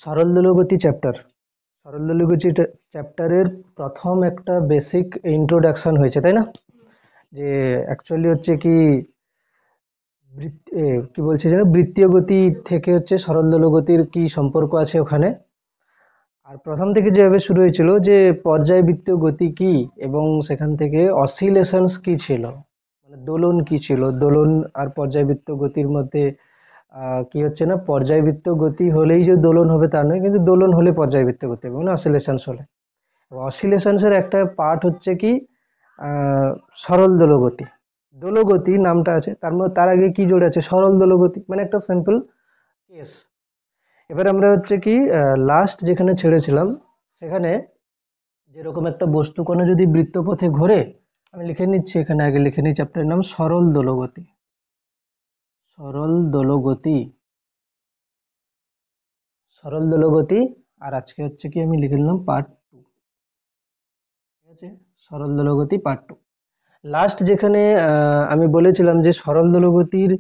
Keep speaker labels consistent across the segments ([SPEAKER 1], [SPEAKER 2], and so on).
[SPEAKER 1] সরল দোলগতি চ্যাপ্টার সরল দোলগতি চ্যাপ্টারের প্রথম একটা বেসিক ইন্ট্রোডাকশন হয়েছে, তাই না? যে অ্যাকচুয়ালি হচ্ছে কি কি বলছে যেন, বৃত্তীয় গতি থেকে হচ্ছে সরল দোলগতির কি সম্পর্ক আছে ওখানে। আর প্রথম থেকে যেভাবে শুরু হয়েছিল যে পর্যায়বৃত্তীয় গতি কি, এবং সেখান থেকে অসিলেশনস কি ছিল, মানে দোলন কি ছিল, দোলন আর পর্যায়বৃত্তীয় গতির মধ্যে কি হচ্ছে না, পর্যায়বৃত্ত গতি হলেই যে দোলন হবে তা নয়, কিন্তু দোলন হলে পর্যায়বৃত্ত গতি হবে, মানে অসিলেশনস হলে। অসিলেশনস এর একটা পার্ট হচ্ছে কি সরল দোলগতি। দোলগতি নামটা আছে, তার মধ্যে তার আগে কি জোড়া আছে, সরল দোলগতি, মানে একটা সিম্পল কেস। এবার আমরা হচ্ছে কি লাস্ট যেখানে ছেড়েছিলাম সেখানে যেরকম একটা বস্তু কোনো যদি বৃত্তপথে ঘোরে, আমি লিখে নিচ্ছি এখানে, আগে লিখে নিচ্ছি চ্যাপ্টারের নাম সরল দোলগতি। সরল দোলগতি, সরল দোলগতি। আর আজকে হচ্ছে কি আমি লিখে নিলাম পার্ট 2, ঠিক আছে? সরল দোলগতি পার্ট 2। লাস্ট যেখানে আমি বলেছিলাম যে সরল দোলগতির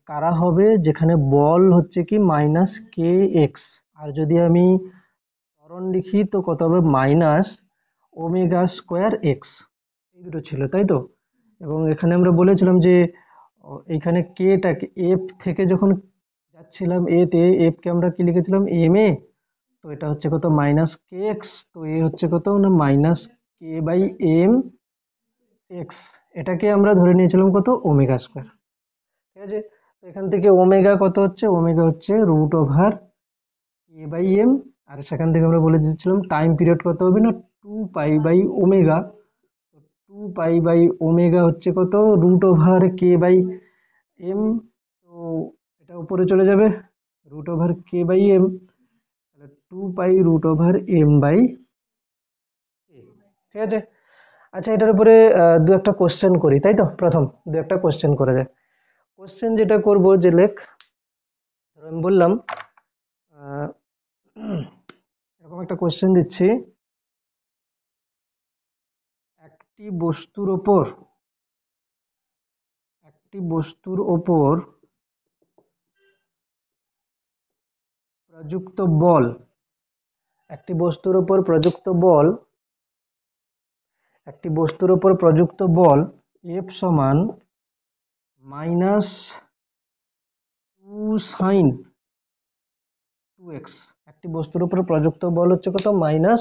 [SPEAKER 1] কারা হবে, যেখানে বল হচ্ছে কি মাইনাস কে এক্স, আর যদি আমি ত্বরণ লিখি তো কত হবে, মাইনাস ওমেগা স্কোয়ার এক্স। এই দুটো ছিল, তাই তো? এবং এখানে আমরা বলেছিলাম যে এইখানে কেটাকে এফ থেকে যখন যাচ্ছিলাম এ তে, এফ কে আমরা কি লিখেছিলাম, এম এ। তো এটা হচ্ছে কত, মাইনাস কে এক্স, তো এ হচ্ছে কত না minus k by m x. এটাকে আমরা ধরে নিয়েছিলাম কত, ওমেগা স্কোয়ার, ঠিক আছে? তো এখান থেকে ওমেগা কত হচ্ছে, ওমেগা হচ্ছে root over k by m. আর সেখান থেকে আমরা বলে দিচ্ছিলাম টাইম পিরিয়ড কত হবে না, 2 pi by omega. 2 pi by omega হচ্ছে কত, root over k by m. তো এটা উপরে চলে যাবে, root over k by m, তাহলে 2 pi root over m by a, ঠিক আছে? আচ্ছা, এটার উপরে দু একটা কোশ্চেন করি, তাই তো? প্রথম দু একটা কোশ্চেন করা যায়। কোশ্চেন যেটা করব যে লেখ, ধরো আমি বললাম আহ, এরকম একটা কোশ্চেন দিচ্ছি, একটি বস্তুর ওপর প্রযুক্ত বল, একটি বস্তুর ওপর প্রযুক্ত বল, একটি বস্তুর ওপর প্রযুক্ত বল এফ সমান মাইনাস 2 sin 2x। একটি বস্তুর উপর প্রযুক্ত বল হচ্ছে কত, মাইনাস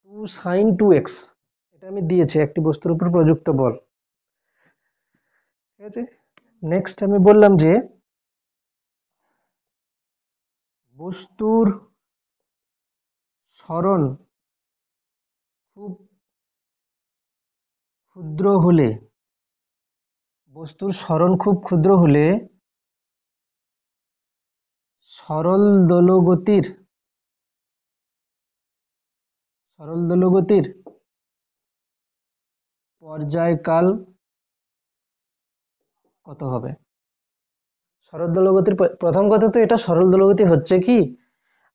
[SPEAKER 1] 2 sin 2x। এটা আমি দিয়েছি, একটি বস্তুর উপর প্রযুক্ত বল, ঠিক আছে? নেক্সট আমি বললাম যে বস্তুর সরণ খুব ক্ষুদ্র হলে, বস্তুর সরণ খুব ক্ষুদ্র হলে সরল দোলগতির সরল দোলগতির পর্যায়কাল কত হবে? সরল দোলগতির প্রথম কথা তো, এটা সরল দোলগতি হচ্ছে কি,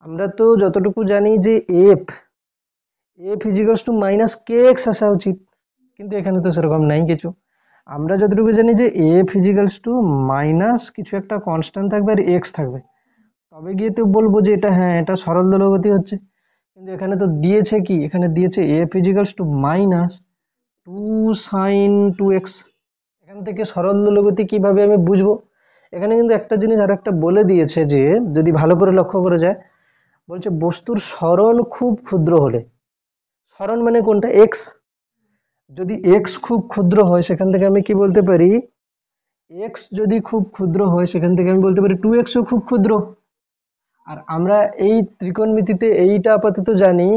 [SPEAKER 1] আমরা তো যতটুকু জানি যে F F equals to minus k x আসা উচিত, কিন্তু এখানে তো সেরকম নাই কিছু। আমরা যতটুকু জানি যে এফ ইজিক্যালস টু মাইনাস কিছু একটা কনস্ট্যান্ট থাকবে আর এক্স থাকবে, তবে গিয়ে তো বলবো যে এটা, হ্যাঁ, এটা সরল দোলগতি হচ্ছে। কিন্তু এখানে তো দিয়েছে কি, এখানে দিয়েছে f equals to minus 2 sin 2x। এখান থেকে সরল দোলগতি কিভাবে আমি বুঝবো? এখানে কিন্তু একটা জিনিস আর একটা বলে দিয়েছে, যে যদি ভালো করে লক্ষ্য করে যায়, বলছে বস্তুর সরণ খুব ক্ষুদ্র হলে, সরণ মানে কোনটা, এক্স। যদি এক্স খুব ক্ষুদ্র হয় সেখান থেকে আমি কি বলতে পারি, এক্স যদি খুব ক্ষুদ্র হয় সেখান থেকে আমি বলতে পারি 2xও খুব ক্ষুদ্র। আর আমরা এই ত্রিকোণমিতিতে এইটা আপাতত জানি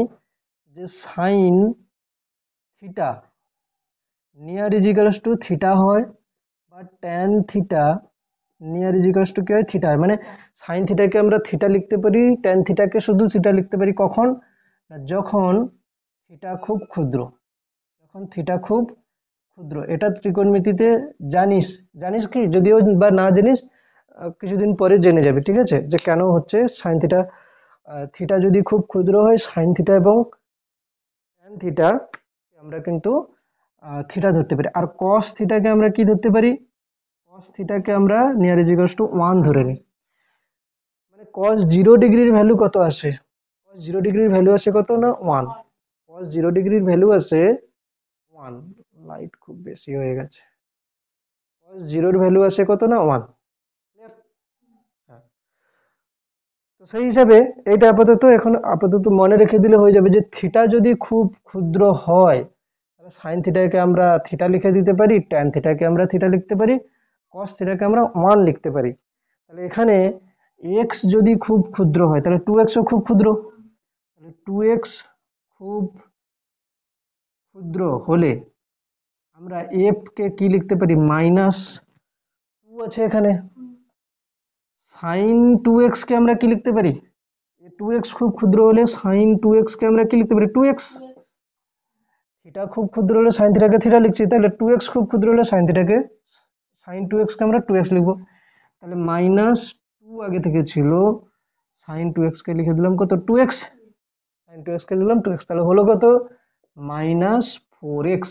[SPEAKER 1] যে sine theta near equals to theta হয়, বা tan theta near equals to কি হয়, থিটা হয়। মানে সাইন থিটাকে আমরা থিটা লিখতে পারি, ট্যান থিটাকে শুধু থিটা লিখতে পারি, কখন না, যখন থিটা খুব ক্ষুদ্র, যখন থিটা খুব ক্ষুদ্র। এটা ত্রিকোণমিতিতে জানিস, জানিস কি, যদিও বা না জানিস, কিছুদিন পরে জেনে যাবে, ঠিক আছে? যে কেন হচ্ছে সাইন থিটা, থিটা যদি খুব ক্ষুদ্র হয়, সাইন থিটা এবং ট্যান থিটা আমরা কিন্তু থিটা ধরতে পারি। আর কস থিটাকে আমরা কি ধরতে পারি, কস থিটাকে আমরা নিয়ার ইজিক্যালস টু 1 ধরে নিই। মানে cos 0 ডিগ্রির ভ্যালু কত আসে? cos 0 ডিগ্রির ভ্যালু আসে কত না 1। cos 0 ডিগ্রির ভ্যালু আসে 1। লাইট খুব বেশি হয়ে গেছে। cos 0 এর ভ্যালু আসে কত না 1। ক্লিয়ার? হ্যাঁ। তো সেই হিসাবে এইটা আপাতত মনে রেখে দিলে হয়ে যাবে যে থিটা যদি খুব ক্ষুদ্র হয় তাহলে সাইন থিটাকে আমরা থিটা লিখে দিতে পারি, ট্যান থিটাকে আমরা থিটা লিখতে পারি, কস থিটাকে আমরা 1 লিখতে পারি। তাহলে এখানে এক্স যদি খুব ক্ষুদ্র হয় তাহলে 2xও খুব ক্ষুদ্র। তাহলে 2x খুব ক্ষুদ্র হলে আমরা এফ কে কি লিখতে পারি? -2 আছে এখানে। সাইন 2x কে আমরা কি লিখতে পারি? 2x খুব ক্ষুদ্র হলে সাইন 2x কে আমরা কি লিখতে পারি? 2x। থিটা খুব ক্ষুদ্র হলে সাইন থিটাকে থিটা লিখছি, তাহলে 2x খুব ক্ষুদ্র হলে সাইন 2x কে আমরা 2x লিখবো। তাহলে -2 আগে থেকে ছিল, সাইন 2x কে লিখে দিলাম কত? 2x। সাইন 2x কে লিখলাম 2x, তাহলে হলো কত? -4x।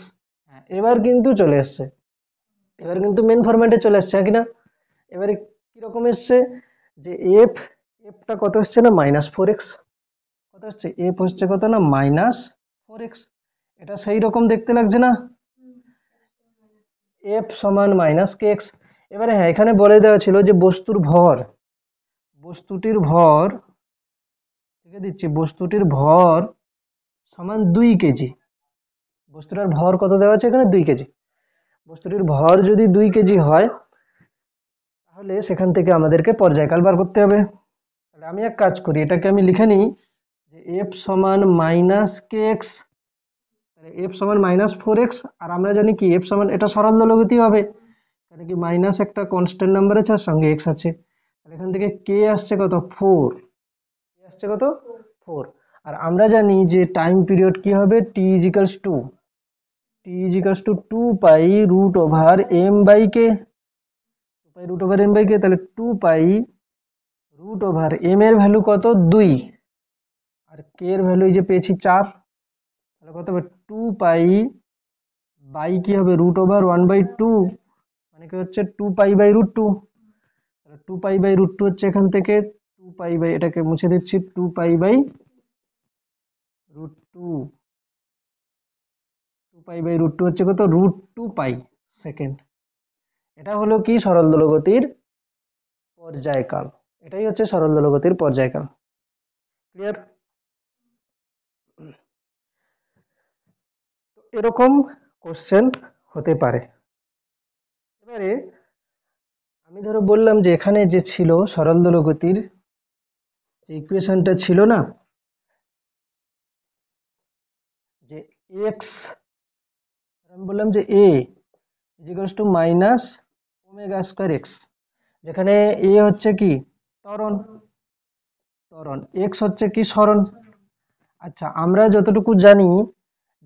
[SPEAKER 1] হ্যাঁ, এবার কিন্তু চলে আসছে, এবার কিন্তু মেন ফরম্যাটে চলে আসছে কিনা? এবারে কিরকম এসছে যে এফটা কত হচ্ছে না -4x। কত হচ্ছে? এফ হচ্ছে কত না -4x। এটা সেই রকম দেখতে লাগছে না? এফ সমান -kx। এবারে হ্যাঁ, এখানে বলে দেওয়া ছিল যে বস্তুটির ভর লিখে দিচ্ছি, বস্তুটির ভর সমান 2 কেজি। বস্তুটার ভর কত দেওয়া আছে এখানে? 2 কেজি। বস্তুটির ভর যদি 2 কেজি হয় তাহলে সেখান থেকে আমাদেরকে পর্যায়কাল বার করতে হবে। তাহলে আমি এক কাজ করি, এটাকে আমি লিখে নিই যে এফ সমান -kx, তাহলে এফ সমান -4x। আর আমরা জানি কি এফ সমান, এটা সরল দলগতি হবে, কারণ কি মাইনাস একটা কনস্ট্যান্ট নাম্বার আছে আর সঙ্গে এক্স আছে। তাহলে এখান থেকে কে আসছে কত? 4। কে আসছে কত? 4। আর আমরা জানি যে টাইম পিরিয়ড কি হবে? t equals to 2 pi root over m by k, তাহলে 2 পাই রুট ওভার m এর ভ্যালু কত? 2। আর কে এর ভ্যালু এই যে পেয়েছি 4। তাহলে কত হবে? 2 পাই বাই কি হবে? রুট ওভার 1/2, মানে কি হচ্ছে 2 পাই বাই রুট 2। তাহলে 2 পাই বাই রুট 2 হচ্ছে এখান থেকে 2 পাই বাই, এটাকে মুছে দিচ্ছি, 2 pi by root 2। 2 pi by root 2 হচ্ছে কত? Root 2 pi second. এটা হলো কি সরল দোলগতির পর্যায়কাল। এটাই হচ্ছে সরল দোলগতির পর্যায়কাল। ক্লিয়ার? এরকম কোশ্চেন হতে পারে। এবারে আমি ধরো বললাম যে এখানে যে ছিল সরল দোলগতির যে ইকুয়েশনটা ছিল না, যে এক্স, আমি বললাম যে a equals to minus omega square x, যেখানে এ হচ্ছে কি ত্বরণ, এক্স হচ্ছে কি সরণ। আচ্ছা, আমরা যতটুকু জানি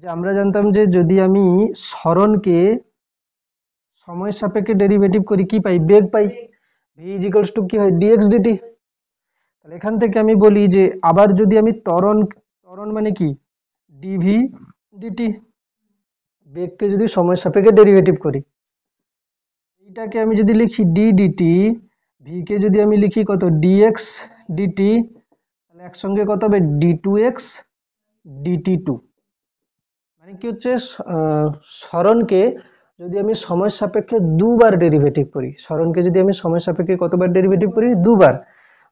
[SPEAKER 1] যে আমরা জানতাম যে যদি আমি সরণকে সময় সাপেক্ষে ডেরিভেটিভ করি কি পাই? বেগ পাই। ভি ইজিক্যালস টু কি হয়? Dx dt. তাহলে এখান থেকে আমি বলি যে আবার যদি আমি ত্বরণ মানে কি ডিভি ডিটি, বেগকে যদি সময় সাপেক্ষে ডেরিভেটিভ করি, এইটাকে আমি যদি লিখি ডি ডিটি, ভি কে যদি আমি লিখি কত? ডিএক্স ডিটি, তাহলে একসঙ্গে কত হবে? D two x dt two. মানে কি হচ্ছে সরণকে যদি আমি সময় সাপেক্ষে দুবার ডেরিভেটিভ করি, সরণকে যদি আমি সময় সাপেক্ষে কতবার ডেরিভেটিভ করি? দুবার।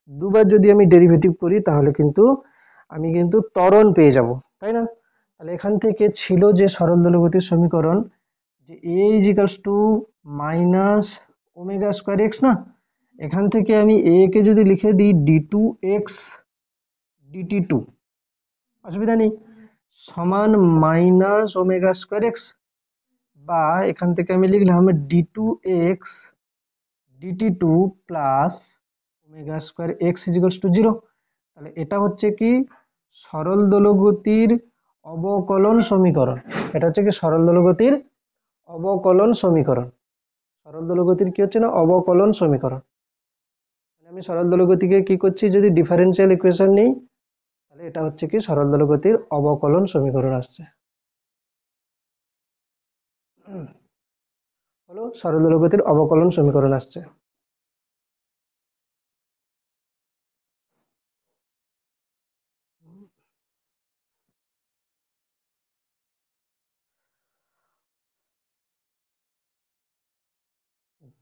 [SPEAKER 1] দুবার যদি আমি ডেরিভেটিভ করি তাহলে কিন্তু আমি কিন্তু ত্বরণ পেয়ে যাব, তাই না? তাহলে এখান থেকে ছিল যে সরল দোলগতির সমীকরণ, যে a equals to minus omega square x না, এখান থেকে আমি এ কে যদি লিখে দিই d two x dt two, অসুবিধা নেই, সমান মাইনাস ওমেগা স্কোয়ার এক্স, বা এখান থেকে আমি লিখলাম d two x dt two plus omega square x equals to 0। তাহলে এটা হচ্ছে কি সরল দোলগতির অবকলন সমীকরণ। এটা হচ্ছে কি সরল দোলগতির অবকলন সমীকরণ। সরল দোলগতির কি হচ্ছে না? অবকলন সমীকরণ। মানে আমি সরল দোলগতিকে কি করছি? যদি ডিফারেন্সিয়াল ইকুয়েশন নিই তাহলে এটা হচ্ছে কি সরল দোলগতির অবকলন সমীকরণ আসছে। হলো সরল দোলগতির অবকলন সমীকরণ আসছে।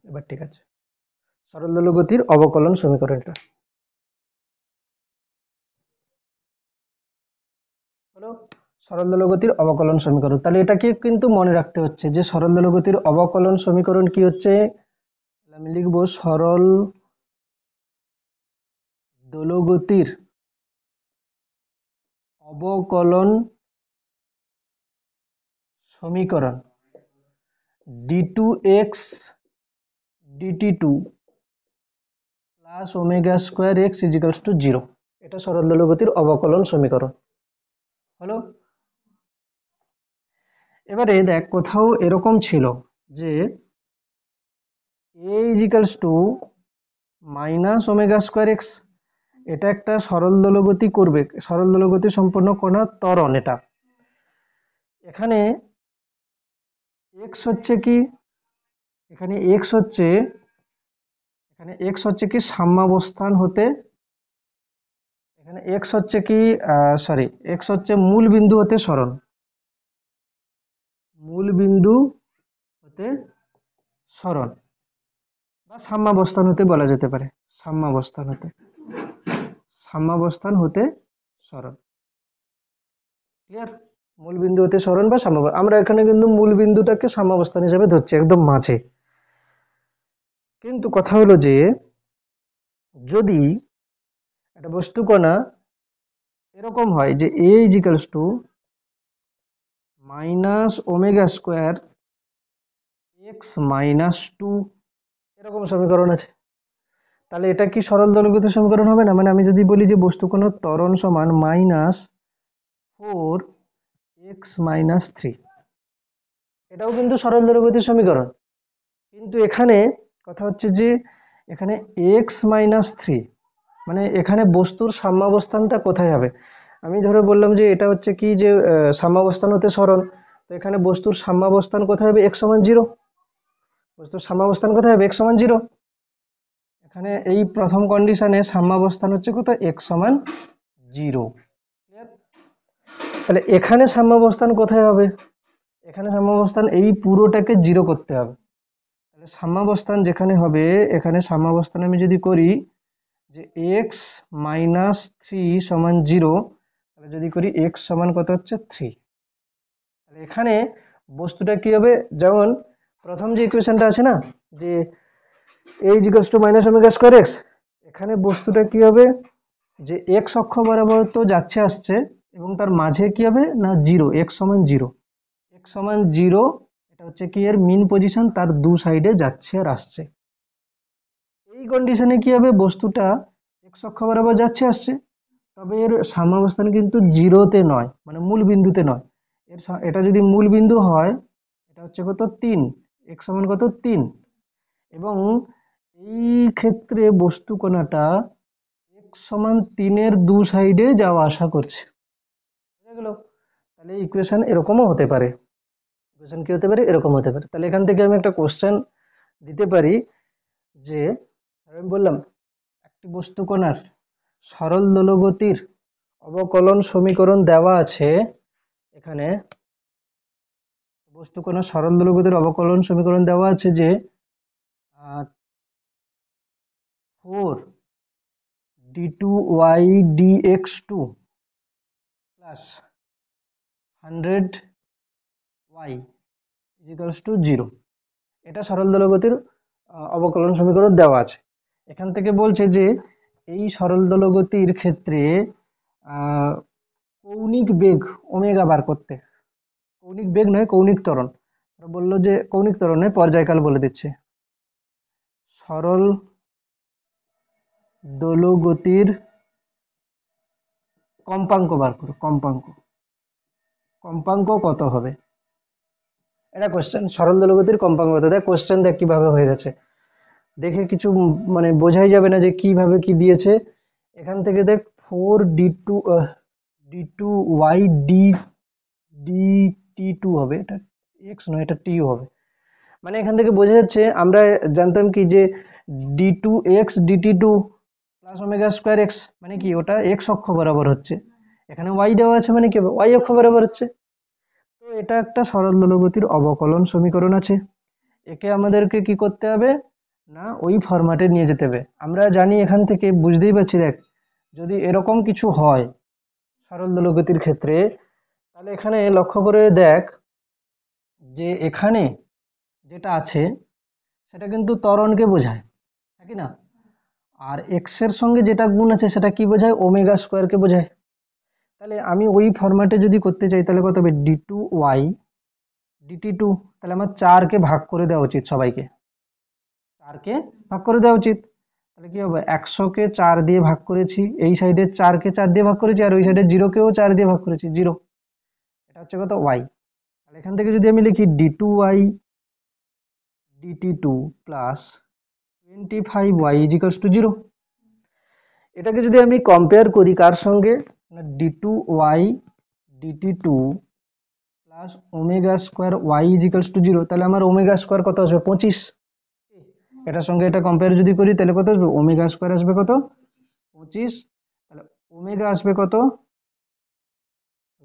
[SPEAKER 1] এবার ঠিক আছে, সরল দোলক গতির অবকলন সমীকরণটা হলো সরল দোলক গতির অবকলন সমীকরণ। তাহলে এটাকে কিন্তু মনে রাখতে হচ্ছে যে সরল দোলক গতির অবকলন সমীকরণ কি হচ্ছে, আমি লিখব সরল দোলক গতির অবকলন সমীকরণ d2x dt2 plus omega square x equals to 0, এটা সরল দোলক গতির অবকলন সমীকরণ হলো। এবারে দেখ কোথাও এরকম ছিল যে a equals to minus omega square x, এটা একটা সরল দোলগতি করবে, সরল দোলগতি সম্পন্ন কোনা ত্বরণ। এটা এখানে এক্স হচ্ছে কি, এখানে এক্স হচ্ছে কি সাম্যাবস্থান হতে, এখানে এক্স হচ্ছে কি এক্স হচ্ছে মূল বিন্দু হতে সরণ, মূল বিন্দু হতে সরণ বা সাম্যাবস্থান হতে বলা যেতে পারে, সাম্যাবস্থান হতে সরণ। ক্লিয়ার? মূল বিন্দু হতে সরণ বা সাম্যাবস্থান, আমরা এখানে কিন্তু মূল বিন্দুটাকে সাম্যাবস্থান হিসেবে ধরছি একদম মাঝে। কিন্তু কথা হলো যে যদি একটা বস্তু কণা এরকম হয় যে a equals to minus omega square x minus 2, এরকম সমীকরণ আছে, তাহলে এটা কি সরল দোলগত সমীকরণ হবে না? মানে আমি যদি বলি যে বস্তু কোণার ত্বরণ সমান -4x-3, এটাও কিন্তু সরল দোলগতির সমীকরণ। কিন্তু এখানে কথা হচ্ছে যে এখানে x-3 মানে এখানে বস্তুর সাম্যাবস্থানটা কোথায় হবে? আমি ধরে বললাম যে এটা হচ্ছে কি যে সাম্যাবস্থান হতে সরণ, তো এখানে বস্তুর সাম্যাবস্থান কোথায় হবে? x=0। বস্তুর সাম্যাবস্থান কোথায় হবে? x=0। এখানে এই প্রথম কন্ডিশনে সাম্যাবস্থান হচ্ছে কত? x=0। ক্লিয়ার? তাহলে এখানে সাম্যাবস্থান কোথায় হবে? এখানে সাম্যাবস্থান এই পুরোটাকে 0 করতে হবে। তাহলে সাম্যাবস্থান যেখানে হবে, এখানে সাম্যাবস্থান আমি যদি করি যে x-3 সমান 0, তাহলে যদি করি x সমান কত হচ্ছে 3, তাহলে এখানে বস্তুটা কি হবে? যেমন প্রথম যে ইকুয়েশনটা আছে না যে a equals to minus omega square x, এখানে বস্তুটা কি হবে যে এক্স অক্ষ বরাবর তো যাচ্ছে আসছে এবং তার মাঝে কি হবে না 0, x=0, x=0, এটা হচ্ছে কি এর মিন পজিশন, তার দু সাইডে যাচ্ছে আর আসছে। এই কন্ডিশনে কি হবে? বস্তুটা এক্স অক্ষ বরাবর যাচ্ছে আসছে, তবে এর সাম্যাবস্থান কিন্তু 0-তে নয়, মানে মূল বিন্দুতে নয়। এটা যদি মূল বিন্দু হয়, এটা হচ্ছে কত 3, x সমান কত 3, এবং এই ক্ষেত্রে বস্তু কণাটা x=3 এর দু সাইডে যাওয়া আসা করছে। বুঝা গেল? তাহলে ইকুয়েশন এরকমও হতে পারে, ইকুয়েশন কি হতে পারে? এরকম হতে পারে। তাহলে এখান থেকে আমি একটা কোশ্চেন দিতে পারি যে আমি বললাম একটি বস্তু কণার সরল দোলগতির অবকলন সমীকরণ দেওয়া আছে, এখানে বস্তু কণার সরল দোলগতির অবকলন সমীকরণ দেওয়া আছে যে 4d2y dx2 plus 100y equals to 0, এটা সরল দোলগতির অবকলন সমীকরণ দেওয়া আছে। এখান থেকে বলছে যে এই সরল দোলগতির ক্ষেত্রে কৌণিক বেগ ওমেগা বার করতে, কৌণিক বেগ নয় কৌণিক ত্বরণ, বললো যে কৌণিক ত্বরণে পর্যায়কাল বলে দিচ্ছে, সরল দোলগতির কম্পাঙ্ক বার করো, কম্পাঙ্ক কত হবে? এটা কোশ্চেন, সরল দোলগতির কম্পাঙ্ক কত? দেখ কোশ্চেন দেখ কিভাবে হয়ে গেছে, দেখে কিছু মানে বোঝাই যাবে না যে কিভাবে কি দিয়েছে। এখান থেকে দেখ 4d2y dt2 হবে, এটা x নয়, এটা t হবে। মানে এখান থেকে বোঝা যাচ্ছে, আমরা জানতাম কি যে d2x dt2 plus omega square x, মানে কি ওটা x অক্ষ বরাবর হচ্ছে, এখানে y দেওয়া আছে মানে কি হবে y অক্ষ বরাবর হচ্ছে। তো এটা একটা সরল দোলগতির অবকলন সমীকরণ আছে, একে আমাদেরকে কি করতে হবে? না ওই ফরম্যাটে নিয়ে যেতে হবে। আমরা জানি এখান থেকে বুঝতেই পারছি, দেখ যদি এরকম কিছু হয় সরল দোলগতির ক্ষেত্রে, তাহলে এখানে লক্ষ্য করে দেখ যে এখানে যেটা আছে সেটা কিন্তু ত্বরণকে বোঝায়, নাকি না? আর এক্স এর সঙ্গে যেটা গুণ আছে সেটা কি বোঝায়? ওমেগা স্কোয়ারকে বোঝায়। তাহলে আমি ওই ফরম্যাটে যদি করতে চাই তাহলে কত হবে? d2y dt2, তাহলে আমার 4কে ভাগ করে দেওয়া উচিত, সবাইকে 4কে ভাগ করে দেওয়া উচিত। তাহলে কি হবে? 100কে 4 দিয়ে ভাগ করেছি, এই সাইডে 4কে 4 দিয়ে ভাগ করেছি, আর ওই সাইডে 0কেও 4 দিয়ে ভাগ করেছি, 0। এটা হচ্ছে কত? y। তাহলে এখান থেকে যদি আমি লিখি d2y dt2 plus 25y ইজিক্যালস to 0, এটাকে যদি আমি কম্পেয়ার করি কার সঙ্গে? না d2y dt2 plus omega square y equals to 0, তাহলে আমার ওমেগা স্কোয়ার কত আসবে? 25। এটার সঙ্গে এটা কম্পেয়ার যদি করি তাহলে কত আসবে? ওমেগা স্কোয়ার আসবে কত? 25। তাহলে ওমেগা আসবে কত?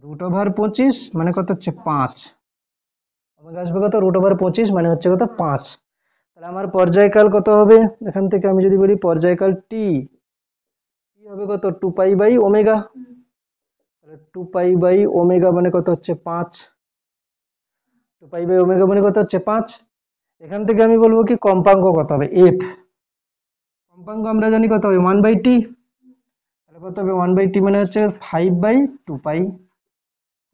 [SPEAKER 1] √25 মানে কত হচ্ছে? 5। ওমেগা আসবে কত? √25 মানে হচ্ছে কত? 5। তাহলে আমার পর্যায়কাল কত হবে? এখান থেকে আমি যদি বলি পর্যায়কাল টি, টি হবে কত? 2π/ওমেগা। তাহলে 2π/ওমেগা মানে কত হচ্ছে? 5। 2π/ওমেগা মানে কত হচ্ছে? 5। এখান থেকে আমি বলবো কি কম্পাঙ্ক কত হবে? এফ। কম্পাঙ্ক আমরা জানি কত হবে? 1/t। তাহলে কত হবে? 1/t মানে হচ্ছে 5/2π।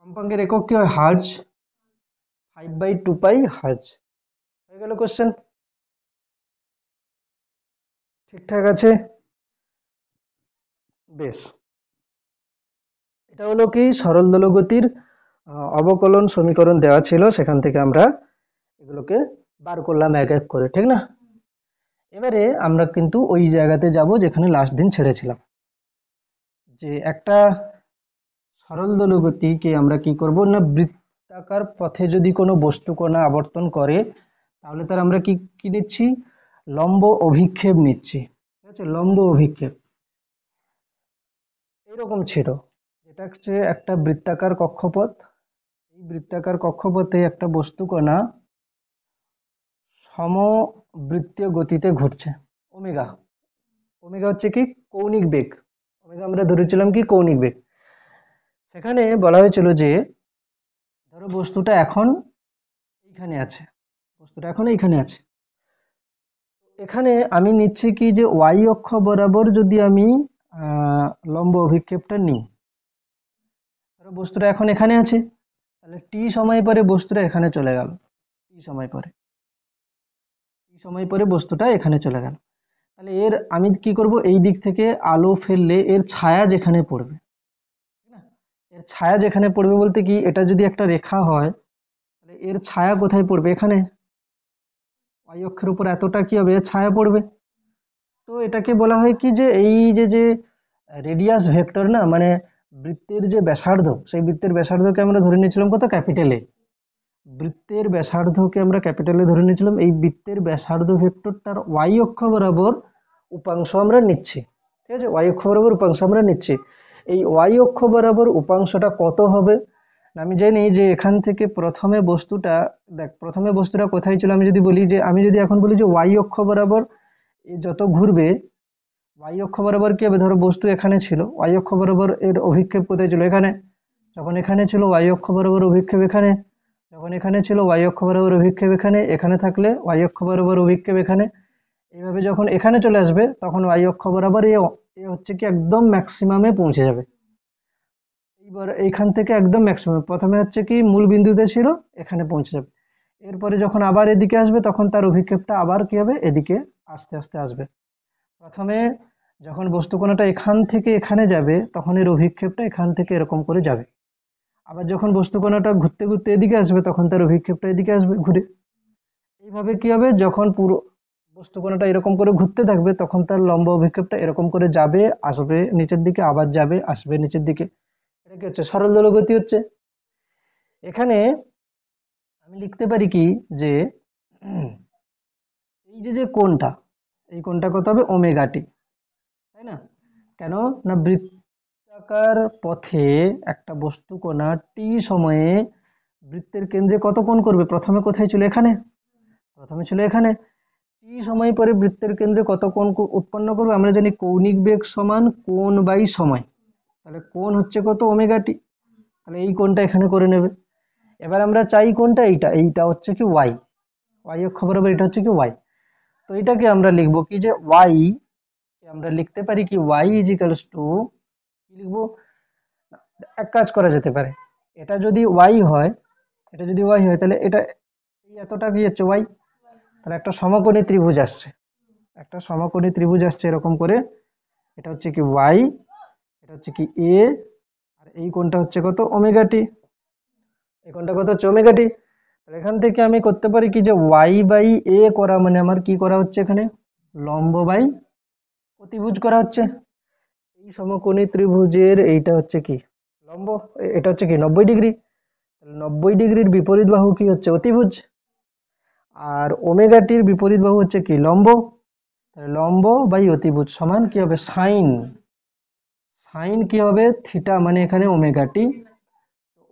[SPEAKER 1] কম্পাঙ্কের একক কি হয়? হার্জ। 5/2π হার্জ। হয়ে গেল কোশ্চেন। ঠিকঠাক আছে? বেশ, এটা হলো কি সরল দোলগতির অবকলন সমীকরণ দেওয়া ছিল, সেখান থেকে আমরা এগুলোকে বার করলাম এক এক করে, ঠিক না? এবারে আমরা কিন্তু ওই জায়গাতে যাব যেখানে লাস্ট দিন ছেড়েছিলাম, যে একটা সরল দোলগতিকে আমরা কি করব না, বৃত্তাকার পথে যদি কোনো বস্তু কণা আবর্তন করে তাহলে তার আমরা কি কি নিচ্ছি? লম্ব অভিক্ষেপ নিচ্ছি, ঠিক আছে? লম্ব অভিক্ষেপ এরকম ছিল, যেটা হচ্ছে একটা বৃত্তাকার কক্ষপথ। এই বৃত্তাকার কক্ষপথে একটা বস্তু কণা সমবৃত্তীয় গতিতে ঘুরছে। ওমেগা, ওমেগা হচ্ছে কি? কৌণিক বেগ। ওমেগা আমরা ধরেছিলাম কি? কৌণিক বেগ। সেখানে বলা হয়েছিল যে ধরো বস্তুটা এখন এইখানে আছে, বস্তুটা এখন এইখানে আছে। এখানে আমি নিচ্ছি কি যে ওয়াই অক্ষ বরাবর যদি আমি লম্ব অভিক্ষেপটা নিই, ধরো বস্তুটা এখন এখানে আছে, তাহলে টি সময় পরে বস্তুটা এখানে চলে গেল, টি সময় পরে, টি সময় পরে বস্তুটা এখানে চলে গেল। তাহলে এর আমি কি করব? এই দিক থেকে আলো ফেললে এর ছায়া যেখানে পড়বে, ঠিক না? এর ছায়া যেখানে পড়বে বলতে কি, এটা যদি একটা রেখা হয় তাহলে এর ছায়া কোথায় পড়বে? এখানে ওয়াই অক্ষের উপর এতটা কি হবে? এর ছায়া পড়বে। তো এটাকে বলা হয় কি যে এই যে যে রেডিয়াস ভেক্টর না, মানে বৃত্তের যে ব্যাসার্ধ, সেই বৃত্তের ব্যাসার্ধকে আমরা ধরে নিয়েছিলাম কত? Capital A. বৃত্তের ব্যাসার্ধকে আমরা ক্যাপিটালে ধরে নিয়েছিলাম। এই বৃত্তের ব্যাসার্ধ ভেক্টরটার ওয়াই অক্ষ বরাবর উপাংশ আমরা নিচ্ছি, ঠিক আছে? ওয়াই অক্ষ বরাবর উপাংশ আমরা নিচ্ছি। এই ওয়াই অক্ষ বরাবর উপাংশটা কত হবে? আমি জানি যে এখান থেকে প্রথমে বস্তুটা, দেখ প্রথমে বস্তুটা কোথায় ছিল, আমি যদি বলি যে, আমি যদি এখন বলি যে ওয়াই অক্ষ বরাবর যত ঘুরবে, ওয়াই অক্ষ বরাবর কি হবে? ধরো বস্তু এখানে ছিল, ওয়াই অক্ষ বরাবর এর অভিক্ষেপ কোথায় ছিল? এখানে। যখন এখানে ছিল ওয়াই অক্ষ বরাবর অভিক্ষেপ এখানে, যখন এখানে ছিল ওয়াই অক্ষ বরাবর অভিক্ষেপ এখানে, এখানে থাকলে ওয়াই অক্ষ বরাবর অভিক্ষেপ এখানে। এইভাবে যখন এখানে চলে আসবে তখন ওয়াই অক্ষ বরাবর এ হচ্ছে কি একদম ম্যাক্সিমামে পৌঁছে যাবে। এইবার এইখান থেকে একদম ম্যাক্সিমাম, প্রথমে হচ্ছে কি মূল বিন্দুতে ছিল, এখানে পৌঁছে যাবে। এরপরে যখন আবার এদিকে আসবে তখন তার অভিক্ষেপটা আবার কি হবে? এদিকে আস্তে আস্তে আসবে। প্রথমে যখন বস্তুকণাটা এখান থেকে এখানে যাবে তখন এর অভিক্ষেপটা এখান থেকে এরকম করে যাবে। আবার যখন বস্তুকণাটা ঘুরতে ঘুরতে এদিকে আসবে তখন তার অভিক্ষেপটা এদিকে আসবে ঘুরে। এইভাবে কি হবে? যখন পুরো বস্তুকণাটা এরকম করে ঘুরতে থাকবে তখন তার লম্ব অভিক্ষেপটা এরকম করে যাবে, আসবে নিচের দিকে, আবার যাবে, আসবে নিচের দিকে। এটা কি হচ্ছে? সরল দোলক গতি হচ্ছে। এখানে আমি লিখতে পারি কি যে এই যে যে কোণটা, এই কোণটা কত হবে? ওমেগা টি, তাই না? কেন না, বৃত্তাকার পথে একটা বস্তু কণা টি সময়ে বৃত্তের কেন্দ্রে কত কোণ করবে? প্রথমে কোথায় ছিল? এখানে। প্রথমে ছিল এখানে, টি সময় পরে বৃত্তের কেন্দ্রে কত কোণ উৎপন্ন করবে? আমরা জানি কৌণিক বেগ সমান কোণ বাই সময়। তাহলে কোণ হচ্ছে কত? Omega t. তাহলে এই কোণটা এখানে করে নেবে। এবার আমরা চাই কোনটা? এইটা হচ্ছে কি ওয়াই, ওয়াই অক্ষ বরাবর এটা হচ্ছে কি ওয়াই। তো এটাকে আমরা লিখবো কি যে ওয়াই, আমরা লিখতে পারি কি ওয়াই ইজিক্যালস টু, কি লিখবো? এক কাজ করা যেতে পারে, এটা যদি ওয়াই হয়, এটা যদি ওয়াই হয় তাহলে এটা এই এতটা কি হচ্ছে ওয়াই, তাহলে একটা সমকোণী ত্রিভুজ আসছে, একটা সমকোণী ত্রিভুজ আসছে এরকম করে। এটা হচ্ছে কি ওয়াই, এটা হচ্ছে কি এ, আর এই কোণটা হচ্ছে কত? Omega t. এই কোণটা কত হচ্ছে? ওমেগা টি। তাহলে এখান থেকে আমি করতে পারি কি যে ওয়াই বাই এ করা মানে আমার কি করা হচ্ছে এখানে? লম্ব বাই অতিভুজ করা হচ্ছে। এই সমকোণী ত্রিভুজের এইটা হচ্ছে কি? লম্ব। এটা হচ্ছে কি 90 ডিগ্রি। তাহলে 90 ডিগ্রির বিপরীত বাহু কি হচ্ছে? অতিভুজ। আর ওমেগা টির বিপরীত বাহু হচ্ছে কি? লম্ব। তাহলে লম্ব বাই অতিভুজ সমান কি হবে? সাইন। সাইন কি হবে? থিটা, মানে এখানে ওমেগা টি।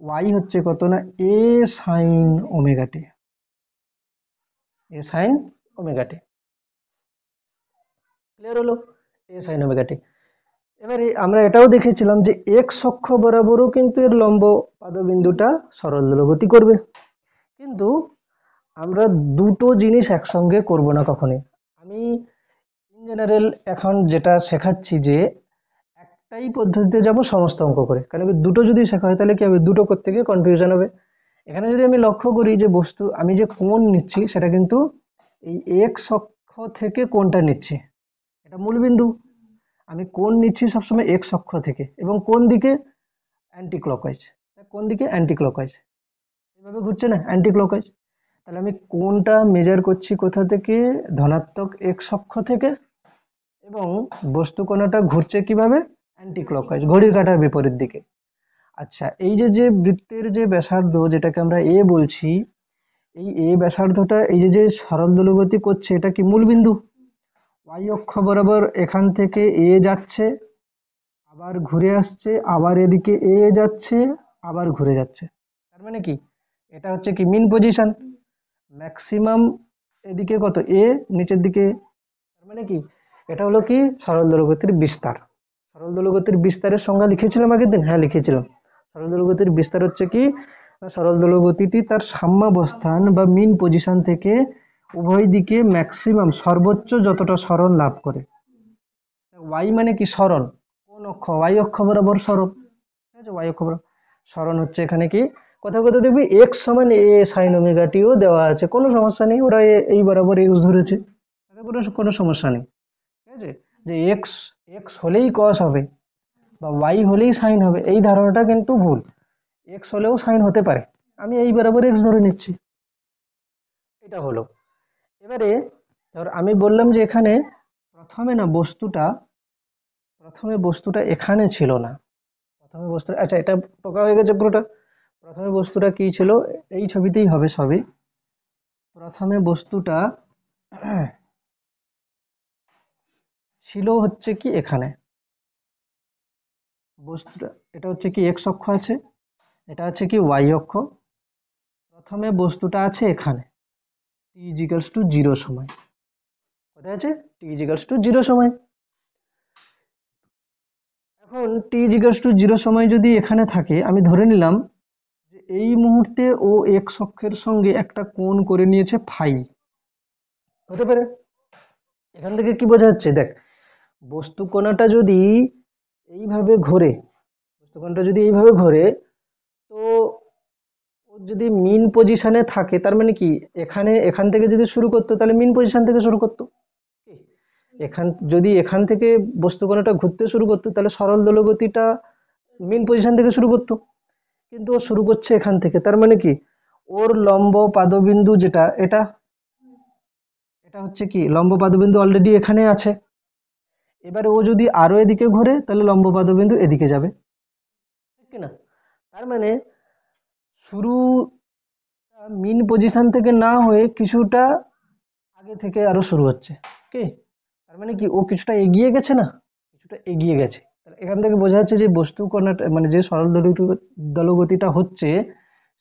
[SPEAKER 1] ওয়াই হচ্ছে কত না? এ সাইন ওমেগা টি, এ সাইন ওমেগা টি। ক্লিয়ার হলো? এ সাইন ওমেগা টি। এবারে আমরা এটাও দেখেছিলাম যে এক্স অক্ষ বরাবরও কিন্তু এর লম্ব পাদবিন্দুটা সরল দোলগতি করবে। কিন্তু আমরা দুটো জিনিস একসঙ্গে করব না কখনোই। আমি ইন জেনারেল এখন যেটা শেখাচ্ছি যে একটাই পদ্ধতিতে যাব সমস্ত অঙ্ক করে, কারণ দুটো যদি শেখা হয় তাহলে কি হবে? দুটো করতে গিয়ে কনফিউশন হবে। এখানে যদি আমি লক্ষ্য করি যে বস্তু আমি যে কোণ নিচ্ছি সেটা কিন্তু এই এক্স অক্ষ থেকে কোণটা নিচ্ছি, এটা মূল বিন্দু। আমি কোণ নিচ্ছি সবসময় এক্স অক্ষ থেকে, এবং কোন দিকে? Anti clockwise. কোন দিকে? Anti clockwise. এভাবে ঘুরছে না, অ্যান্টি ক্লকওয়াইজ। তাহলে আমি কোণটা মেজার করছি কোথা থেকে? ধনাত্মক এক্স অক্ষ থেকে। এবং বস্তু কণাটা ঘুরছে কিভাবে? অ্যান্টি ক্লকওয়াইজ, ঘড়ির কাঁটার বিপরীত দিকে। আচ্ছা, এই যে যে বৃত্তের যে ব্যাসার্ধ যেটাকে আমরা এ বলছি, এই এ ব্যাসার্ধটা এই যে যে সরল দোলগতি করছে এটা কি মূল বিন্দু? ওয়াই অক্ষ বরাবর এখান থেকে এ যাচ্ছে, আবার ঘুরে আসছে, আবার এদিকে এ যাচ্ছে, আবার ঘুরে যাচ্ছে। তার মানে কি? এটা হচ্ছে কি মিন পজিশন। ম্যাক্সিমাম এদিকে কত? এ, নিচের দিকে। তার মানে কি? এটা হলো কি সরল দোলগতির বিস্তার। সরল দোলগতির বিস্তারের সংজ্ঞা লিখেছিলাম আগের দিন, হ্যাঁ লিখেছিলাম। সরল দোলগতির বিস্তার হচ্ছে কি? সরল দোলগতিটি তার সাম্যাবস্থান বা মিন পজিশন থেকে উভয় দিকে ম্যাক্সিমাম সর্বোচ্চ যতটা সরণ লাভ করে। ওয়াই মানে কি? সরণ। কোন অক্ষ? ওয়াই অক্ষ বরাবর সরণ। ঠিক আছে, ওয়াই অক্ষ বরাবর সরণ হচ্ছে এখানে কি? কোথাও কোথাও দেখবি এক্স সমান এ সাইন ওমেগা টিও দেওয়া আছে, কোনো সমস্যা নেই, ওরা এই বরাবর এক্স ধরেছে, তাতে কোনো কোনো সমস্যা নেই। ঠিক আছে, যে এক্স এক্স হলেই কস হবে বা ওয়াই হলেই সাইন হবে এই ধারণাটা কিন্তু ভুল। এক্স হলেও সাইন হতে পারে, আমি এই বরাবর এক্স ধরে নিচ্ছি। এটা হলো। এবারে ধর আমি বললাম যে এখানে প্রথমে না বস্তুটা এখানে ছিল না। প্রথমে বস্তুটা, আচ্ছা এটা পোকা হয়ে গেছে পুরোটা। প্রথমে বস্তুটা কি ছিল? এই ছবিতেই হবে সবই। প্রথমে বস্তুটা ছিল হচ্ছে কি এখানে। বস্তুটা এটা হচ্ছে কি এক্স অক্ষ আছে, এটা আছে কি ওয়াই অক্ষ। প্রথমে বস্তুটা আছে এখানে টি ইজিক্যালস টু 0 সময়। কোথায় আছে? টি ইজিক্যালস টু 0 সময়। এখন টি ইজিক্যালস টু 0 সময় যদি এখানে থাকে, আমি ধরে নিলাম যে এই মুহূর্তে ও এক্স অক্ষের সঙ্গে একটা কোণ করে নিয়েছে ফাই। হতে পারে। এখান থেকে কি বোঝা যাচ্ছে? দেখ, বস্তু কণাটা যদি এইভাবে ঘোরে, বস্তু কণাটা যদি এইভাবে ঘোরে, তো ও যদি মিন পজিশনে থাকে তার মানে কি এখান থেকে যদি শুরু করতো তাহলে মিন পজিশন থেকে শুরু করতো। কি? এখান থেকে বস্তু কণাটা ঘুরতে শুরু করতো তাহলে সরল দোলগতিটা মিন পজিশন থেকে শুরু করতো। কিন্তু ও শুরু করছে এখান থেকে, তার মানে কি ওর লম্ব পাদবিন্দু যেটা এটা এটা হচ্ছে কি লম্ব পাদবিন্দু অলরেডি এখানে আছে। এবারে ও যদি আরো এদিকে ঘোরে তাহলে লম্ব পাদবিন্দু এদিকে যাবে, ঠিক কিনা? তার মানে শুরু মিন পজিশন থেকে না হয়ে কিছুটা আগে থেকে আরো শুরু হচ্ছে। কি? তার মানে কি ও কিছুটা এগিয়ে গেছে না? কিছুটা এগিয়ে গেছে। তাহলে এখান থেকে বোঝা যাচ্ছে যে বস্তু কণাটা মানে যে সরল দলগতিটা হচ্ছে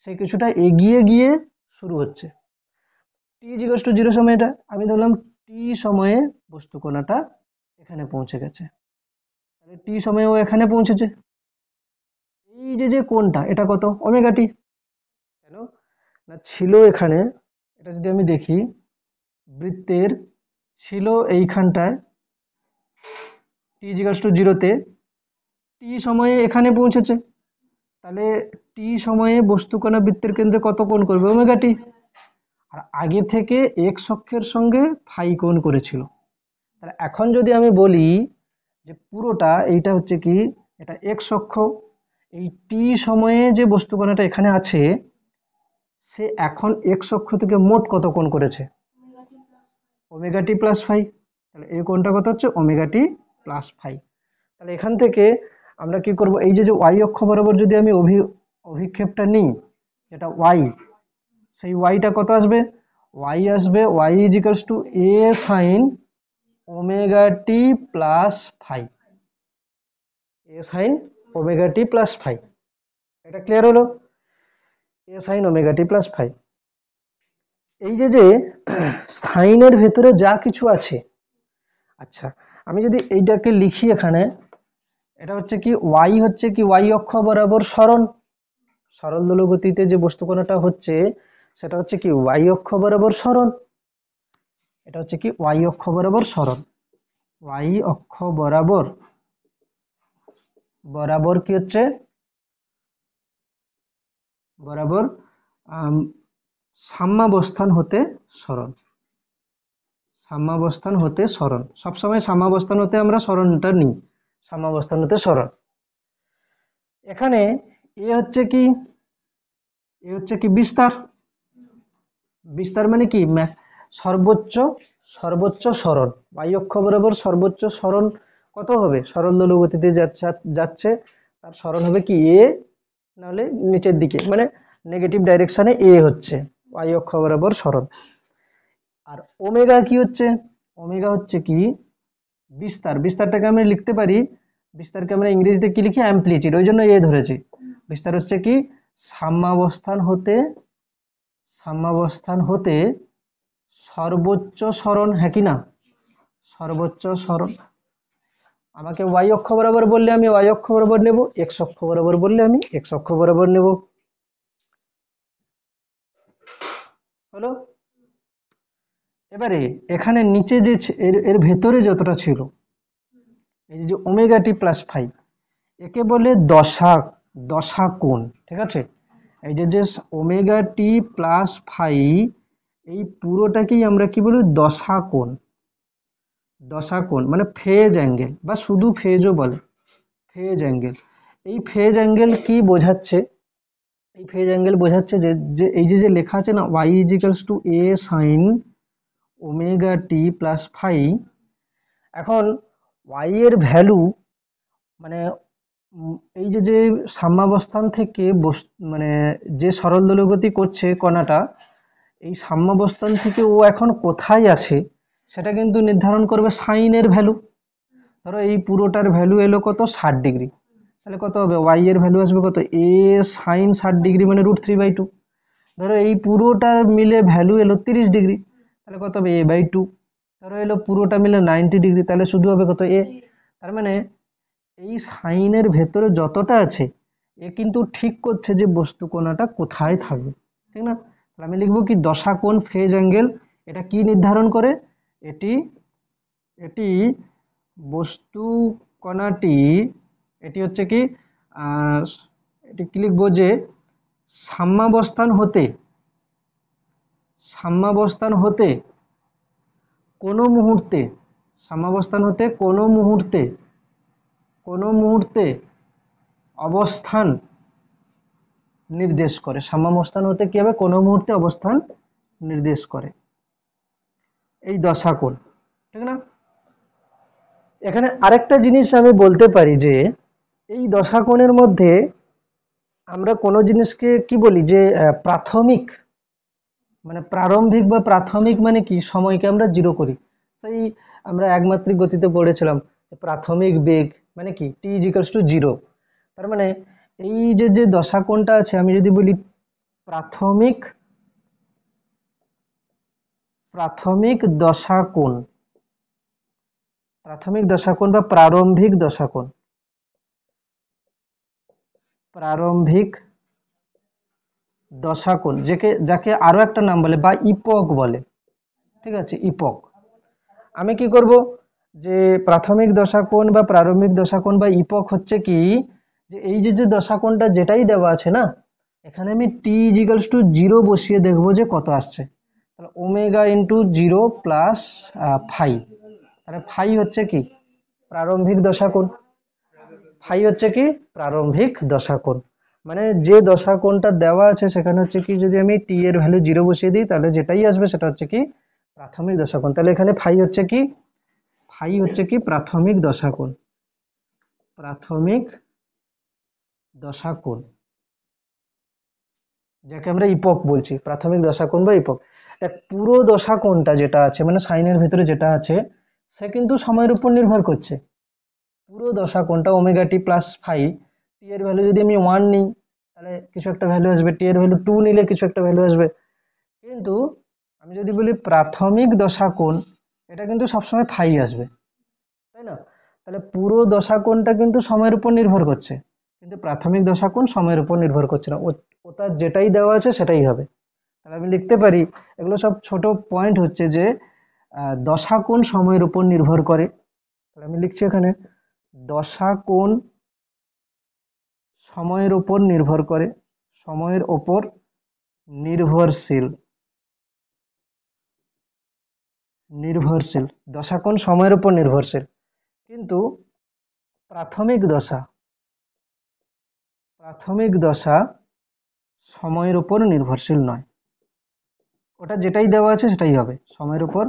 [SPEAKER 1] সে কিছুটা এগিয়ে গিয়ে শুরু হচ্ছে। টি ইজিক্যালস টু 0 সময় এটা আমি ধরলাম টি সময়ে বস্তু কণাটা এখানে পৌঁছে গেছে, তাহলে টি সময়ে ও এখানে পৌঁছেছে। এই যে কোণটা এটা কত, ওমেগা টি। কেন না ছিল এখানে, এটা যদি আমি দেখি বৃত্তের ছিল এইখানটায় টি ইজিক্যালস টু 0-তে, টি সময়ে এখানে পৌঁছেছে, তাহলে টি সময়ে বস্তু কণা বৃত্তের কেন্দ্রে কত কোণ করবে, ওমেগা টি। আর আগে থেকে এক্স অক্ষের সঙ্গে ফাই কোণ করেছিল। তাহলে এখন যদি আমি বলি যে পুরোটা এইটা হচ্ছে কি, এটা এক্স অক্ষ, এই টি সময়ে যে বস্তু কণাটা এখানে আছে সে এখন এক্স অক্ষ থেকে মোট কত কোণ করেছে, ওমেগা টি প্লাস ফাই। তাহলে এই কোণটা কত হচ্ছে, ওমেগা টি প্লাস ফাই। তাহলে এখান থেকে আমরা কি করব, এই যে ওয়াই অক্ষ বরাবর যদি আমি অভিক্ষেপটা নিই, যেটা ওয়াই, সেই ওয়াইটা কত আসবে, ওয়াই আসবে ওয়াই ইজিক্যালস টু এ sign omega t plus phi, এ sign omega t plus phi. এটা ক্লিয়ার হলো, এ sign omega t plus phi. এই যে সাইনের ভেতরে যা কিছু আছে, আচ্ছা আমি যদি এইটাকে লিখি এখানে, এটা হচ্ছে কি ওয়াই, হচ্ছে কি ওয়াই অক্ষ বরাবর সরণ, সরল দোলগতিতে যে বস্তু কণাটা হচ্ছে সেটা হচ্ছে কি ওয়াই অক্ষ বরাবর সরণ, এটা হচ্ছে কি ওয়াই অক্ষ বরাবর সরণ। ওয়াই অক্ষ বরাবর, বরাবর কি হচ্ছে, বরাবর সাম্যাবস্থান হতে সরণ, সাম্যাবস্থান হতে সরণ, সবসময় সাম্যাবস্থান হতে আমরা সরণটা নিই, সাম্যাবস্থান হতে সরণ। এখানে এ হচ্ছে কি, এ হচ্ছে কি বিস্তার, বিস্তার মানে কি সর্বোচ্চ, সর্বোচ্চ সরণ, y অক্ষ বরাবর সর্বোচ্চ সরণ কত হবে, সরল দোলগতিতে যাচ্ছে তার সরণ হবে কি এ, নাহলে নিচের দিকে মানে নেগেটিভ ডাইরেকশনে এ হচ্ছে y অক্ষ বরাবর সরণ। আর ওমেগা কি হচ্ছে, ওমেগা হচ্ছে কি বিস্তার, বিস্তারটাকে আমরা লিখতে পারি, বিস্তারকে আমরা ইংরেজিতে কি লিখি, অ্যাম্পলিটিউড, ওই জন্য এ ধরেছি। বিস্তার হচ্ছে কি সাম্যাবস্থান হতে, সাম্যাবস্থান হতে সর্বোচ্চ সরণ, হ্যাঁ কি না, সর্বোচ্চ সরণ। আমাকে ওয়াই অক্ষ বরাবর বললে আমি ওয়াই অক্ষ বরাবর নেব, এক্স অক্ষ বরাবর বললে আমি এক্স অক্ষ বরাবর নেব, হলো। এবারে এখানে নিচে যে এর ভেতরে যতটা ছিল, এই যে ওমেগা টি প্লাস ফাই, একে বলে দশা, দশা কোণ, ঠিক আছে। এই যে ওমেগা টি প্লাস ফাই, এই পুরোটাকেই আমরা কি বলি, দশা কোণ, দশা কোণ মানে ফেজ অ্যাঙ্গেল, বা শুধু ফেজও বলে, ফেজ অ্যাঙ্গেল। এই ফেজ অ্যাঙ্গেল কি বোঝাচ্ছে, এই ফেজ অ্যাঙ্গেল বোঝাচ্ছে যে এই যে লেখা আছে না ওয়াই ইজিক্যালস টু এ sign omega t plus phi, এখন ওয়াই এর ভ্যালু মানে এই যে সাম্যাবস্থান থেকে মানে যে সরল দোলগতি করছে কণাটা, এই সাম্যাবস্থান থেকে ও এখন কোথায় আছে সেটা কিন্তু নির্ধারণ করবে সাইনের ভ্যালু। ধরো এই পুরোটার ভ্যালু এলো কত, 60 ডিগ্রি, তাহলে কত হবে, ওয়াই এর ভ্যালু আসবে কত, এ সাইন 60 ডিগ্রি মানে √3/2। ধরো এই পুরোটার মিলে ভ্যালু এলো 30 ডিগ্রি, তাহলে কত হবে, a/2। ধরো এলো পুরোটা মিলে 90 ডিগ্রি, তাহলে শুধু হবে কত, এ। তার মানে এই সাইনের ভেতরে যতটা আছে এ কিন্তু ঠিক করছে যে বস্তু কোণাটা কোথায় থাকবে, ঠিক না। তাহলে আমি লিখবো কি দশা কোণ ফেজ অ্যাঙ্গেল, এটা কি নির্ধারণ করে, এটি, এটি বস্তু কণাটি, এটি হচ্ছে কি এটি কি লিখবো যে সাম্যাবস্থান হতে, সাম্যাবস্থান হতে কোনো মুহূর্তে, সাম্যাবস্থান হতে কোনো মুহূর্তে, কোনো মুহূর্তে অবস্থান নির্দেশ করে, সাম্যাবস্থান হতে কি হবে, কোনো মুহূর্তে অবস্থান নির্দেশ করে, এই দশা কোণ, ঠিক না। এখানে আরেকটা জিনিস আমি বলতে পারি যে এই দশা কোণের মধ্যে আমরা কোনো জিনিসকে কি বলি যে প্রাথমিক, মানে প্রারম্ভিক বা প্রাথমিক মানে কি, সময়কে আমরা 0 করি। সেই আমরা একমাত্রিক গতিতে পড়েছিলাম প্রাথমিক বেগ মানে কি টি ইজিক্যালস টু 0। তার মানে এই যে দশা কোণটা আছে, আমি যদি বলি প্রাথমিক, প্রাথমিক দশা কোণ, প্রাথমিক দশা কোণ বা প্রারম্ভিক দশা কোণ, প্রারম্ভিক দশা কোণ, যাকে আরো একটা নাম বলে বা ইপক বলে, ঠিক আছে, ইপক। আমি কি করব, যে প্রাথমিক দশা কোণ বা প্রারম্ভিক দশা কোণ বা ইপক হচ্ছে কি, যে এই যে দশা কোণটা যেটাই দেওয়া আছে না, এখানে আমি টি ইজিক্যালস টু 0 বসিয়ে দেখবো যে কত আসছে। তাহলে ওমেগা ইন্টু 0 প্লাস ফাই, তাহলে ফাই হচ্ছে কি প্রারম্ভিক দশা কোণ, ফাই হচ্ছে কি প্রারম্ভিক দশা কোণ। মানে যে দশা কোণটা দেওয়া আছে সেখানে হচ্ছে কি, যদি আমি টি এর ভ্যালু 0 বসিয়ে দিই তাহলে যেটাই আসবে সেটা হচ্ছে কি প্রাথমিক দশা কোণ। তাহলে এখানে ফাই হচ্ছে কি, ফাই হচ্ছে কি প্রাথমিক দশা কোণ, প্রাথমিক দশা কোণ, যাকে আমরা ইপক বলছি, প্রাথমিক দশা কোণ বা ইপক। দেখ পুরো দশা কোণটা যেটা আছে মানে সাইনের ভিতরে যেটা আছে সে কিন্তু সময়ের উপর নির্ভর করছে। পুরো দশা কোণটা ওমেগা টি প্লাস ফাই, টি এর ভ্যালু যদি আমি 1 নিই তাহলে কিছু একটা ভ্যালু আসবে, টি এর ভ্যালু 2 নিলে কিছু একটা ভ্যালু আসবে। কিন্তু আমি যদি বলি প্রাথমিক দশা কোণ, এটা কিন্তু সবসময় ফাই আসবে, তাই না? তাহলে পুরো দশা কোণটা কিন্তু সময়ের উপর নির্ভর করছে, কিন্তু প্রাথমিক দশা কোণ সময়ের উপর নির্ভর করছে না, ওটা যেটাই দেওয়া আছে সেটাই হবে। তাহলে আমি লিখতে পারি, এগুলো সব ছোট পয়েন্ট হচ্ছে যে দশা কোণ সময়ের উপর নির্ভর করে। তাহলে আমি লিখছি এখানে দশা কোণ সময়ের উপর নির্ভর করে, সময়ের উপর নির্ভরশীল, নির্ভরশীল, দশা কোণ সময়ের উপর নির্ভরশীল। কিন্তু প্রাথমিক দশা, প্রাথমিক দশা সময়ের উপর নির্ভরশীল নয়, ওটা যেটাই দেওয়া আছে সেটাই হবে, সময়ের উপর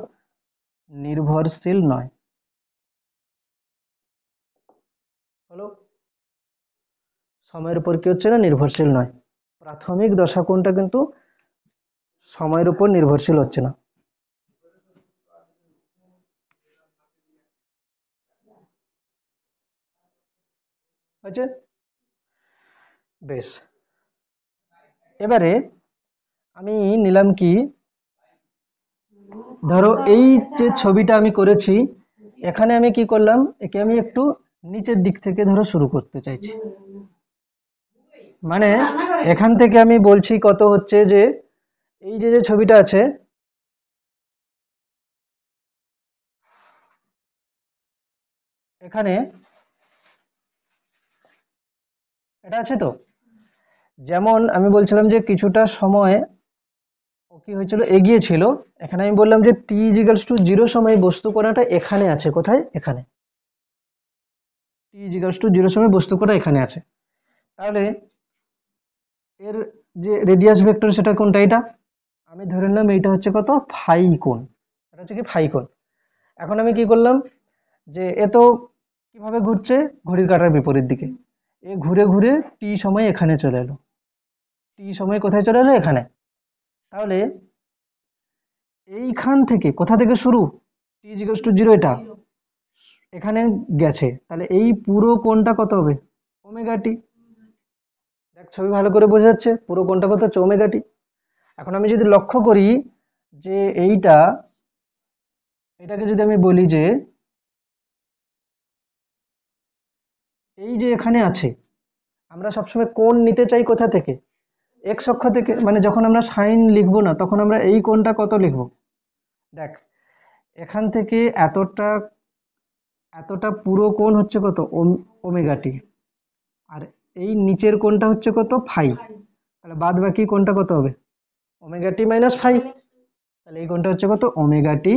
[SPEAKER 1] নির্ভরশীল নয়। হলো, সময়ের উপর কি হচ্ছে না, নির্ভরশীল নয়। প্রাথমিক দশা কোণটা কিন্তু সময়ের উপর নির্ভরশীল হচ্ছে না। আচ্ছা বেশ, এবারে আমি নিলাম কি, ধরো এই যে ছবিটা আমি করেছি, এখানে আমি কি করলাম, একে আমি একটু নিচের দিক থেকে ধরো শুরু করতে চাইছি। মানে এখান থেকে আমি বলছি কত হচ্ছে, যে এই যে ছবিটা আছে, এখানে এটা আছে তো, যেমন আমি বলছিলাম যে কিছুটা সময় ও কি হয়েছিল, এগিয়েছিল। এখানে আমি বললাম যে টি ইজিক্যালস টু 0 সময় বস্তু কণাটা এখানে আছে, কোথায়, এখানে, টি ইজিক্যালস টু 0 সময় বস্তু কণা এখানে আছে। তাহলে এর যে রেডিয়াস ভেক্টর সেটা কোনটা, এটা আমি ধরে নিলাম এইটা হচ্ছে কত, ফাই কোণ, এটা হচ্ছে কি ফাই কোণ। এখন আমি কি করলাম, যে এ তো কিভাবে ঘুরছে, ঘড়ির কাঁটার বিপরীত দিকে, এ ঘুরে ঘুরে টি সময় এখানে চলে এলো, টি সময় কোথায় চলে এলো, এখানে। তাহলে এইখান থেকে কোথা থেকে শুরু, টি ইজিক্যালস টু 0 এটা এখানে গেছে, তাহলে এই পুরো কোণটা কত হবে, ওমেগা টি। দেখ ছবি ভালো করে বোঝা যাচ্ছে, পুরো কোণটা কত হচ্ছে, ওমেগা টি। এখন আমি যদি লক্ষ্য করি যে এটাকে যদি আমি বলি যে এই যে এখানে আছে, আমরা সবসময় কোণ নিতে চাই কোথা থেকে, এক্স অক্ষ থেকে, মানে যখন আমরা সাইন লিখবো না তখন আমরা এই কোণটা কত লিখবো, দেখ এখান থেকে এতটা, এতটা পুরো কোণ হচ্ছে কত, ওমেগা টি, আর এই নিচের কোণটা হচ্ছে কত, ফাই। তাহলে বাদ বাকি কোণটা কত হবে, ওমেগা টি মাইনাস ফাই। তাহলে এই কোণটা হচ্ছে কত, omega t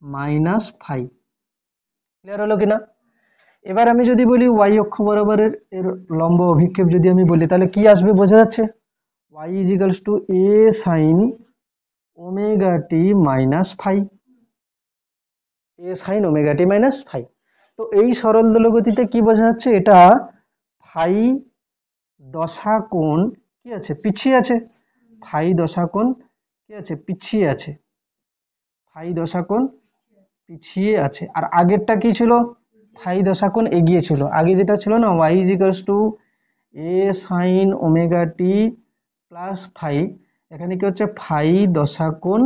[SPEAKER 1] minus phi. Clear হলো কিনা? এবার আমি যদি বলি ওয়াই অক্ষ বরাবরের এর লম্ব অভিক্ষেপ যদি আমি বলি, তাহলে কি আসবে বোঝা যাচ্ছে, y equals to a sine omega t minus phi, a sine omega t minus phi. তো এই সরল দোলগতিতে কি বোঝা যাচ্ছে, এটা ফাই দশা কোণ কি আছে, পিছিয়ে আছে, ফাই দশা কোণ কি আছে, পিছিয়ে আছে, ফাই দশা কোণ পিছিয়ে আছে। আর আগেরটা কি ছিল, ফাই দশা কোণ এগিয়ে ছিল। আগে যেটা ছিল না, y equals to a sine omega t plus phi, এখানে কি হচ্ছে, ফাই দশা কোণ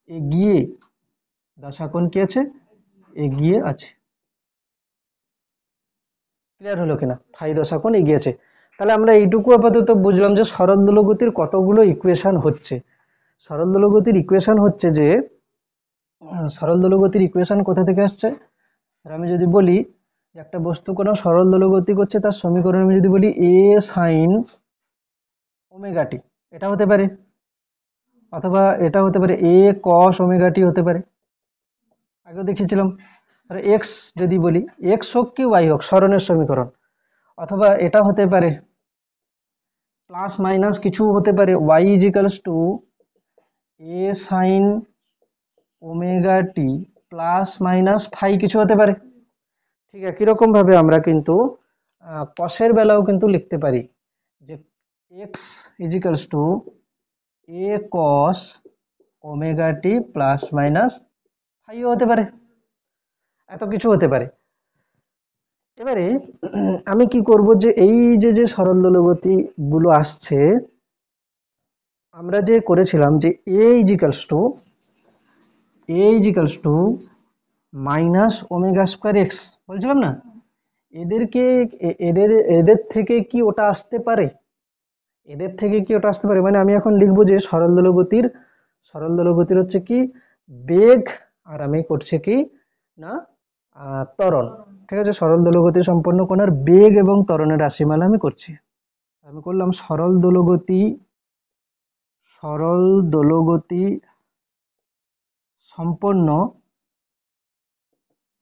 [SPEAKER 1] এগিয়ে, দশা কোণ কি আছে, এগিয়ে আছে। ক্লিয়ার হলো কিনা, ফাই দশা কোণ এগিয়ে আছে। তাহলে আমরা এইটুকু আপাতত বুঝলাম যে সরল দোলগতির কতগুলো ইকুয়েশন হচ্ছে। সরল দোলগতির ইকুয়েশন হচ্ছে যে সরল দোলগতির ইকুয়েশন কোথা থেকে আসছে, আর আমি যদি বলি যে একটা বস্তু কোনো সরল দোলগতি করছে, তার সমীকরণ আমি যদি বলি এ সাইন ওমেগা টি, এটা হতে পারে, অথবা এটা হতে পারে এ কস ওমেগা টি হতে পারে, আগেও দেখিয়েছিলাম। আর এক্স যদি বলি, এক্স হোক কি ওয়াই হোক, সরণের সমীকরণ, অথবা এটা হতে পারে প্লাস মাইনাস কিছু হতে পারে, ওয়াই ইজিক্যালস টু এ sign omega t plus minus phi কিছু হতে পারে। ঠিক আছে, কিরকম ভাবে আমরা কিন্তু কসের বেলাও কিন্তু লিখতে পারি যে এক্স ইজিক্যালস টু এ কস ওমেগা টি প্লাস মাইনাস ফাইও হতে পারে, এত কিছু হতে পারে। এবারে আমি কি করব, যে এই যে যে সরল দোলগতি গুলো আসছে, আমরা যে করেছিলাম যে a equals to minus omega square x বলছিলাম না, এদেরকে এদের এদের থেকে কি ওটা আসতে পারে, এদের থেকে কি ওটা আসতে পারে, মানে আমি এখন লিখবো যে সরল দোলগতির হচ্ছে কি বেগ, আর আমি করছি কি না ত্বরণ। ঠিক আছে, সরল দোলগতি সম্পন্ন কোণের বেগ এবং ত্বরণের রাশিমালা আমি করছি। আমি করলাম সরল দোলগতি সম্পন্ন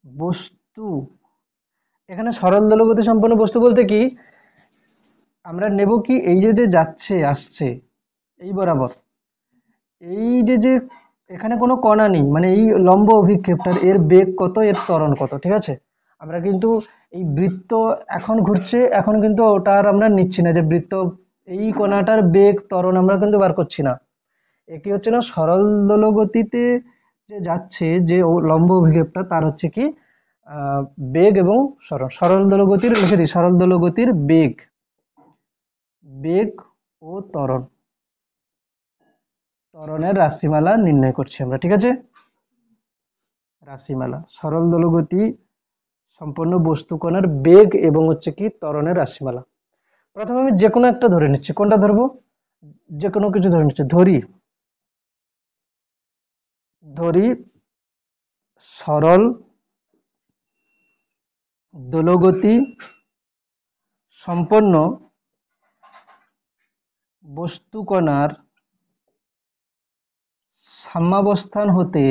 [SPEAKER 1] বস্তু। এখানে সরল দোলগতি সম্পন্ন বস্তু বলতে কি আমরা নেব কি, এই যে যে যাচ্ছে আসছে এই বরাবর, এই যে যে এখানে কোনো কণা নেই, মানে এই লম্ব অভিক্ষেপটার এর বেগ কত, এর ত্বরণ কত। ঠিক আছে, আমরা কিন্তু এই বৃত্ত এখন ঘুরছে, এখন কিন্তু ওটা আর আমরা নিচ্ছি না যে বৃত্ত এই কণাটার বেগ ত্বরণ আমরা কিন্তু বার করছি না। একই হচ্ছে না সরল দোলগতিতে যে যাচ্ছে যে লম্ব অভিক্ষেপটা, তার হচ্ছে কি বেগ এবং সরল দোলগতির লিখে দিই, সরল দোলগতির বেগ ও ত্বরণের রাশিমালা নির্ণয় করছি আমরা। ঠিক আছে, রাশিমালা সরল দোলগতি সম্পন্ন বস্তু কণার বেগ এবং হচ্ছে কি ত্বরণের রাশিমালা। প্রথমে আমি যে কোনো একটা ধরে নিচ্ছি, কোনটা ধরবো, যে কোনো কিছু ধরে নিচ্ছি, ধরি সরল দোলগতি সম্পন্ন বস্তু কণার সাম্যাবস্থান হতে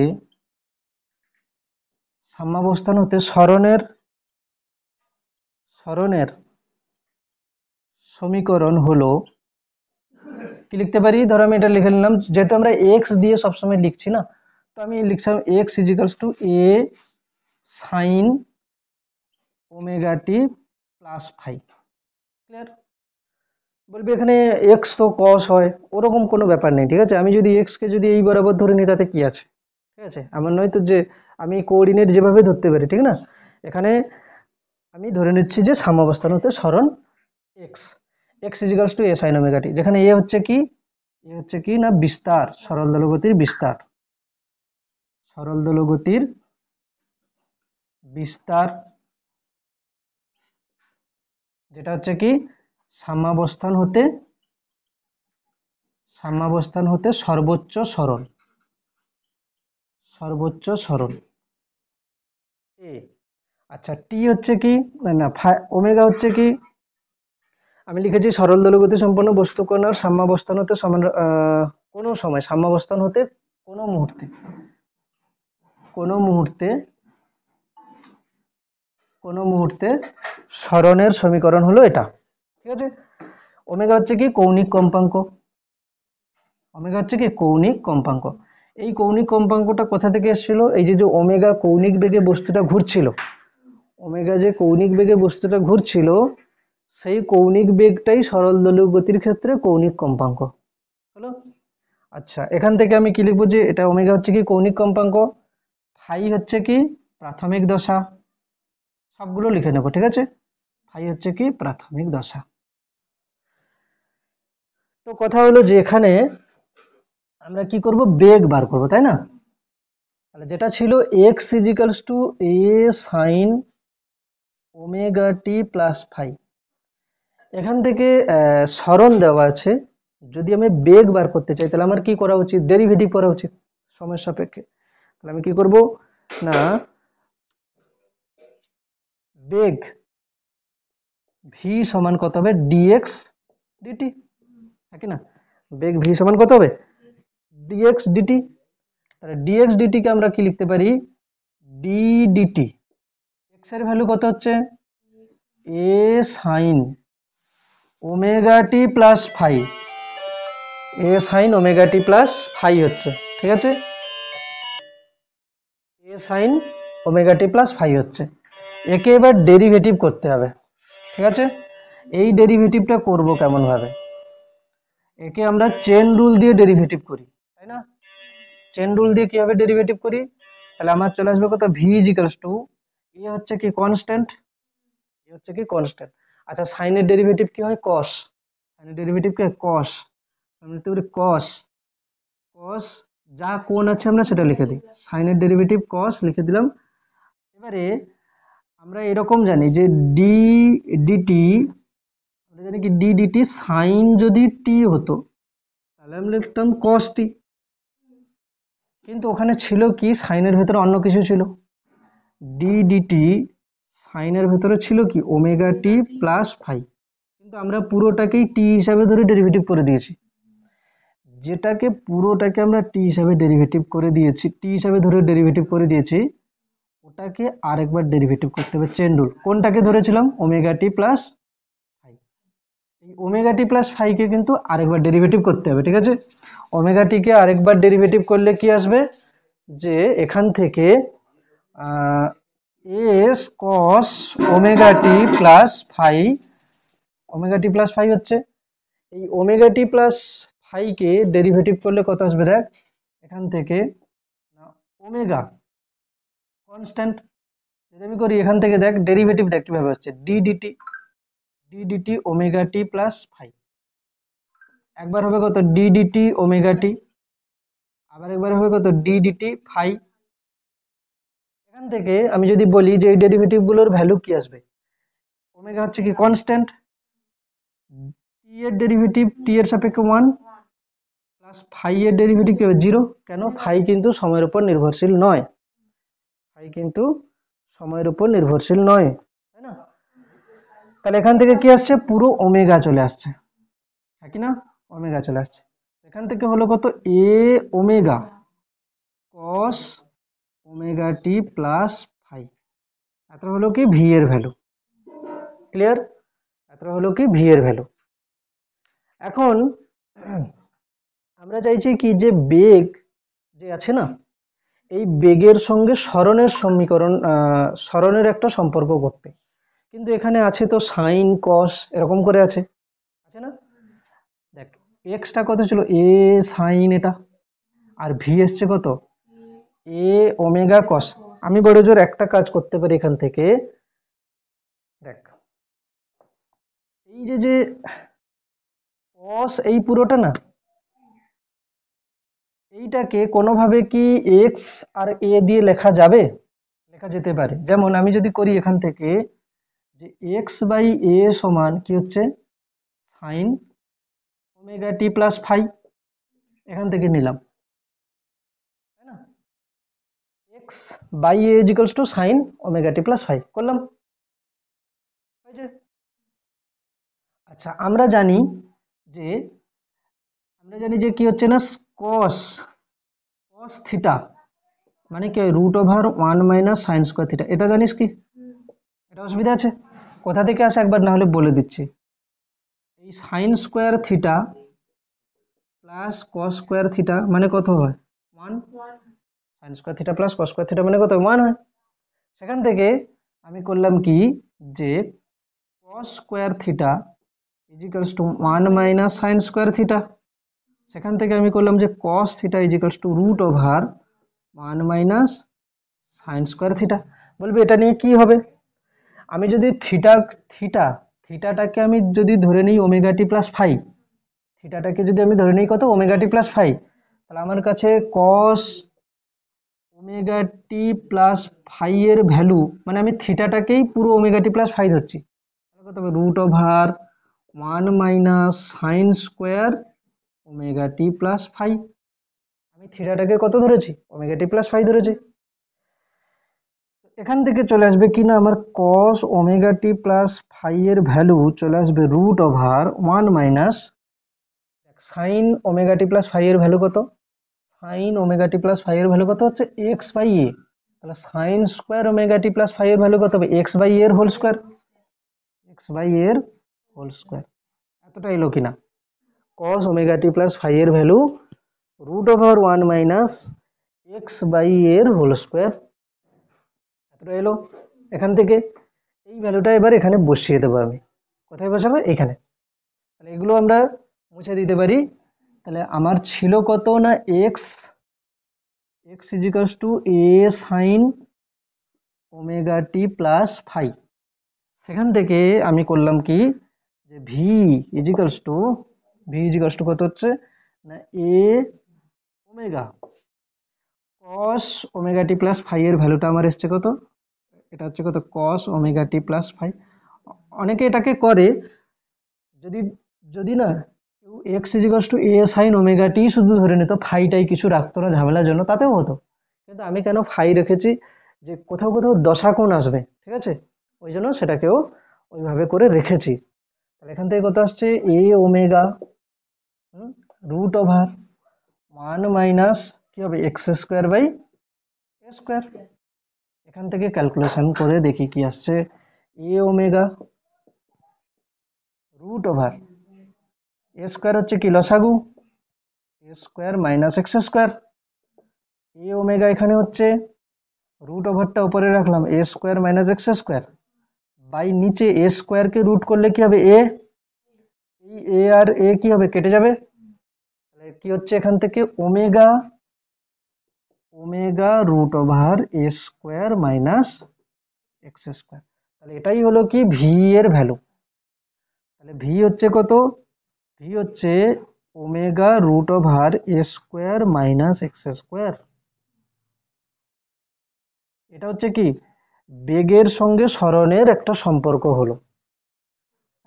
[SPEAKER 1] সরণের সমীকরণ হলো, কি লিখতে পারি, ধরো আমি এটা লিখে নিলাম, যেহেতু আমরা এক্স দিয়ে সবসময় লিখছি না, তো আমি লিখছিলাম এক্স ইজিক্যালস টু এ sign omega t plus phi. Clear, বলবি এখানে এক্স তো কস হয়, ওরকম কোনো ব্যাপার নেই। ঠিক আছে, আমি যদি এক্স কে যদি এই বরাবর ধরে নিই তাতে কি আছে, ঠিক আছে, আমার নয় তো যে আমি কোঅর্ডিনেট যেভাবে ধরতে পারি, ঠিক না, এখানে আমি ধরে নিচ্ছি যে সাম্যাবস্থান হতে সরণ এক্স ইজিক্যালস টু এ সাইন ওমেগা টি, যেখানে এ হচ্ছে কি না বিস্তার, সরল দোলগতির বিস্তার, যেটা হচ্ছে কি সাম্যাবস্থান হতে সর্বোচ্চ সরণ এ। আচ্ছা, টি হচ্ছে কি না ওমেগা হচ্ছে কি, আমি লিখেছি সরল দোলগতি সম্পন্ন বস্তু কণার সাম্যাবস্থান হতে কোনো সময় সাম্যাবস্থান হতে কোনো মুহূর্তে সরণের সমীকরণ হলো এটা। ঠিক আছে, ওমেগা হচ্ছে কি কৌণিক কম্পাঙ্ক। এই কৌণিক কম্পাঙ্কটা কোথা থেকে এসেছিল, এই যে ওমেগা কৌণিক বেগে বস্তুটা ঘুরছিল, সেই কৌণিক বেগটাই সরল দোলগতির ক্ষেত্রে কৌণিক কম্পাঙ্ক হলো। আচ্ছা, এখান থেকে আমি কি লিখবো, যে এটা ওমেগা হচ্ছে কি কৌণিক কম্পাঙ্ক, ফাই হচ্ছে কি প্রাথমিক দশা, সবগুলো লিখে নেবো। ঠিক আছে, ফাই হচ্ছে কি প্রাথমিক দশা। তো কথা হলো যে এখানে আমরা কি করব, বেগ বার করব, তাই না। তাহলে যেটা ছিল এক্স ইজিক্যালস টু এ sign omega t plus phi, এখান থেকে সরণ দেওয়া আছে, যদি আমি বেগ বার করতে চাই তাহলে আমার কি করা উচিত, ডেরিভেটিভ করা উচিত সময়ের সাপেক্ষে। তাহলে আমি কি করব না, বেগ ভি সমান কত হবে, ডিএক্স ডিটি, নাকি না, বেগ ভি সমান কত হবে, ডিএক্স ডিটি। তাহলে ডিএক্স ডিটি কে আমরা কি লিখতে পারি, ডি ডিটি, এক্স এর ভ্যালু কত হচ্ছে এ sign omega t plus phi, এ sign omega t plus phi হচ্ছে, ঠিক আছে, এ sign omega t plus phi হচ্ছে। একে এবার ডেরিভেটিভ করতে হবে, ঠিক আছে। এই ডেরিভেটিভটা করব কেমন ভাবে, একে আমরা চেন রুল দিয়ে ডেরিভেটিভ করি, তাই না, চেন রুল দিয়ে কিভাবে ডেরিভেটিভ করি, তাহলে আমার চলে আসবে কত, ভি ইজ ইকুয়ালস টু, এ হচ্ছে কি কনস্ট্যান্ট, এ হচ্ছে কি কনস্ট্যান্ট। আচ্ছা সাইনের ডেরিভেটিভ কি হয়, কস, সাইনের ডেরিভেটিভ কি হয় কস, আমরা লিখতে পারি কস, কস যা কোণ আছে আমরা সেটা লিখে দিই, সাইনের ডেরিভেটিভ কস লিখে দিলাম। এবারে আমরা এরকম জানি যে ডি ডিটি, আমরা জানি কি ডি ডিটি সাইন যদি টি হতো তাহলে আমরা লিখতাম কস টি, কিন্তু ওখানে ছিল কি সাইনের ভেতরে অন্য কিছু ছিল, ডি ডিটি সাইনের ভেতরে ছিল কি ওমেগা টি প্লাস ফাই, কিন্তু আমরা পুরোটাকেই টি হিসাবে ধরে ডেরিভেটিভ করে দিয়েছি, যেটাকে পুরোটাকে আমরা টি হিসাবে ডেরিভেটিভ করে দিয়েছি, টি হিসাবে ধরে ডেরিভেটিভ করে দিয়েছি, ওটাকে আরেকবার ডেরিভেটিভ করতে হবে চেন রুল, কোনটাকে ধরেছিলাম ওমেগা টি প্লাস ফাই, এই ওমেগা টি প্লাস ফাইকে কিন্তু আরেকবার ডেরিভেটিভ করতে হবে, ঠিক আছে। ওমেগা টিকে আরেকবার ডেরিভেটিভ করলে কি আসবে, যে এখান থেকে এস কস omega t plus phi, omega t plus phi হচ্ছে, এই ওমেগা টি প্লাস ফাইকে ডেরিভেটিভ করলে কত আসবে দেখ, এখান থেকে ওমেগা কনস্ট্যান্ট, যদি আমি করি এখান থেকে দেখ ডেরিভেটিভ দেখ কিভাবে হচ্ছে, d dt, d dt omega t plus phi, একবার হবে কত ডি ডিটি ওমেগা টি, আবার একবার হবে কত ডি ডিটি ফাই। এখান থেকে আমি যদি বলি যে এই ডেরিভেটিভ গুলোর ভ্যালু কি আসবে, ওমেগা হচ্ছে কি কনস্ট্যান্ট, টি এর ডেরিভেটিভ টি এর সাপেক্ষে 1 প্লাস ফাই এর ডেরিভেটিভ কি হবে 0, কেন ফাই কিন্তু সময়ের উপর নির্ভরশীল নয়, ফাই কিন্তু সময়ের উপর নির্ভরশীল নয়, তাই না। তাহলে এখান থেকে কি আসছে, পুরো ওমেগা চলে আসছে, নাকি না, ওমেগা চলে আসছে, এখান থেকে হলো কত এ ওমেগা কস ওমেগা টি প্লাস ফাই, এত হলো কি ভি এর ভ্যালু, ক্লিয়ার, এত হলো কি ভি এর ভ্যালু। এখন আমরা চাইছি কি যে বেগ যে আছে না, এই বেগের সঙ্গে সরণের সমীকরণ, সরণের একটা সম্পর্ক করতে, কিন্তু এখানে আছে তো সাইন কস এরকম করে আছে, আছে না, দেখ এক্সটা কত ছিল এ সাইন এটা, আর ভি এসছে কত এ ওমেগা কস। আমি বড় জোর একটা কাজ করতে পারি এখান থেকে, দেখ এই যে যে কস এই পুরোটা না, এইটাকে কোনোভাবে কি এক্স আর এ দিয়ে লেখা যাবে, লেখা যেতে পারে, যেমন আমি যদি করি এখান থেকে যে এক্স বাই এ সমান কি হচ্ছে sine omega t plus phi, এখান থেকে নিলাম, তাই না, x by a equals to sine omega t plus phi করলাম, হয়েছে। আচ্ছা আমরা জানি যে, আমরা জানি যে কি হচ্ছে না কস, কস থিটা মানে কি root over 1 minus sine square theta, এটা জানিস কি, এটা অসুবিধা আছে, কোথা থেকে আসে একবার না হলে বলে দিচ্ছি, এই sign square theta plus cos square theta মানে কত হয় 1, sign square theta plus cos square theta মানে কত 1 হয়, সেখান থেকে আমি করলাম কি যে cos square theta equals to 1 minus sine square theta, সেখান থেকে আমি করলাম যে cos theta equals to root over 1 minus sine square theta. বলবে এটা নিয়ে কি হবে, আমি যদি থিটাটাকে আমি যদি ধরে নিই ওমেগা টি প্লাস ফাই, থিটাটাকে যদি আমি ধরে নিই কত ওমেগা টি প্লাস ফাই, তাহলে আমার কাছে কস ওমেগা টি প্লাস ফাই এর ভ্যালু, মানে আমি থিটাটাকেই পুরো ওমেগা টি প্লাস ফাই ধরছি, কত হবে root over 1 - sin² omega t plus phi. আমি থিটাটাকে কত ধরেছি, ওমেগা টি প্লাস ফাই ধরেছি। এখান থেকে চলে আসবে কি না আমার কস ওমেগা টি প্লাস ফাই এর ভ্যালু চলে আসবে root over 1 - sign omega t plus phi এর ভ্যালু কত, sign omega t plus phi এর ভ্যালু কত হচ্ছে x/a, তাহলে sin² omega t plus phi এর ভ্যালু কত হবে x/a এর হোল স্কয়ার, x/a এর হোল স্কয়ার। এতটা এলো কিনা, cos omega t plus phi এর ভ্যালু রুট ওভার 1 - x/a এর হোল স্কয়ার, এতটা এলো। এখান থেকে এই ভ্যালুটা এবার এখানে বসিয়ে দেবো আমি, কোথায় বসাবো এখানে, তাহলে এগুলো আমরা মুছে দিতে পারি। তাহলে আমার ছিল কত না x = a sin omega t plus phi, সেখান থেকে আমি করলাম কি যে v কত হচ্ছে না a omega cos omega t plus phi এর ভ্যালুটা আমার এসছে কত, এটা হচ্ছে কত cos omega t plus phi. অনেকে এটাকে করে যদি যদি না কেউ x = a sin ওমেগা টি শুধু ধরে নিত, ফাইটাই কিছু রাখতো না ঝামেলার জন্য, তাতেও হতো। কিন্তু আমি কেন ফাই রেখেছি, যে কোথাও কোথাও দশাকোণ আসবে, ঠিক আছে, ওই জন্য সেটাকেও ওইভাবে করে রেখেছি। তাহলে এখান থেকে কত আসছে a ওমেগা রুট ওভার 1 - কি হবে x²/a²। এখান থেকে ক্যালকুলেশন করে দেখি কি আসছে, a omega root over a² হচ্ছে কি লসাগু, a² - x², a ওমেগা এখানে হচ্ছে রুট ওভারটা উপরে রাখলাম a² - x², বাই নিচে a² কে রুট করলে কি হবে a, এই a আর a কি হবে কেটে যাবে, তাহলে কি হচ্ছে এখান থেকে omega root over a² - x²। তাহলে এটাই হলো কি v এর ভ্যালু। তাহলে v হচ্ছে কত, v হচ্ছে omega root over a² - x²। এটা হচ্ছে কি বেগের সঙ্গে সরণের একটা সম্পর্ক হলো।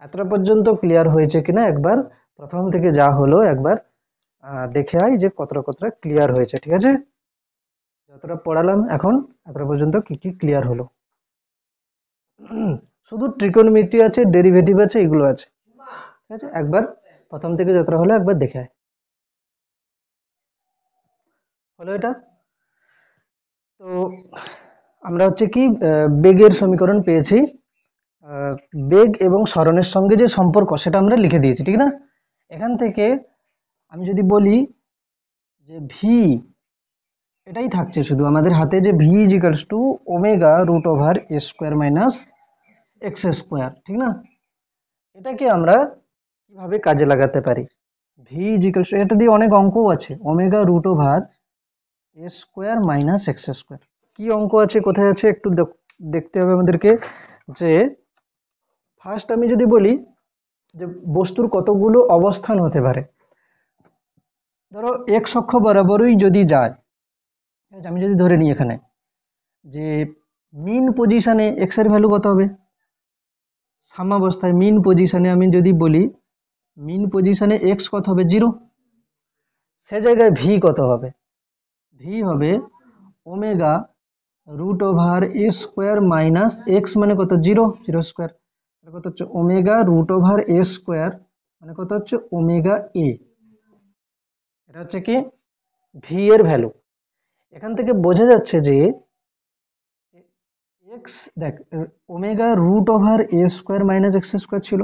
[SPEAKER 1] এতটা পর্যন্ত ক্লিয়ার হয়েছে কিনা একবার প্রথম থেকে যা হলো একবার দেখে আই যে কতটা কতটা ক্লিয়ার হয়েছে, ঠিক আছে। যতটা পড়ালাম এখন এতটা পর্যন্ত কি কি ক্লিয়ার হলো, শুধু ট্রিকোনোমেট্রি আছে, ডেরিভেটিভ আছে, এগুলো আছে, ঠিক আছে। একবার প্রথম থেকে যতটা হলো একবার দেখে আয়, হলো এটা। তো আমরা হচ্ছে কি বেগের সমীকরণ পেয়েছি, বেগ এবং সরণের সঙ্গে যে সম্পর্ক সেটা আমরা লিখে দিয়েছি, ঠিক না। এখান থেকে আমি যদি বলি যে ভি, এটাই থাকছে শুধু আমাদের হাতে, যে V = omega root over a² - x², ঠিক না। এটাকে আমরা কিভাবে কাজে লাগাতে পারি, ভি = এটা দিয়ে অনেক অঙ্কও আছে, omega root over a² - x²। কি অঙ্ক আছে কোথায় আছে একটু দেখতে হবে আমাদেরকে। যে ফার্স্ট আমি যদি বলি যে বস্তুর কতগুলো অবস্থান হতে পারে, ধরো x অক্ষ বরাবরই যদি যায়, আমি যদি ধরে নিই এখানে যে মিন পজিশনে x এর ভ্যালু কত হবে, সাম্যাবস্থায় মিন পজিশনে আমি যদি বলি মিন পজিশনে x কত হবে 0, সে জায়গায় v কত হবে, v হবে omega root over a² - x মানে কত 0, 0², কত হচ্ছে ওমেগা রুট ওভার a² মানে কত হচ্ছে ওমেগা a। এটা হচ্ছে কি v এর ভ্যালু। এখান থেকে বোঝা যাচ্ছে যে x, দেখ omega root over a² - x² ছিল,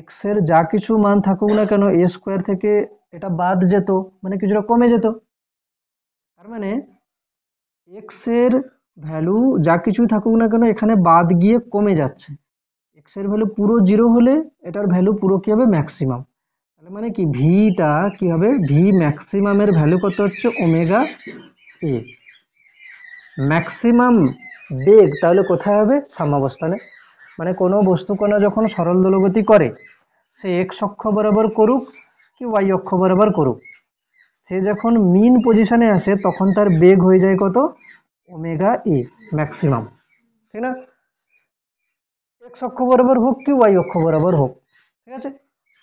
[SPEAKER 1] x এর যা কিছু মান থাকুক না কেন a² থেকে এটা বাদ যেত, মানে কিছুটা কমে যেত। তার মানে x এর ভ্যালু যা কিছু থাকুক না কেন এখানে বাদ গিয়ে কমে যাচ্ছে, x এর ভ্যালু পুরো 0 হলে এটার ভ্যালু পুরো কি হবে ম্যাক্সিমাম। তাহলে মানে কি ভিটা কি হবে, ভি ম্যাক্সিমামের ভ্যালু কত হচ্ছে ওমেগা এ। ম্যাক্সিমাম বেগ তাহলে কোথায় হবে, সাম্যাবস্থানে। মানে কোনো বস্তু কণা যখন সরল দোলগতি করে, সে x অক্ষ বরাবর করুক কি y অক্ষ বরাবর করুক, সে যখন মিন পজিশনে আসে তখন তার বেগ হয়ে যায় কত, ওমেগা এ ম্যাক্সিমাম, ঠিক না? এক্স অক্ষ বরাবর হোক কি ওয়াই অক্ষ বরাবর হোক, ঠিক আছে,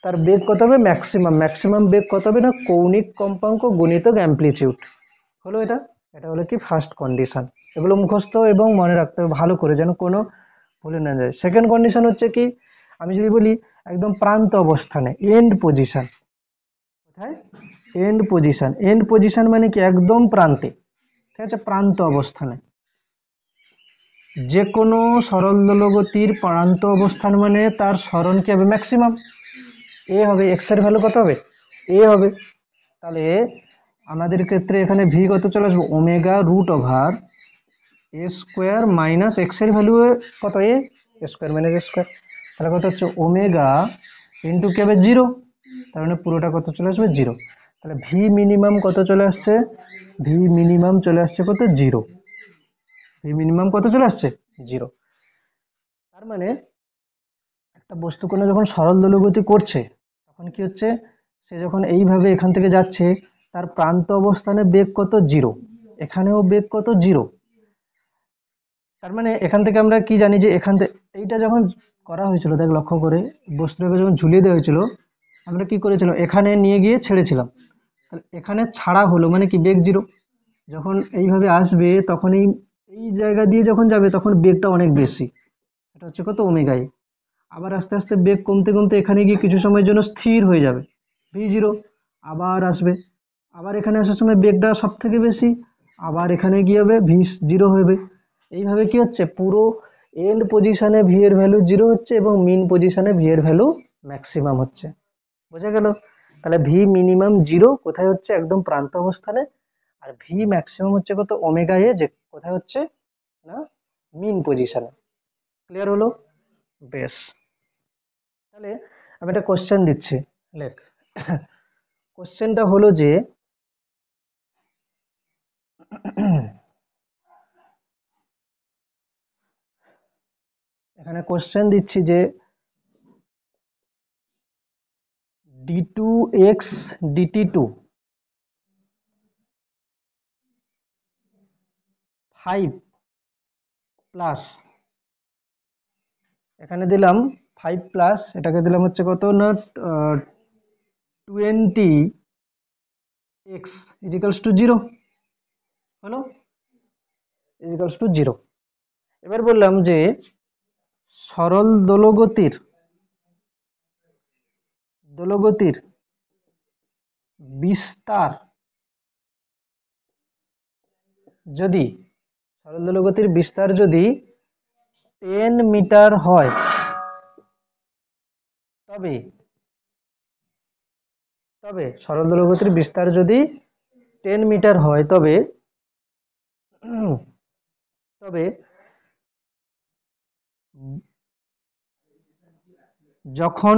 [SPEAKER 1] তার বেগ কত হবে, ম্যাক্সিমাম। ম্যাক্সিমাম বেগ কত হবে না, কৌণিক কম্পাঙ্ক গুণিতক অ্যামপ্লিটিউড। হলো এটা, এটা হলো কি ফার্স্ট কন্ডিশন। এগুলো মুখস্থ এবং মনে রাখতে হবে ভালো করে, যেন কোনো ভুলে না যায়। সেকেন্ড কন্ডিশন হচ্ছে কি, আমি যদি বলি একদম প্রান্ত অবস্থানে, এন্ড পজিশন। কোথায়, এন্ড পজিশন। এন্ড পজিশন মানে কি, একদম প্রান্তে, ঠিক আছে, প্রান্ত অবস্থানে। যে কোনো সরল দোলগতির প্রান্ত অবস্থান মানে তার সরণ কি হবে, ম্যাক্সিমাম। এ হবে, এক্স এর ভ্যালু কত হবে, এ হবে। তাহলে আমাদের ক্ষেত্রে এখানে ভি কত চলে আসবে, omega root over a square minus x এর ভ্যালু কত, এ স্কোয়ার মাইনাস এ স্কোয়ার। তাহলে কত হচ্ছে, ওমেগা ইন্টু কি হবে, জিরো। তার মানে পুরোটা কত চলে আসবে, জিরো। তাহলে ভি মিনিমাম কত চলে আসছে, ভি মিনিমাম চলে আসছে কত, জিরো। ভি মিনিমাম কত চলে আসছে, জিরো। তার মানে একটা বস্তু কোনো যখন সরল দোলগতি করছে তখন কি হচ্ছে, সে যখন এইভাবে এখান থেকে যাচ্ছে তার প্রান্ত অবস্থানে বেগ কত, জিরো। এখানেও বেগ কত, জিরো। তার মানে এখান থেকে আমরা কি জানি, যে এখান থেকে এইটা যখন করা হয়েছিল, দেখ লক্ষ্য করে, বস্তুটাকে যখন ঝুলিয়ে দেওয়া হয়েছিল আমরা কি করেছিলাম, এখানে নিয়ে গিয়ে ছেড়েছিলাম। তাহলে এখানে ছাড়া হলো মানে কি, বেগ জিরো। যখন এইভাবে আসবে তখন এই এই জায়গা দিয়ে যখন যাবে তখন বেগটা অনেক বেশি, এটা হচ্ছে কত, ওমেগাই। আবার আস্তে আস্তে বেগ কমতে কমতে এখানে গিয়ে কিছু সময়ের জন্য স্থির হয়ে যাবে, ভি জিরো। আবার আসবে, আবার এখানে আসার সময় বেগটা সব থেকে বেশি, আবার এখানে গিয়ে হবে ভি জিরো হবে। এইভাবে কি হচ্ছে, পুরো এন্ড পজিশনে ভি এর ভ্যালু জিরো হচ্ছে এবং মিন পজিশনে ভি এর ভ্যালু ম্যাক্সিমাম হচ্ছে। বোঝা গেল? তাহলে ভি মিনিমাম জিরো কোথায় হচ্ছে, একদম প্রান্ত অবস্থানে। আর ভি ম্যাক্সিমাম হচ্ছে কত, ওমেগা এ, যে কোথায় হচ্ছে না, মিন পজিশনে। ক্লিয়ার হলো? বেশ, তাহলে আমি একটা কোশ্চেন দিচ্ছি, লেখ। কোশ্চেনটা হলো যে এখানে কোশ্চেন দিচ্ছি যে d2x dt2 5 প্লাস, এখানে দিলাম 5 প্লাস, এটাকে দিলাম হচ্ছে কত না, 20x ইজিক্যালস টু 0 হলো, ইজিক্যালস টু 0। এবার বললাম যে সরল দোলগতির বিস্তার যদি, সরল দোলগতির বিস্তার যদি 10 মিটার হয়, তবে তবে সরল দোলগতির বিস্তার যদি 10 মিটার হয়, তবে তবে যখন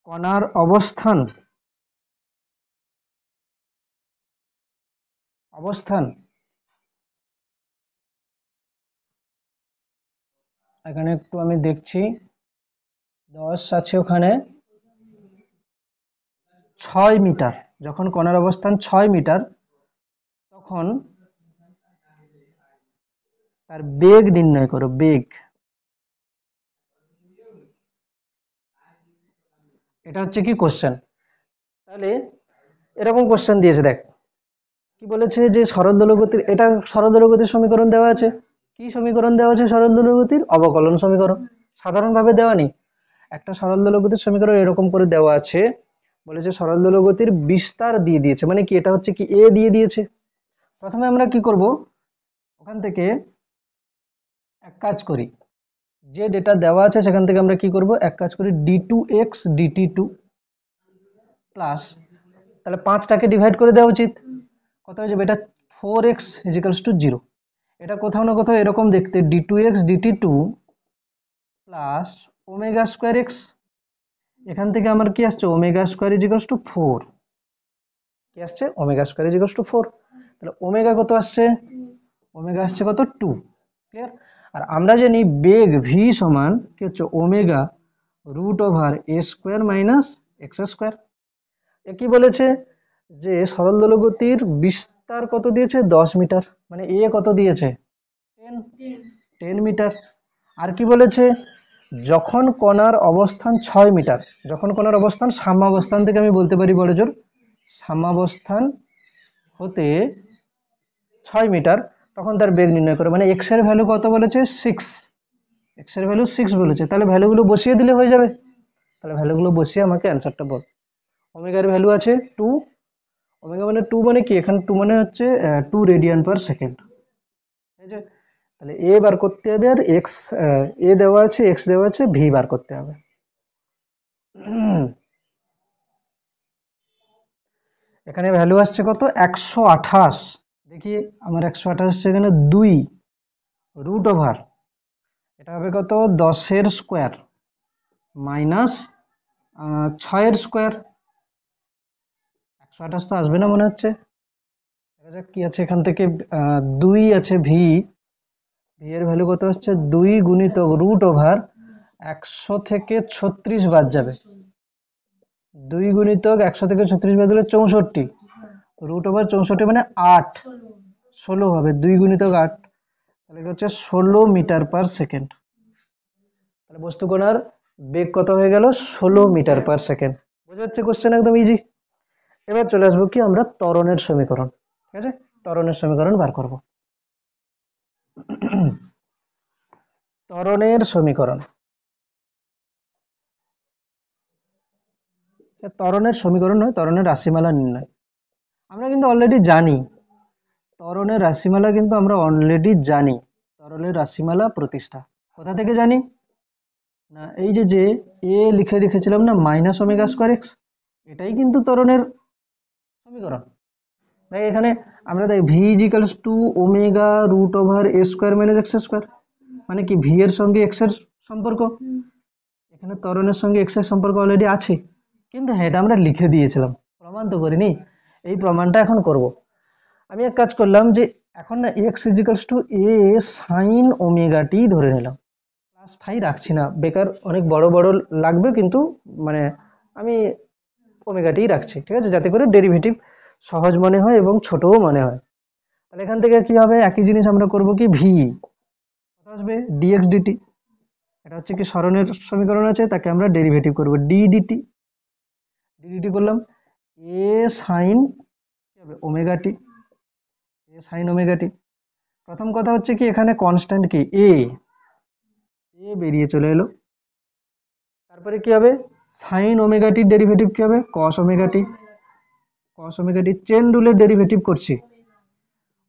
[SPEAKER 1] কণার অবস্থান অবস্থান এখানে একটু আমি দেখছি, 10 আছে ওখানে, 6 মিটার, যখন কণার অবস্থান 6 মিটার, তখন তার বেগ নির্ণয় করো, বেগ। এটা হচ্ছে কি কোশ্চেন। তাহলে এরকম কোশ্চেন দিয়েছে, দেখ কি বলেছে, যে সরল দোলগতির, এটা সরল দোলগতির সমীকরণ দেওয়া আছে। কি সমীকরণ দেওয়া আছে, সরল দোলগতির অবকলন সমীকরণ। সাধারণভাবে দেওয়া নেই, একটা সরল দোলগতির সমীকরণ এরকম করে দেওয়া আছে, বলেছে সরল দোলগতির বিস্তার দিয়ে দিয়েছে, মানে কি, এটা হচ্ছে কি, এ দিয়ে দিয়েছে। প্রথমে আমরা কি করব, ওখান থেকে এক কাজ করি, যে ডেটা দেওয়া আছে সেখান থেকে আমরা কি করব, এক কাজ করি, d2x dt2 প্লাস, তাহলে 5টাকে ডিভাইড করে দেওয়া উচিত, কত হয়ে যাবে, এটা 4x ইজিক্যালস টু 0। এটা কোথাও না কোথাও এরকম দেখতে, d2x dt2 plus omega square x, এখান থেকে আমার কি আসছে, ওমেগা স্কোয়ার ইজিক্যালস টু 4, কি আসছে, ওমেগা স্কোয়ার ইজিক্যালস টু 4। তাহলে ওমেগা কত আসছে, ওমেগা আসছে কত, 2। ক্লিয়ার? আর আমরা জানি বেগ ভি সমান কি হচ্ছে, omega root over a square minus x square. এ কি বলেছে যে সরল দোলগতির বিস্তার কত দিয়েছে 10 মিটার, মানে এ কত দিয়েছে 10, 10 মিটার। আর কি বলেছে যখন কণার অবস্থান 6 মিটার, যখন কণার অবস্থান সাম্যাবস্থান থেকে আমি বলতে পারি বড় জোর সাম্যাবস্থান হতে 6 মিটার, তখন তার বেগ নির্ণয় করে, মানে এক্স এর ভ্যালু কত বলেছে 6, এক্স এর ভ্যালু 6 বলেছে, তাহলে ভ্যালুগুলো বসিয়ে দিলে হয়ে যাবে। তাহলে ভ্যালুগুলো বসিয়ে আমাকে অ্যান্সারটা বল। ওমেগার ভ্যালু আছে 2, ওমেগা মানে 2 মানে কি, এখানে 2 মানে হচ্ছে 2 রেডিয়ান পার সেকেন্ড, ঠিক আছে। তাহলে এ বার করতে হবে, আর এক্স এ দেওয়া আছে, এক্স দেওয়া আছে, ভি বার করতে হবে। এখানে ভ্যালু আসছে কত 128, দেখি আমার 128 আসছে এখানে 2 রুট ওভার, এটা হবে কত 10-এর স্কোয়ার মাইনাস 6-এর স্কোয়ার। 128 তো আসবে না মনে হচ্ছে, দেখা যাক কি আছে এখান থেকে। 2 আছে ভি, ভি এর ভ্যালু কত হচ্ছে 2 গুণিতক রুট ওভার 100 থেকে 36 বাদ যাবে, 2 গুণিতক 100 থেকে 36 বাদ দিলে 64, রুট ওভার 64 মানে 8, 16 হবে, 2 গুণিতক 8, তাহলে এটা হচ্ছে 16 মিটার পার সেকেন্ড। তাহলে বস্তু কণার বেগ কত হয়ে গেল 16 মিটার পার সেকেন্ড। বোঝা যাচ্ছে কোশ্চেন একদম ইজি। এবার চলে আসবো কি আমরা ত্বরণের সমীকরণ, ঠিক আছে, ত্বরণের সমীকরণ বার করব। ত্বরণের সমীকরণ, ত্বরণের সমীকরণ নয়, ত্বরণের রাশিমালা নির্ণয়। আমরা কিন্তু অলরেডি জানি ত্বরণের রাশিমালা, কিন্তু আমরা অলরেডি জানি ত্বরণের রাশিমালা প্রতিষ্ঠা। কোথা থেকে জানি না, এই যে যে এ লিখে রেখেছিলাম না মাইনাস ওমেগা স্কোয়ার এক্স, এটাই কিন্তু ত্বরণের সমীকরণ। তাই এখানে আমরা তাই v equals to omega root over a square minus x square, মানে কি ভি এর সঙ্গে এক্স এর সম্পর্ক, এখানে ত্বরণের সঙ্গে এক্স এর সম্পর্ক অলরেডি আছে, কিন্তু হ্যাঁ এটা আমরা লিখে দিয়েছিলাম, প্রমাণ তো করিনি। এই প্রমাণটা এখন করব। আমি এক কাজ করলাম যে এখন না এক্স ইজিক্যালস টু এ সাইন ওমেগা টি ধরে নিলাম, ক্লাস 5 রাখছি না, বেকার অনেক বড় বড় লাগবে, কিন্তু মানে আমি ওমেগাটি রাখছি, ঠিক আছে, যাতে করে ডেরিভেটিভ সহজ মনে হয় এবং ছোটও মনে হয়। তাহলে এখান থেকে কি হবে, একই জিনিস আমরা করব কি ভি কত আসবে ডিএক্স ডিটি, এটা হচ্ছে কি সরণের সমীকরণ আছে, তাকে আমরা ডেরিভেটিভ করব ডি ডিটি, ডি ডিটি করলাম এ সাইন কি হবে ওমেগা টি, এ সাইন ওমেগা টি। প্রথম কথা হচ্ছে কি এখানে কনস্ট্যান্ট কি এ, এ বেরিয়ে চলে এলো, তারপরে কি হবে সাইন ওমেগা টির ডেরিভেটিভ কি হবে কস ওমেগা টি, কস ওমেগা টি চেন রুলের ডেরিভেটিভ করছি,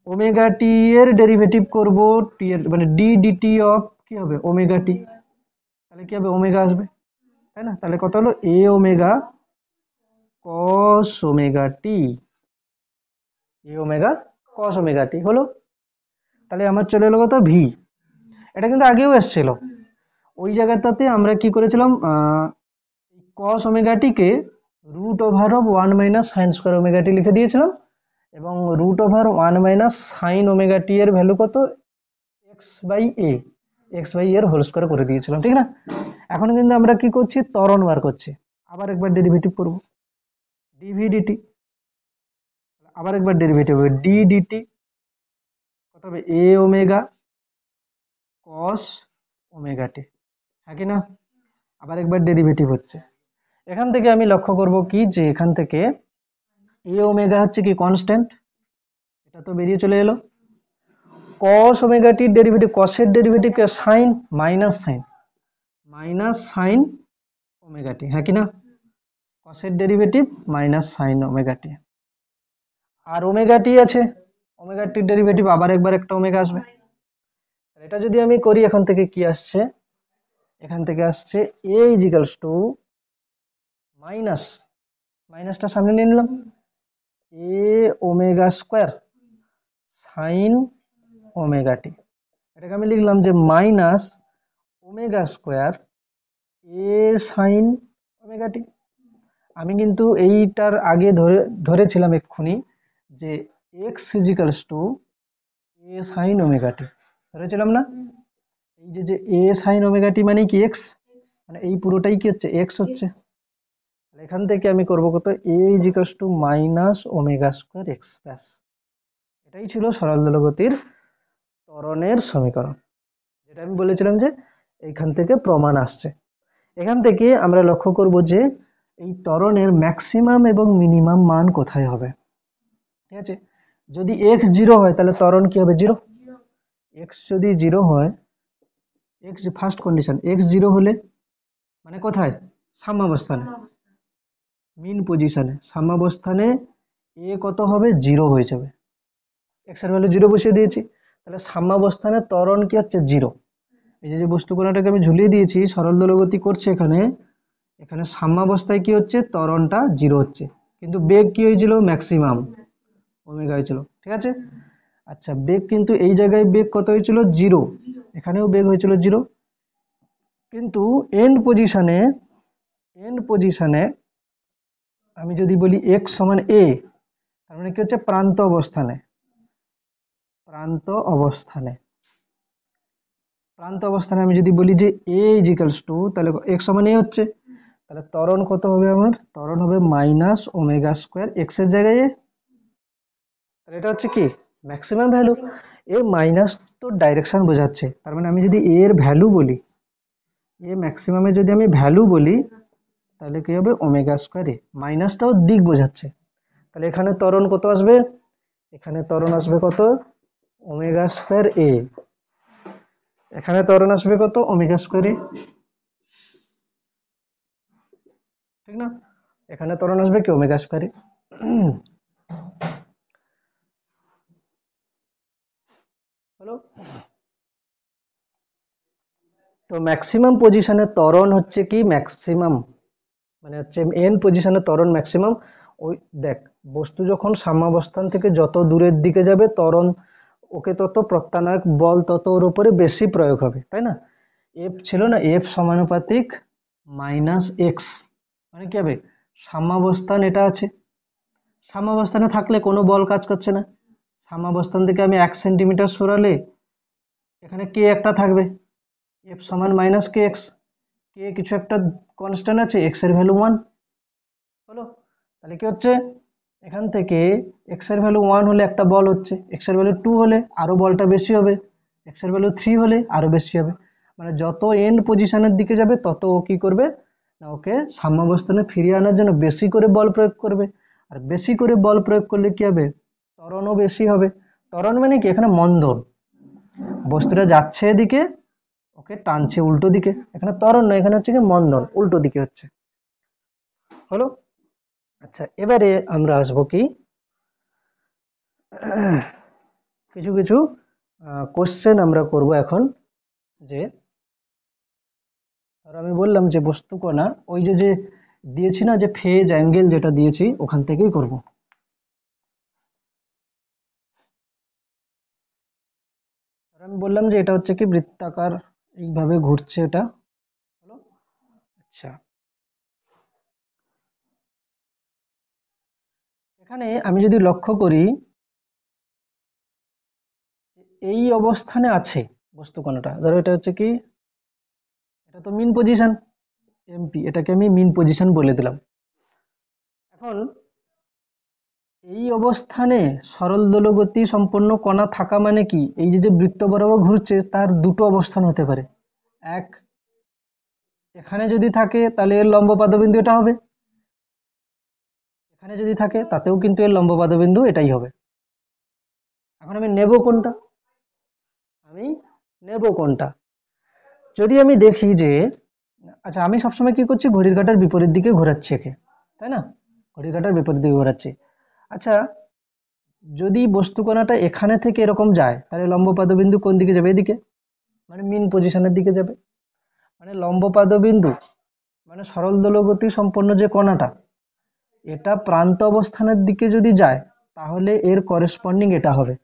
[SPEAKER 1] ওমেগা টি এর ডেরিভেটিভ করব টি এর মানে ডি ডিটি অফ কি হবে ওমেগা টি, তাহলে কি হবে ওমেগা আসবে, তাই না। তাহলে কত হলো এ ওমেগা কস ওমেগা টি, এ ওমেগা কস ওমেগা টি হলো। তাহলে আমার চলে এলো কত ভি, এটা কিন্তু আগেও এসেছিল, ওই জায়গাটাতে আমরা কি করেছিলাম কস ওমেগা টিকে root over of 1 minus sine square omega t লিখে দিয়েছিলাম, এবং root over 1 minus sine omega t এর ভ্যালু কত x by a, x by এর হোল স্কোয়ার করে দিয়েছিলাম, ঠিক না। এখন কিন্তু আমরা কি করছি ত্বরণ বার করছি, আবার একবার ডেরিভেটিভ করব ডিভি ডিটি, আবার একবার ডেরিভেটিভ হবে ডি ডিটি, কত হবে এ ওমেগা কস ওমেগা টি, হ্যাঁ কি না। আবার একবার ডেরিভেটিভ হচ্ছে, এখান থেকে আমি লক্ষ্য করব কি যে এখান থেকে এ ওমেগা হচ্ছে কি কনস্ট্যান্ট, এটা তো বেরিয়ে চলে এলো, কস ওমেগা টির ডেরিভেটিভ, কসের ডেরিভেটিভ কে সাইন মাইনাস সাইন ওমেগা টি, হ্যাঁ কি না, কসের derivative minus sine omega t, আর ওমেগা টি আছে, ওমেগা টির ডেরিভেটিভ আবার একবার একটা ওমেগা আসবে। এটা যদি আমি করি এখান থেকে কি আসছে, এখান থেকে আসছে এ ইজিক্যালস টু মাইনাস, মাইনাসটা সামনে নিয়ে নিলাম এ ওমেগা স্কোয়ার সাইন ওমেগা টি, এটাকে আমি লিখলাম যে মাইনাস ওমেগা স্কোয়ার এ সাইন ওমেগা টি। আমি কিন্তু এইটার আগে ধরেছিলাম এক্ষুনি যে এক্স ইজিক্যালস টু এ সাইন ওমেগা টি, ধরেছিলাম না, এই যে যে এ সাইন ওমেগা টি মানে কি এক্স, মানে এই পুরোটাই কি হচ্ছে এক্স হচ্ছে, এখান থেকে আমি করব কত, a is equals two minus omega square x, ব্যাস। এটাই ছিল সরল দোলগতির ত্বরণের সমীকরণ, যেটা আমি বলেছিলাম যে এইখান থেকে প্রমাণ আসছে। এখান থেকে আমরা লক্ষ্য করব যে এই ত্বরণের ম্যাক্সিমাম এবং মিনিমাম মান কোথায় হবে। ঠিক আছে, যদি এক্স 0 হয় তাহলে ত্বরণ কি হবে, 0। এক্স যদি 0 হয়, এক্স ফার্স্ট কন্ডিশন, এক্স 0 হলে মানে কোথায়, সাম্যাবস্থানে, মিন পজিশনে, সাম্যাবস্থানে এ কত হবে, 0 হয়ে যাবে। এক্স এর ভ্যালু 0 বসিয়ে দিয়েছি, তাহলে সাম্যাবস্থানে ত্বরণ কি হচ্ছে, 0। এই যে বস্তু কণাটাকে আমি ঝুলিয়ে দিয়েছি, সরল দোলগতি করছে এখানে, এখানে সাম্যাবস্থায় কি হচ্ছে, ত্বরণটা 0 হচ্ছে, কিন্তু বেগ কি হয়েছিল, ম্যাক্সিমাম ওমেগা হয়েছিল। ঠিক আছে, আচ্ছা বেগ কিন্তু এই জায়গায় বেগ কত হয়েছিল, 0, এখানেও বেগ হয়েছিল 0, কিন্তু এন্ড পজিশনে আমি যদি বলি x সমান a, তার মানে কি হচ্ছে, প্রান্ত অবস্থানে, প্রান্ত অবস্থানে প্রান্ত অবস্থানে আমি যদি বলি যে a ইজ ইকুয়ালস টু, তাহলে x সমান a হচ্ছে, তাহলে ত্বরণ কত হবে, আমার ত্বরণ হবে মাইনাস ওমেগা স্কোয়ার এক্স এর জায়গায় a। তাহলে এটা হচ্ছে কি, ম্যাক্সিমাম ভ্যালু। এ মাইনাস তো ডাইরেকশন বোঝাচ্ছে, তার মানে আমি যদি a এর ভ্যালু বলি, এ ম্যাক্সিমামে যদি আমি ভ্যালু বলি, তাহলে কি হবে, ওমেগা স্কোয়ার এ, মাইনাসটাও দিক বোঝাচ্ছে। তাহলে এখানে ত্বরণ কত আসবে, এখানে ত্বরণ আসবে কত, ওমেগা স্কোয়ার এ, এখানে ত্বরণ আসবে কত, ওমেগা স্কোয়ার এ, ঠিক না, এখানে ত্বরণ আসবে কি, ওমেগা স্কোয়ার এ। হলো, তো ম্যাক্সিমাম পজিশনে ত্বরণ হচ্ছে কি, ম্যাক্সিমাম মানে হচ্ছে এন পজিশনে ত্বরণ ম্যাক্সিমাম। ওই দেখ, বস্তু যখন সাম্যাবস্থান থেকে যত দূরের দিকে যাবে, ত্বরণ ওকে তত প্রত্যানায়ক বল তত ওর উপরে বেশি প্রয়োগ হবে, তাই না। এফ ছিল না, এফ সমানুপাতিক মাইনাস এক্স, মানে কি হবে, সাম্যাবস্থান এটা আছে, সাম্যাবস্থানে থাকলে কোনো বল কাজ করছে না, সাম্যাবস্থান থেকে আমি 1 সেন্টিমিটার সরালে এখানে কে একটা থাকবে, এফ সমান মাইনাস কে এক্স, কে কিছু একটা কনস্ট্যান্ট আছে, এক্স এর ভ্যালু 1 হলো। তাহলে কি হচ্ছে, এখান থেকে এক্স এর ভ্যালু 1 হলে একটা বল হচ্ছে, এক্স এর ভ্যালু 2 হলে আরো বলটা বেশি হবে, এক্স এর ভ্যালু 3 হলে আরো বেশি হবে। মানে যত এন্ড পজিশনের দিকে যাবে তত ও কি করবে না, ওকে সাম্যাবস্থানে ফিরিয়ে আনার জন্য বেশি করে বল প্রয়োগ করবে, আর বেশি করে বল প্রয়োগ করলে কি হবে, ত্বরণও বেশি হবে। ত্বরণ মানে কি, এখানে মন্দন, বস্তুটা যাচ্ছে এদিকে, ওকে টানছে উল্টো দিকে, এখানে ত্বরণ নয়, এখানে হচ্ছে কি মন্দন, উল্টো দিকে হচ্ছে। হলো, আচ্ছা এবারে আমরা আসবো কি, কিছু কিছু কোশ্চেন আমরা করব এখন। যে আর আমি বললাম যে বস্তু কণা, ওই যে যে দিয়েছি না, যে ফেজ অ্যাঙ্গেল যেটা দিয়েছি ওখান থেকেই করব। আর আমি বললাম যে এটা হচ্ছে কি বৃত্তাকার, এইভাবে ঘুরছে এটা, হলো। আচ্ছা, এখানে আমি যদি লক্ষ্য করি, এই অবস্থানে আছে বস্তু কণাটা, ধরো এটা হচ্ছে কি, এটা তো মিন পজিশন এমপি, এটাকে আমি মিন পজিশন বলে দিলাম। এখন এই অবস্থানে সরল দোলগতি সম্পন্ন কণা থাকা মানে কি, এই যে যে বৃত্ত বরাবর ঘুরছে তার দুটো অবস্থান হতে পারে। এক, এখানে যদি থাকে তাহলে এর লম্ব পাদবিন্দু এটা হবে, এখানে যদি থাকে তাতেও কিন্তু এর লম্ব পাদবিন্দু এটাই হবে। এখন আমি নেব কোনটা, আমি নেব কোনটা, যদি আমি দেখি যে, আচ্ছা আমি সবসময় কি করছি, ঘড়ির কাঁটার বিপরীত দিকে ঘোরাচ্ছি একে, তাই না, ঘড়ির কাঁটার বিপরীত দিকে ঘোরাচ্ছি। আচ্ছা, যদি বস্তু কণাটা এখানে থেকে এরকম যায়, তাহলে লম্ব পাদবিন্দু কোন দিকে যাবে, এদিকে, মানে মিন পজিশনের দিকে যাবে। মানে লম্ব পাদবিন্দু মানে সরল দোলগতি সম্পন্ন যে কণাটা, এটা প্রান্ত অবস্থানের দিকে যদি যায়, তাহলে এর করেসপন্ডিং এটা হবে।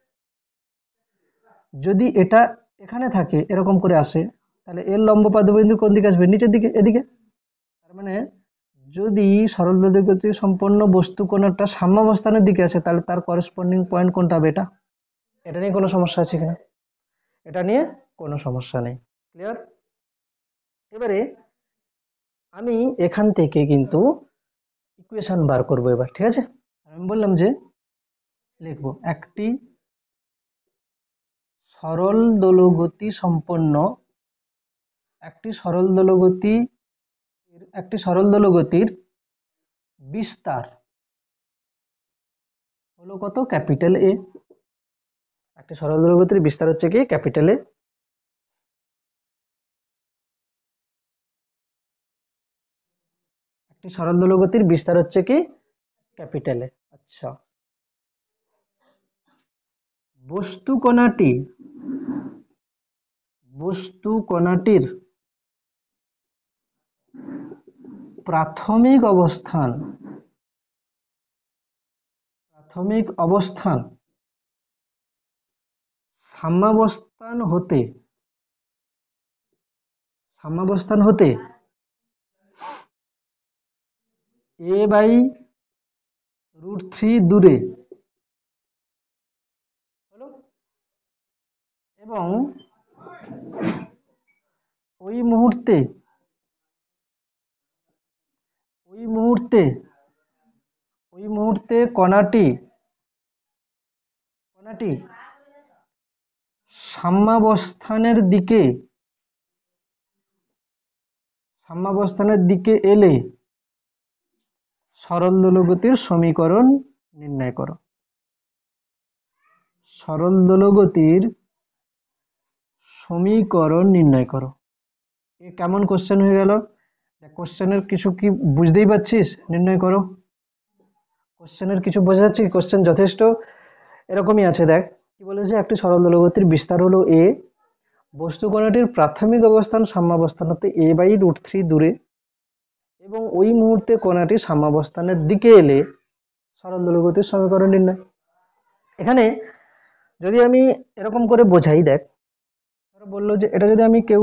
[SPEAKER 1] যদি এটা এখানে থাকে এরকম করে আসে, তাহলে এর লম্ব পাদবিন্দু কোন দিকে আসবে, নিচের দিকে, এদিকে। তার মানে যদি সরল দোলগতি সম্পন্ন বস্তু কোণাটা সাম্যাবস্থানের দিকে আসে, তাহলে তার করেসপন্ডিং পয়েন্ট কোনটা হবে, এটা। এটা নিয়ে কোনো সমস্যা আছে কিনা, এটা নিয়ে কোনো সমস্যা নেই, ক্লিয়ার। এবারে আমি এখান থেকে কিন্তু ইকুয়েশন বার করব এবার, ঠিক আছে। আমি বললাম যে লিখব একটি সরল দোলগতি সম্পন্ন একটি সরল দোলগতির বিস্তার হলো কত, ক্যাপিটাল এ। একটি সরল দোলগতির বিস্তার হচ্ছে কি ক্যাপিটাল এ। একটি সরল দোলগতির বিস্তার হচ্ছে কি ক্যাপিটাল এ। আচ্ছা, বস্তু কণাটির প্রাথমিক অবস্থান সাম্যাবস্থান হতে a/√3 দূরে হলো, এবং ওই মুহূর্তে কণাটি সাম্যাবস্থানের দিকে এলে সরল দোলগতির সমীকরণ নির্ণয় করো। সরল দোলগতির সমীকরণ নির্ণয় করো। এ কেমন কোশ্চেন হয়ে গেল? কোশ্চেনের কিছু কি বুঝতেই পারছিস? নির্ণয় করো। কোশ্চেনের কিছু বোঝা যাচ্ছে? কোশ্চেন যথেষ্ট এরকমই আছে। দেখ কি বলেছে, একটি সরল দোলগতির বিস্তার হলো এ, বস্তু কণাটির প্রাথমিক অবস্থান সাম্যাবস্থান হতে a/√3 দূরে, এবং ওই মুহূর্তে কণাটি সাম্যাবস্থানের দিকে এলে সরল দোলগতির সমীকরণ নির্ণয়। এখানে যদি আমি এরকম করে বোঝাই, দেখ বললো যে এটা যদি আমি কেউ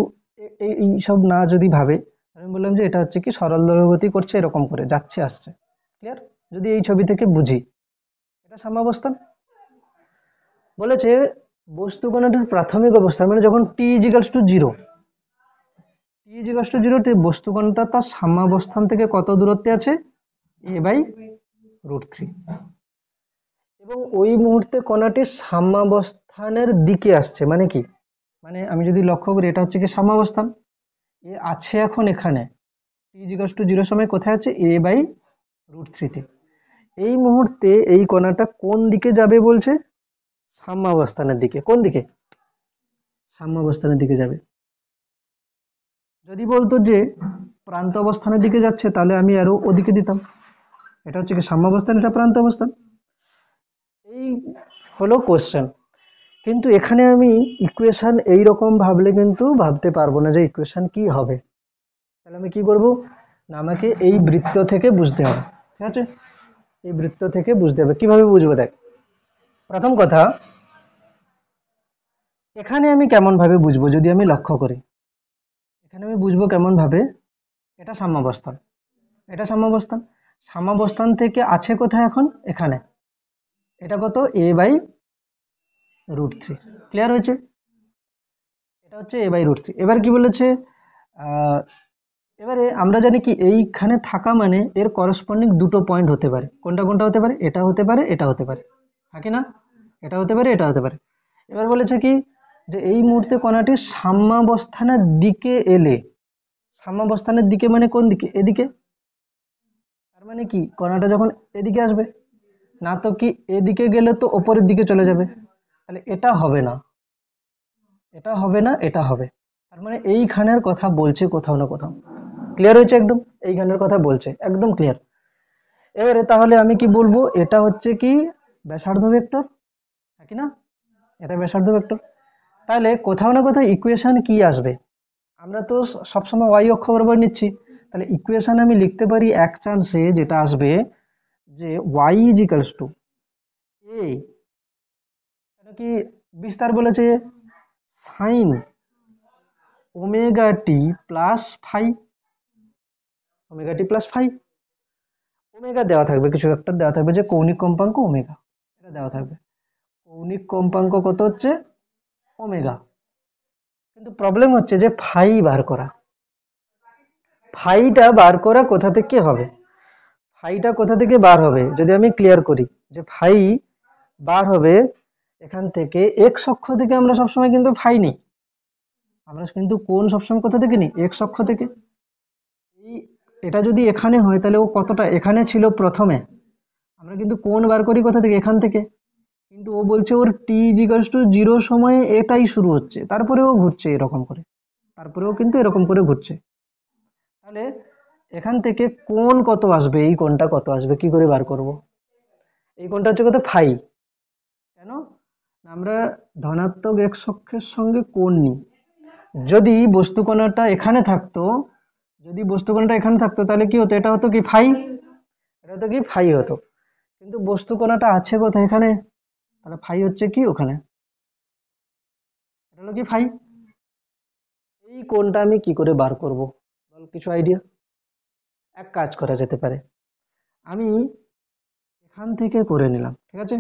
[SPEAKER 1] এই সব না যদি ভাবে, আমি বললাম যে এটা হচ্ছে কি সরল দোলগতি করছে, এরকম করে যাচ্ছে আসছে, ক্লিয়ার? যদি এই ছবি থেকে বুঝি এটা সাম্যাবস্থান। বলেছে বস্তু কণাটির প্রাথমিক অবস্থান মানে যখন t=0 তে বস্তু কণাটা তার সাম্যাবস্থান থেকে কত দূরত্বে আছে, a/√3, এবং ওই মুহূর্তে কণাটি সাম্যাবস্থানের দিকে আসছে। মানে কি, মানে আমি যদি লক্ষ্য করি এটা হচ্ছে কি সাম্যাবস্থান, এ আছে এখন এখানে t=0 সময় কোথায় আছে, a/√3 তে। এই মুহূর্তে এই কণাটা কোন দিকে যাবে বলছে, সাম্যাবস্থানের দিকে। কোন দিকে? সাম্যাবস্থানের দিকে যাবে। যদি বলতো যে প্রান্ত অবস্থানের দিকে যাচ্ছে, তাহলে আমি আরো ওদিকে দিতাম। এটা হচ্ছে কি সাম্যাবস্থান, এটা প্রান্ত অবস্থান। এই হলো কোশ্চেন। কিন্তু এখানে আমি ইকুয়েশন এইরকম ভাবলে কিন্তু ভাবতে পারবো না যে ইকুয়েশন কি হবে। তাহলে আমি কি করব না, আমাকে এই বৃত্ত থেকে বুঝতে হবে, ঠিক আছে? এই বৃত্ত থেকে বুঝতে হবে। কিভাবে বুঝবো? দেখ, প্রথম কথা, এখানে আমি কেমন ভাবে বুঝবো, যদি আমি লক্ষ্য করি এখানে আমি বুঝবো কেমন ভাবে, এটা সাম্যাবস্থান, সাম্যাবস্থান থেকে আছে কোথায় এখন, এখানে। এটা কত, a/√3, ক্লিয়ার হয়েছে? এটা হচ্ছে a/√3। এবার কি বলেছে, এবারে আমরা জানি কি এইখানে থাকা মানে এর করসপন্ডিং দুটো পয়েন্ট হতে পারে। কোনটা কোনটা হতে পারে? এটা হতে পারে, এটা হতে পারে, থাকে না? এটা হতে পারে, এটা হতে পারে। এবার বলেছে কি যে এই মুহূর্তে কণাটি সাম্যাবস্থানের দিকে এলে, সাম্যাবস্থানের দিকে মানে কোন দিকে, এদিকে। তার মানে কি কণাটা যখন এদিকে আসবে, না তো কি এদিকে গেলে তো ওপরের দিকে চলে যাবে, তাহলে এটা হবে না, এটা হবে না, এটা হবে। তার মানে এইখানের কথা বলছে কোথাও না কোথাও, ক্লিয়ার হয়েছে একদম? এইখানের কথা বলছে একদম ক্লিয়ার। এবারে তাহলে আমি কি বলবো, এটা হচ্ছে কি ব্যাসার্ধ ভেক্টর, নাকি না? এটা ব্যাসার্ধ ভেক্টর। তাহলে কোথাও না কোথাও ইকুয়েশন কি আসবে, আমরা তো সবসময় ওয়াই অক্ষ বরাবর নিচ্ছি, তাহলে ইকুয়েশন আমি লিখতে পারি এক চান্সে যেটা আসবে যে y ইজিক্যালস টু a, এটা কি বিস্তার বলেছে, sign omega t plus phi, omega t plus phi. Omega দেওয়া থাকবে, কিছু একটা দেওয়া থাকবে যে কৌণিক কম্পাঙ্ক ওমেগা, এটা দেওয়া থাকবে। কৌণিক কম্পাঙ্ক কত হচ্ছে, ওমেগা। কিন্তু প্রবলেম হচ্ছে যে ফাইটা বার করা কোথা থেকে হবে, ফাইটা কোথা থেকে বার হবে যদি আমি ক্লিয়ার করি যে ফাই বার হবে এখান থেকে এক্স অক্ষ থেকে। আমরা সবসময় কিন্তু ফাই নিই, আমরা কিন্তু কোণ সবসময় কোথা থেকে নিই? এক্স অক্ষ থেকে। এই এটা যদি এখানে হয় তাহলে ও কতটা এখানে ছিল প্রথমে, আমরা কিন্তু কোণ বার করি কোথা থেকে? এখান থেকে। কিন্তু ও বলছে ওর টি ইজিক্যালস টু 0 সময়ে এটাই শুরু হচ্ছে, তারপরেও ঘুরছে এরকম করে, তারপরেও কিন্তু এরকম করে ঘুরছে। তাহলে এখান থেকে কোণ কত আসবে, এই কোণটা কত আসবে কি করে বার করব? এই কোণটা হচ্ছে কত? ফাই। কেন? আমরা ধনাত্মক এক্স অক্ষের সঙ্গে কোণ নিই। যদি বস্তুকণাটা এখানে থাকতো, যদি বস্তুকণাটা এখানে থাকতো তাহলে কি হতো? এটা হতো কি ফাই, এটা হতো কি ফাই হতো। কিন্তু বস্তুকণাটা আছে কোথায়? এখানে, তাহলে ফাই হচ্ছে কি ওখানে, এটা হলো কি ফাই। এই কোণটা আমি কি করে বার করব বল, কিছু আইডিয়া? এক কাজ করা যেতে পারে, আমি এখান থেকে করে নিলাম, ঠিক আছে?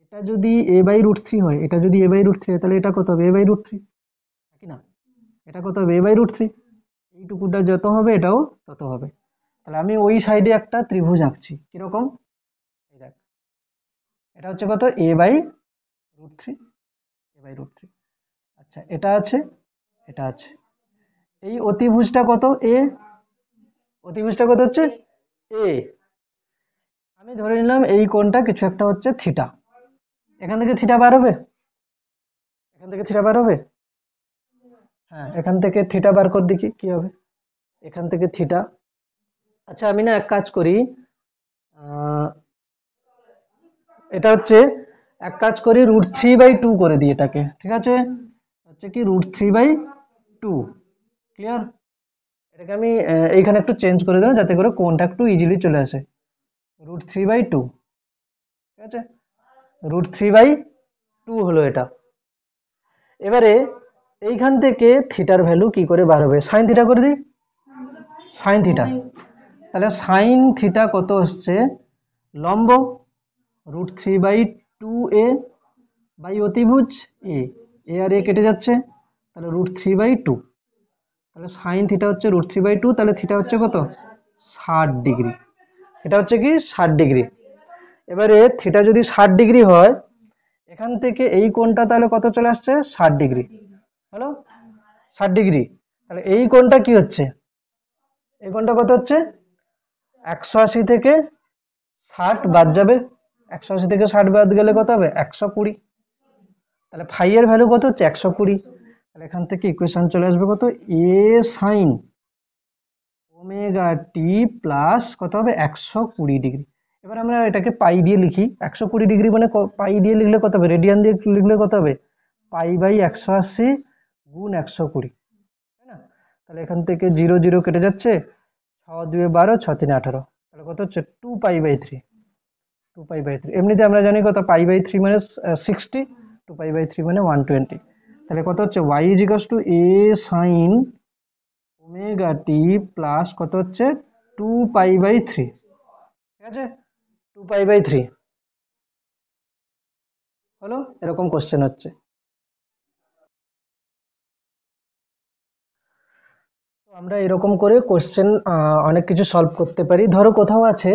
[SPEAKER 1] এটা যদি a/√3 হয়, এটা যদি a/√3 হয় তাহলে এটা কত হবে? a/√3, নাকি না? এটা কত হবে? a/√3। এইটুকুটা যত হবে এটাও তত হবে। তাহলে আমি ওই সাইডে একটা ত্রিভুজ আঁকছি, কিরকম? এই দেখ, এটা হচ্ছে কত? a/√3, a/√3। আচ্ছা, এটা আছে, এটা আছে। এই অতিভুজটা কত? এ। অতিভুজটা কত হচ্ছে? এ। আমি ধরে নিলাম এই কোণটা কিছু একটা হচ্ছে থিটা। এখান থেকে থিটা বার হবে, এখান থেকে থিটা বার হবে। হ্যাঁ, এখান থেকে থিটা বার কর দেখি কি হবে, এখান থেকে থিটা। আচ্ছা, আমি না এক কাজ করি, আহ, এটা হচ্ছে এক কাজ করি, √3/2 করে দিই এটাকে, ঠিক আছে? হচ্ছে কি √3/2, ক্লিয়ার? এটাকে আমি এইখানে একটু চেঞ্জ করে দেবো যাতে করে কোণটা একটু ইজিলি চলে আসে। √3/2, ঠিক আছে? √3/2 হলো এটা। এবারে এইখান থেকে থিটার ভ্যালু কি করে বার হবে? সাইন থিটা করে দিই, সাইন থিটা। তাহলে সাইন থিটা কত হচ্ছে? লম্ব √3/2a বাই অতিভুজ এ, এ আর এ কেটে যাচ্ছে, তাহলে √3/2। তাহলে সাইন থিটা হচ্ছে √3/2, তাহলে থিটা হচ্ছে কত? 60 ডিগ্রি। এটা হচ্ছে কি 60 ডিগ্রি। এবারে থিটা যদি 60 ডিগ্রি হয়, এখান থেকে এই কোণটা তাহলে কত চলে আসছে? 60 ডিগ্রি। Hello, 60 degree. তাহলে এই কোণটা কি হচ্ছে? এই কোণটা কত হচ্ছে? 180 থেকে 60 বাদ যাবে, 180 থেকে 60 বাদ গেলে কত হবে? 120। তাহলে ফাই এর ভ্যালু কত হচ্ছে? 120। তাহলে এখান থেকে ইকুয়েশন চলে আসবে কত? এ সাইন ওমেগা টি প্লাস কত হবে? 120 ডিগ্রি। এবার আমরা এটাকে পাই দিয়ে লিখি, 120 ডিগ্রি মানে পাই দিয়ে লিখলে কত হবে? রেডিয়ান দিয়ে লিখলে কত হবে? পাই/180 গুণ 120, তাই না? তাহলে এখান থেকে 0 0 কেটে যাচ্ছে, 6 2 12, 6 3 18, তাহলে কত হচ্ছে? 2π/3। 2π/3 এমনিতে আমরা জানি কত? π/3 মানে 60, 2π/3 মানে 120। তাহলে কত হচ্ছে? y = a sine omega t plus কত হচ্ছে? 2π/3, ঠিক আছে? 2π/3 হলো, এরকম কোশ্চেন হচ্ছে। তো আমরা এরকম করে কোশ্চেন অনেক কিছু সলভ করতে পারি। ধরো কোথাও আছে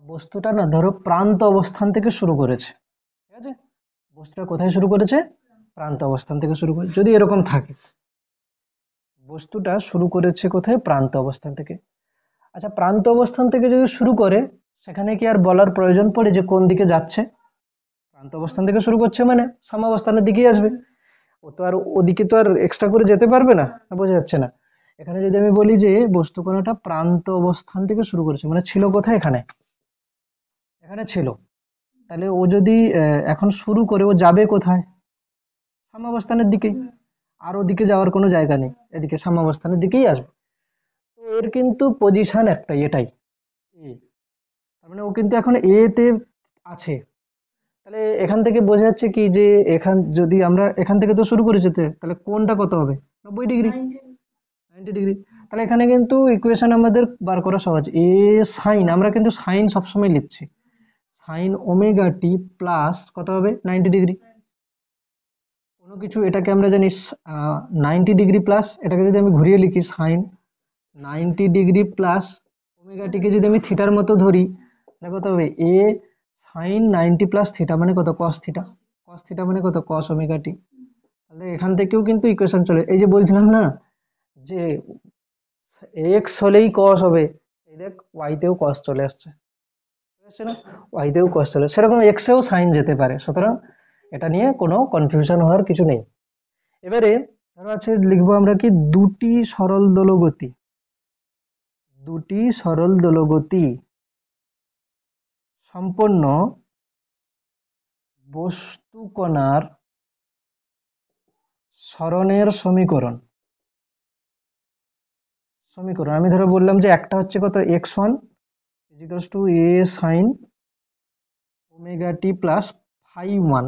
[SPEAKER 1] বস্তুটা না, ধরো প্রান্ত অবস্থান থেকে শুরু করেছে, ঠিক আছে? বস্তুটা কোথায় শুরু করেছে? প্রান্ত অবস্থান থেকে শুরু করে, যদি এরকম থাকে বস্তুটা শুরু করেছে কোথায়? প্রান্ত অবস্থান থেকে। আচ্ছা, প্রান্ত অবস্থান থেকে যদি শুরু করে, সেখানে কি আর বলার প্রয়োজন পড়ে যে কোন দিকে যাচ্ছে? প্রান্ত অবস্থান থেকে শুরু করছে মানে সাম্যাবস্থানের দিকেই আসবে, ও তো আর ওদিকে তো আর এক্সট্রা করে যেতে পারবে না। বোঝা যাচ্ছে না? এখানে যদি আমি বলি যে বস্তুকণাটা প্রান্ত অবস্থান থেকে শুরু করেছে, মানে ছিল কোথায়? এখানে, এখানে ছিল। তাহলে ও যদি এখন শুরু করে, ও যাবে কোথায়? সাম্যাবস্থানের দিকেই। আর ওদিকে যাওয়ার কোনো জায়গা নেই, এদিকে সাম্যাবস্থানের দিকেই আসবে। তো এর কিন্তু পজিশন একটাই, এটাই এ। তার মানে ও কিন্তু এখন এ তে আছে। তাহলে এখান থেকে বোঝা যাচ্ছে কি যে এখান যদি আমরা এখান থেকে তো শুরু করেছি, তাহলে কোণটা কত হবে? 90 ডিগ্রি, 90 ডিগ্রি। তাহলে এখানে কিন্তু ইকুয়েশন আমাদের বার করা সহজ। এ সাইন, আমরা কিন্তু সাইন সবসময় লিখছি, সাইন ওমেগা টি প্লাস কত হবে? 90 ডিগ্রি। কোনো কিছু এটাকে আমরা জানি 90 ডিগ্রি প্লাস, এটাকে যদি আমি ঘুরিয়ে লিখি সাইন 90 ডিগ্রি প্লাস ওমেগাটিকে যদি আমি থিটার মতো ধরি তাহলে কত হবে এ সাইন 90 প্লাস থিটা মানে কত কস থিটা, কস থিটা মানে কত কস ওমেগাটি। তাহলে এখান থেকেও কিন্তু ইকুয়েশন চলে, এই যে বলছিলাম না যে এক্স হলেই কস হবে, এই দেখ ওয়াইতেও কস চলে আসছে, না ওয়াইতেও কস চলে, সেরকম এক্সেও সাইন যেতে পারে, সুতরাং এটা নিয়ে কোনো কনফিউশন হওয়ার কিছু নেই। এবারে ধরো আছে লিখবো আমরা কি দুটি সরল দোলগতি, দুটি সরল দোলগতি সম্পন্ন বস্তু কণার সরণের সমীকরণ। সমীকরণ আমি ধরো বললাম যে একটা হচ্ছে কত x1 equals to a sin omega t plus phi one,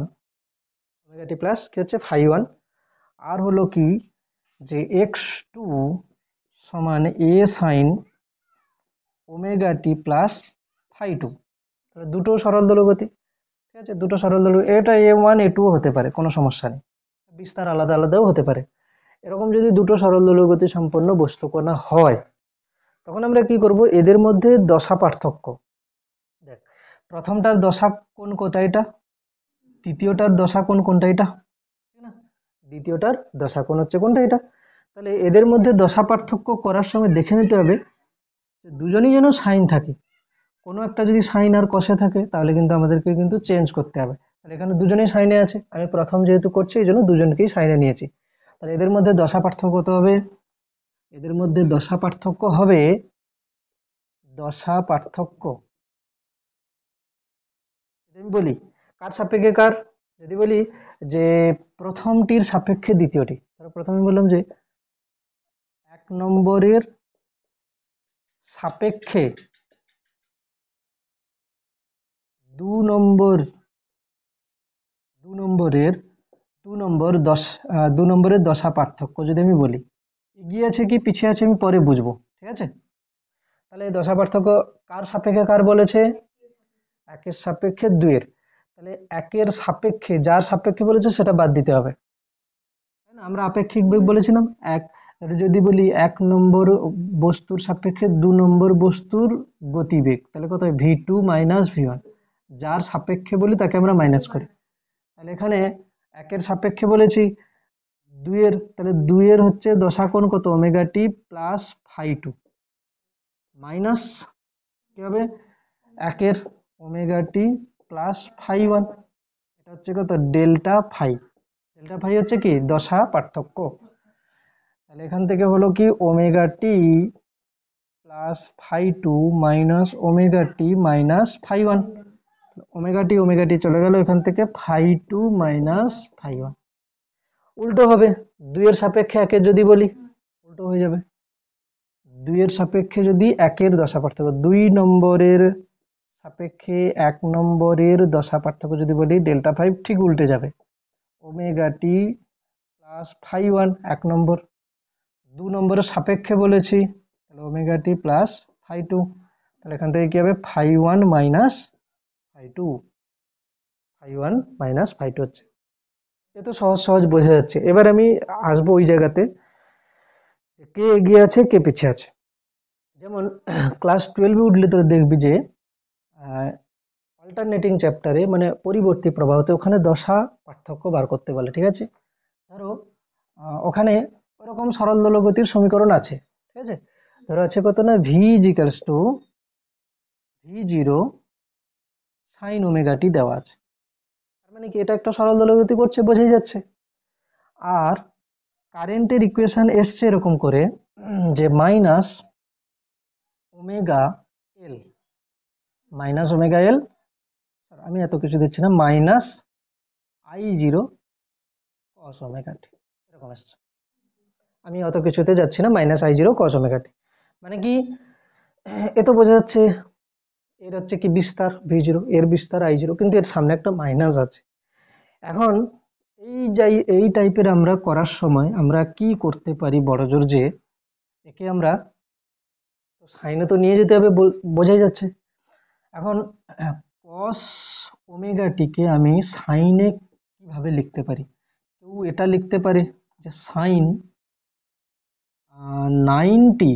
[SPEAKER 1] omega t plus কি হচ্ছে ফাই ওয়ান, আর হলো কি যে x2 সমান a sin omega t plus phi two, তাহলে দুটো সরল দোলগতি, ঠিক আছে দুটো সরল দোলগতি, এটা a1 a2 হতে পারে কোনো সমস্যা নেই, বিস্তার আলাদা আলাদাও হতে পারে। এরকম যদি দুটো সরল দোলগতি সম্পন্ন বস্তু কণা হয় তখন আমরা কি করব, এদের মধ্যে দশা পার্থক্য, দেখ প্রথমটার দশা কোণ কোনটা এটা, তৃতীয়টার দশা কোণ কোনটা এটা, ঠিক না, দ্বিতীয়টার দশা কোণ হচ্ছে কোনটা এটা, তাহলে এদের মধ্যে দশা পার্থক্য করার সময় দেখে নিতে হবে যে দুজনই যেন সাইন থাকে, কোনো একটা যদি সাইন আর কষে থাকে তাহলে কিন্তু আমাদেরকে কিন্তু চেঞ্জ করতে হবে, তাহলে এখানে দুজনেই সাইনে আছে, আমি প্রথম যেহেতু করছি এই জন্য দুজনকেই সাইনে নিয়েছি, তাহলে এদের মধ্যে দশা পার্থক্য কত হবে, এদের মধ্যে দশা পার্থক্য হবে, দশা পার্থক্য যদি আমি বলি কার সাপেক্ষে কার, যদি বলি যে প্রথমটির সাপেক্ষে দ্বিতীয়টি, তাহলে প্রথমে বললাম যে এক নম্বরের সাপেক্ষে দু নম্বর, দু নম্বরের দু নম্বরের দশা পার্থক্য যদি আমি বলি, এগিয়ে আছে কি পিছিয়ে আছে আমি পরে বুঝবো, ঠিক আছে। তাহলে এই দশা পার্থক্য কার সাপেক্ষে কার বলেছে, একের সাপেক্ষে দুইয়ের, তাহলে একের সাপেক্ষে যার সাপেক্ষে বলেছে সেটা বাদ দিতে হবে, তাই না, আমরা আপেক্ষিক বেগ বলেছিলাম এক, যদি বলি এক নম্বর বস্তুর সাপেক্ষে দু নম্বর বস্তুর গতিবেগ তাহলে কত হয় v2 মাইনাস v1, যার সাপেক্ষে বলি তাকে আমরা মাইনাস করি, তাহলে এখানে একের সাপেক্ষে বলেছি দুইয়ের, তাহলে দুইয়ের হচ্ছে দশা কোণ কত omega t plus phi two minus কি হবে একের omega t plus phi one, এটা হচ্ছে কত ডেল্টা ফাই, ডেল্টা ফাই হচ্ছে কি দশা পার্থক্য, তাহলে এখান থেকে হলো কি omega t plus phi two minus omega t minus phi one, omega t চলে গেল এখান থেকে phi two minus phi one, উল্টো হবে দুইয়ের সাপেক্ষে একের যদি বলি উল্টো হয়ে যাবে, দুইয়ের সাপেক্ষে যদি একের দশা পার্থক্য, দুই নম্বরের সাপেক্ষে এক নম্বরের দশা পার্থক্য যদি বলি ডেল্টা ফাইভ ঠিক উল্টে যাবে, omega t plus phi one এক নম্বর, দু নম্বরের সাপেক্ষে বলেছি তাহলে omega t plus phi two, তাহলে এখান থেকে কি হবে phi one minus phi two, phi one minus phi two হচ্ছে, এ তো সহজ সহজ বোঝা যাচ্ছে। এবার আমি আসবো ওই জায়গাতে কে এগিয়ে আছে কে পিছিয়ে আছে, যেমন ক্লাস 12 উঠলে তোরা দেখবি যে অল্টারনেটিং চ্যাপ্টারে মানে পরিবর্তী প্রবাহতে ওখানে দশা পার্থক্য বার করতে বলে, ঠিক আছে, ধরো ওখানে ওরকম সরল দোলগতির সমীকরণ আছে, ঠিক আছে, ধরো আছে কত না v equals to v zero sine omega t দেওয়া আছে, তার মানে কি এটা একটা সরল দোলগতি করছে বোঝাই যাচ্ছে, আর কারেন্টের ইকুয়েশন এসছে এরকম করে যে minus omega L, minus omega L, আমি এত কিছু দিচ্ছি না, minus I zero cos omega t এরকম আসছে, আমি অত কিছুতে যাচ্ছি না, minus I zero cos omega t, মানে কি এ তো বোঝা যাচ্ছে এর হচ্ছে কি বিস্তার ভি জিরো, এর বিস্তার আই জিরো, কিন্তু এর সামনে একটা মাইনাস আছে। এখন এই টাইপের আমরা করার সময় আমরা কি করতে পারি বড়জোর, যে একে আমরা সাইনে তো নিয়ে যেতে হবে বোঝাই যাচ্ছে, এখন কস ওমেগা টিকে আমি সাইনে কিভাবে লিখতে পারি, কেউ এটা লিখতে পারে যে সাইন 90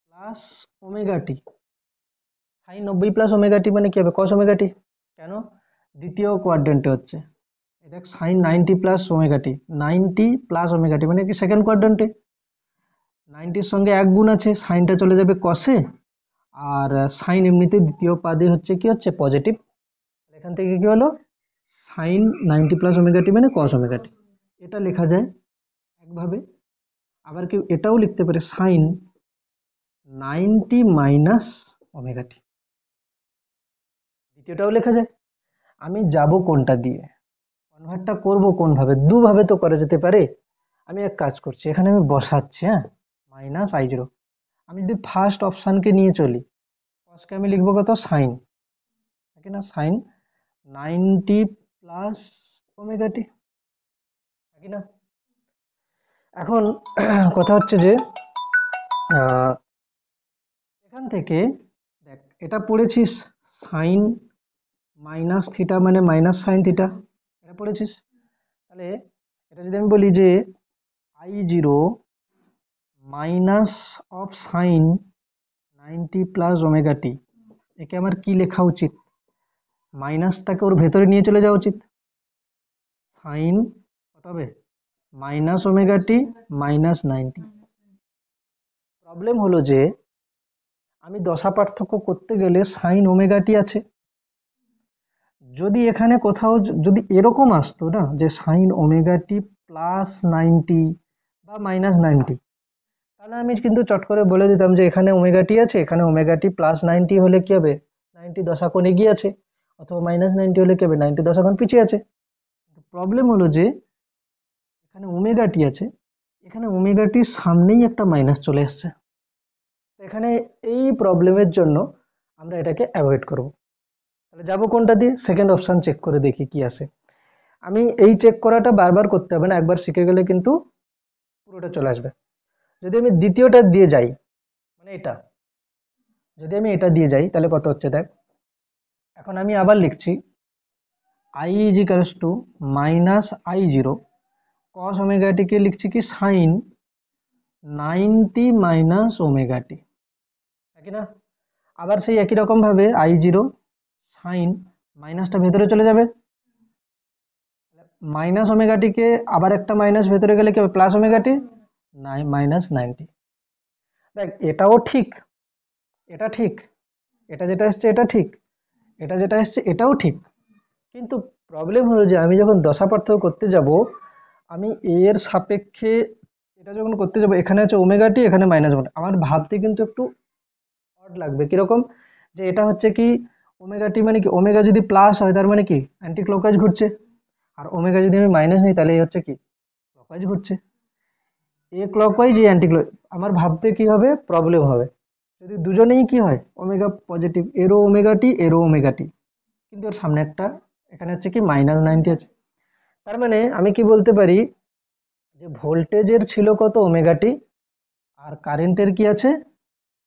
[SPEAKER 1] প্লাস প্লাস ওমেগা টি। সাইন 90 প্লাস ওমেগা টি মানে কি হবে? কস ওমেগা টি। কেন? দ্বিতীয় কোয়াড্রেন্টে হচ্ছে। দেখ সাইন 90 প্লাস ওমেগা টি, 90 প্লাস ওমেগা টি মানে কি সেকেন্ড কোয়াড্রেন্টে। 90-র সঙ্গে এক গুণ আছে, সাইনটা চলে যাবে কসে, আর সাইন এমনিতে দ্বিতীয় পাদে হচ্ছে কি হচ্ছে পজিটিভ। এখান থেকে কি হলো? সাইন 90 প্লাস ওমেগা টি মানে কস ওমেগা টি। এটা লেখা যায় একভাবে। আবার কেউ এটাও লিখতে পারে সাইন 90 মাইনাস ওমেগা টি, দ্বিতীয়টাও লেখা যায়। আমি যাব কোনটা দিয়ে, কনভার্টটা করব কোনভাবে? দুভাবে তো করা যেতে পারে। আমি এক কাজ করছি, এখানে আমি বসাচ্ছি, হ্যাঁ, মাইনাস i0। আমি যদি ফার্স্ট অপশানকে নিয়ে চলি, কসকে আমি লিখবো কত? সাইন, ঠিক না? সাইন 90 প্লাস ওমেগা টি, ঠিক না? এখন কথা হচ্ছে যে এখান থেকে দেখ, এটা পড়েছিস সাইন মাইনাস থিটা মানে মাইনাস সাইন থিটা, এটা পড়েছিস। তাহলে এটা যদি আমি বলি যে i0 minus of sine 90 plus omega t, একে আমার কি লেখা উচিত? মাইনাসটাকে ওর ভেতরে নিয়ে চলে যাওয়া উচিত। সাইন কত হবে? Minus omega t minus 90। Problem হলো যে আমি দশা পার্থক্য করতে গেলে সাইন ওমেগা টি আছে। যদি এখানে কোথাও যদি এরকম আসতো না যে সাইন ওমেগা টি প্লাস 90 বা মাইনাস 90, তাহলে আমি কিন্তু চট করে বলে দিতাম যে এখানে ওমেগা টি আছে, এখানে ওমেগা টি প্লাস 90 হলে কি হবে? 90 দশাকোণ এগিয়ে আছে, অথবা মাইনাস 90 হলে কি হবে? 90 দশাকোণ পিছিয়ে আছে। প্রবলেম হলো যে এখানে ওমেগা টি আছে, এখানে ওমেগা টির সামনেই একটা মাইনাস চলে এসছে। এখানে এই প্রবলেমের জন্য আমরা এটাকে অ্যাভয়েড করব। তাহলে যাবো কোনটা দিয়ে? সেকেন্ড অপশন চেক করে দেখি কি আসে। আমি এই চেক করাটা বারবার করতে হবে না, একবার শিখে গেলে কিন্তু পুরোটা চলে আসবে। যদি আমি দ্বিতীয়টা দিয়ে যাই, মানে এটা, যদি আমি এটা দিয়ে যাই তাহলে কত হচ্ছে দেখ। এখন আমি আবার লিখছি i is equals two minus i0 cos omega টিকে লিখছি কি সাইন 90 মাইনাস ওমেগা টি, তাই না? আবার সেই একই রকম ভাবে i0 সাইন, মাইনাসটা ভেতরে চলে যাবে, মাইনাস ওমেগা টিকে আবার একটা মাইনাস ভেতরে গেলে কি হবে? Plus omega t minus 90। দেখ এটাও ঠিক, এটা ঠিক, এটা যেটা এসছে এটা ঠিক, এটা যেটা এসছে এটাও ঠিক, কিন্তু প্রবলেম হলো যে আমি যখন দশা পার্থক্য করতে যাব, আমি এর সাপেক্ষে এটা যখন করতে যাব, এখানে আছে ওমেগা টি, এখানে মাইনাস ওমেগা, আমার ভাবতে কিন্তু একটু অড লাগবে। কিরকম? যে এটা হচ্ছে কি ওমেগা টি মানে কি, ওমেগা যদি প্লাস হয় তার মানে কি অ্যান্টি ক্লকওয়াইজ ঘুরছে, আর ওমেগা যদি আমি মাইনাস নিই তাহলে এই হচ্ছে কি ক্লকওয়াইজ ঘুরছে। এ ক্লকওয়াইজ এ অ্যান্টি ক্লক, আমার ভাবতে কি হবে? প্রবলেম হবে। যদি দুজনেই কি হয় ওমেগা পজিটিভ, এরও ওমেগা টি এরও ওমেগা টি, কিন্তু এর সামনে একটা এখানে হচ্ছে কি মাইনাস 90 আছে। তার মানে আমি কি বলতে পারি যে ভোল্টেজের ছিল কত? ওমেগা টি, আর কারেন্টের কি আছে?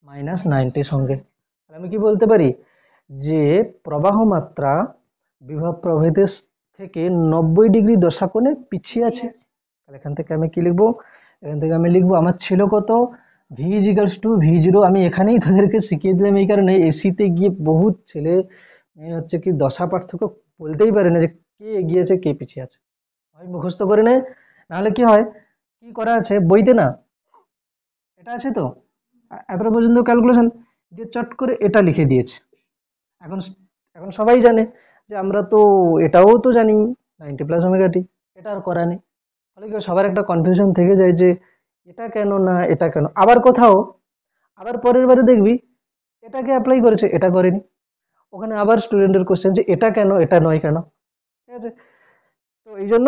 [SPEAKER 1] মাইনাস 90 সঙ্গে। তাহলে আমি কি বলতে পারি যে প্রবাহ মাত্রা বিভব প্রভেদের থেকে 90 ডিগ্রি দশাকোণে পিছিয়ে আছে। তাহলে এখান থেকে আমি কি লিখবো? এখান থেকে আমি লিখবো আমার ছিল কত? V is equals two V0। আমি এখানেই তোদেরকে শিখিয়ে দিলাম এই কারণে, এসিতে গিয়ে বহুত ছেলে হচ্ছে কি দশা পার্থক্য বলতেই পারে না যে কে এগিয়েছে কে পিছিয়ে আছে, হয় মুখস্থ করে নেয়, নাহলে কি হয়, কি করা আছে বইতে না, এটা আছে তো এতটা পর্যন্ত ক্যালকুলেশন দিয়ে চট করে এটা লিখে দিয়েছে। এখন এখন সবাই জানে যে আমরা তো এটাও তো জানি 90 প্লাস ওমেগা টি, এটা আর করা নেই। ফলে কি সবার একটা কনফিউশন থেকে যায় যে এটা কেন না এটা কেন। আবার কোথাও আবার পরের বারে দেখবি এটাকে অ্যাপ্লাই করেছে এটা করেনি, ওখানে আবার স্টুডেন্টের কোশ্চেন যে এটা কেন এটা নয় কেন, ঠিক আছে? তো এই জন্য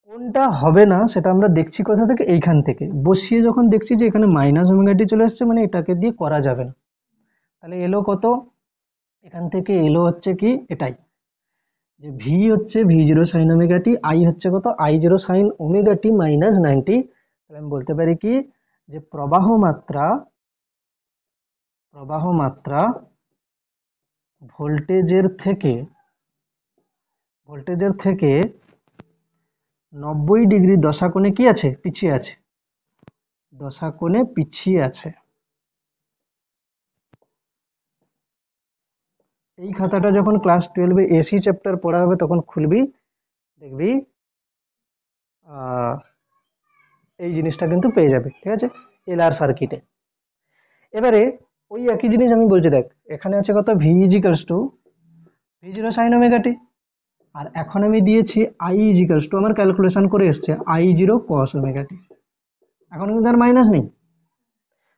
[SPEAKER 1] কোনটা হবে না সেটা আমরা দেখছি কোথা থেকে? এইখান থেকে বসিয়ে যখন দেখছি যে এখানে মাইনাস ওমেগা টি চলে আসছে, মানে এটাকে দিয়ে করা যাবে না। তাহলে এলো কত? এখান থেকে এলো হচ্ছে কি এটাই, যে ভি হচ্ছে V0 sine omega T, I হচ্ছে কত? I0 sign omega t minus 90। তাহলে আমি বলতে পারি কি যে প্রবাহ মাত্রা ভোল্টেজের থেকে 90 ডিগ্রি দশাকোণে কি আছে? পিছিয়ে আছে, দশাকোণে পিছিয়ে আছে। এই খাতাটা যখন ক্লাস 12-এ এসি চ্যাপ্টার পড়া হবে তখন খুলবি, দেখবি এই জিনিসটা কিন্তু পেয়ে যাবে, ঠিক আছে, এলআর সার্কিটে। এবারে ওই একই জিনিস আমি বলছি, দেখ এখানে আছে কত, v equals to V0 sine omega t, আর এখন আমি দিয়েছি আই ইজিক্যালস টু, আমার ক্যালকুলেশন করে এসছে I0 কস ওমেগা টি। এখন কিন্তু আর মাইনাস নেই,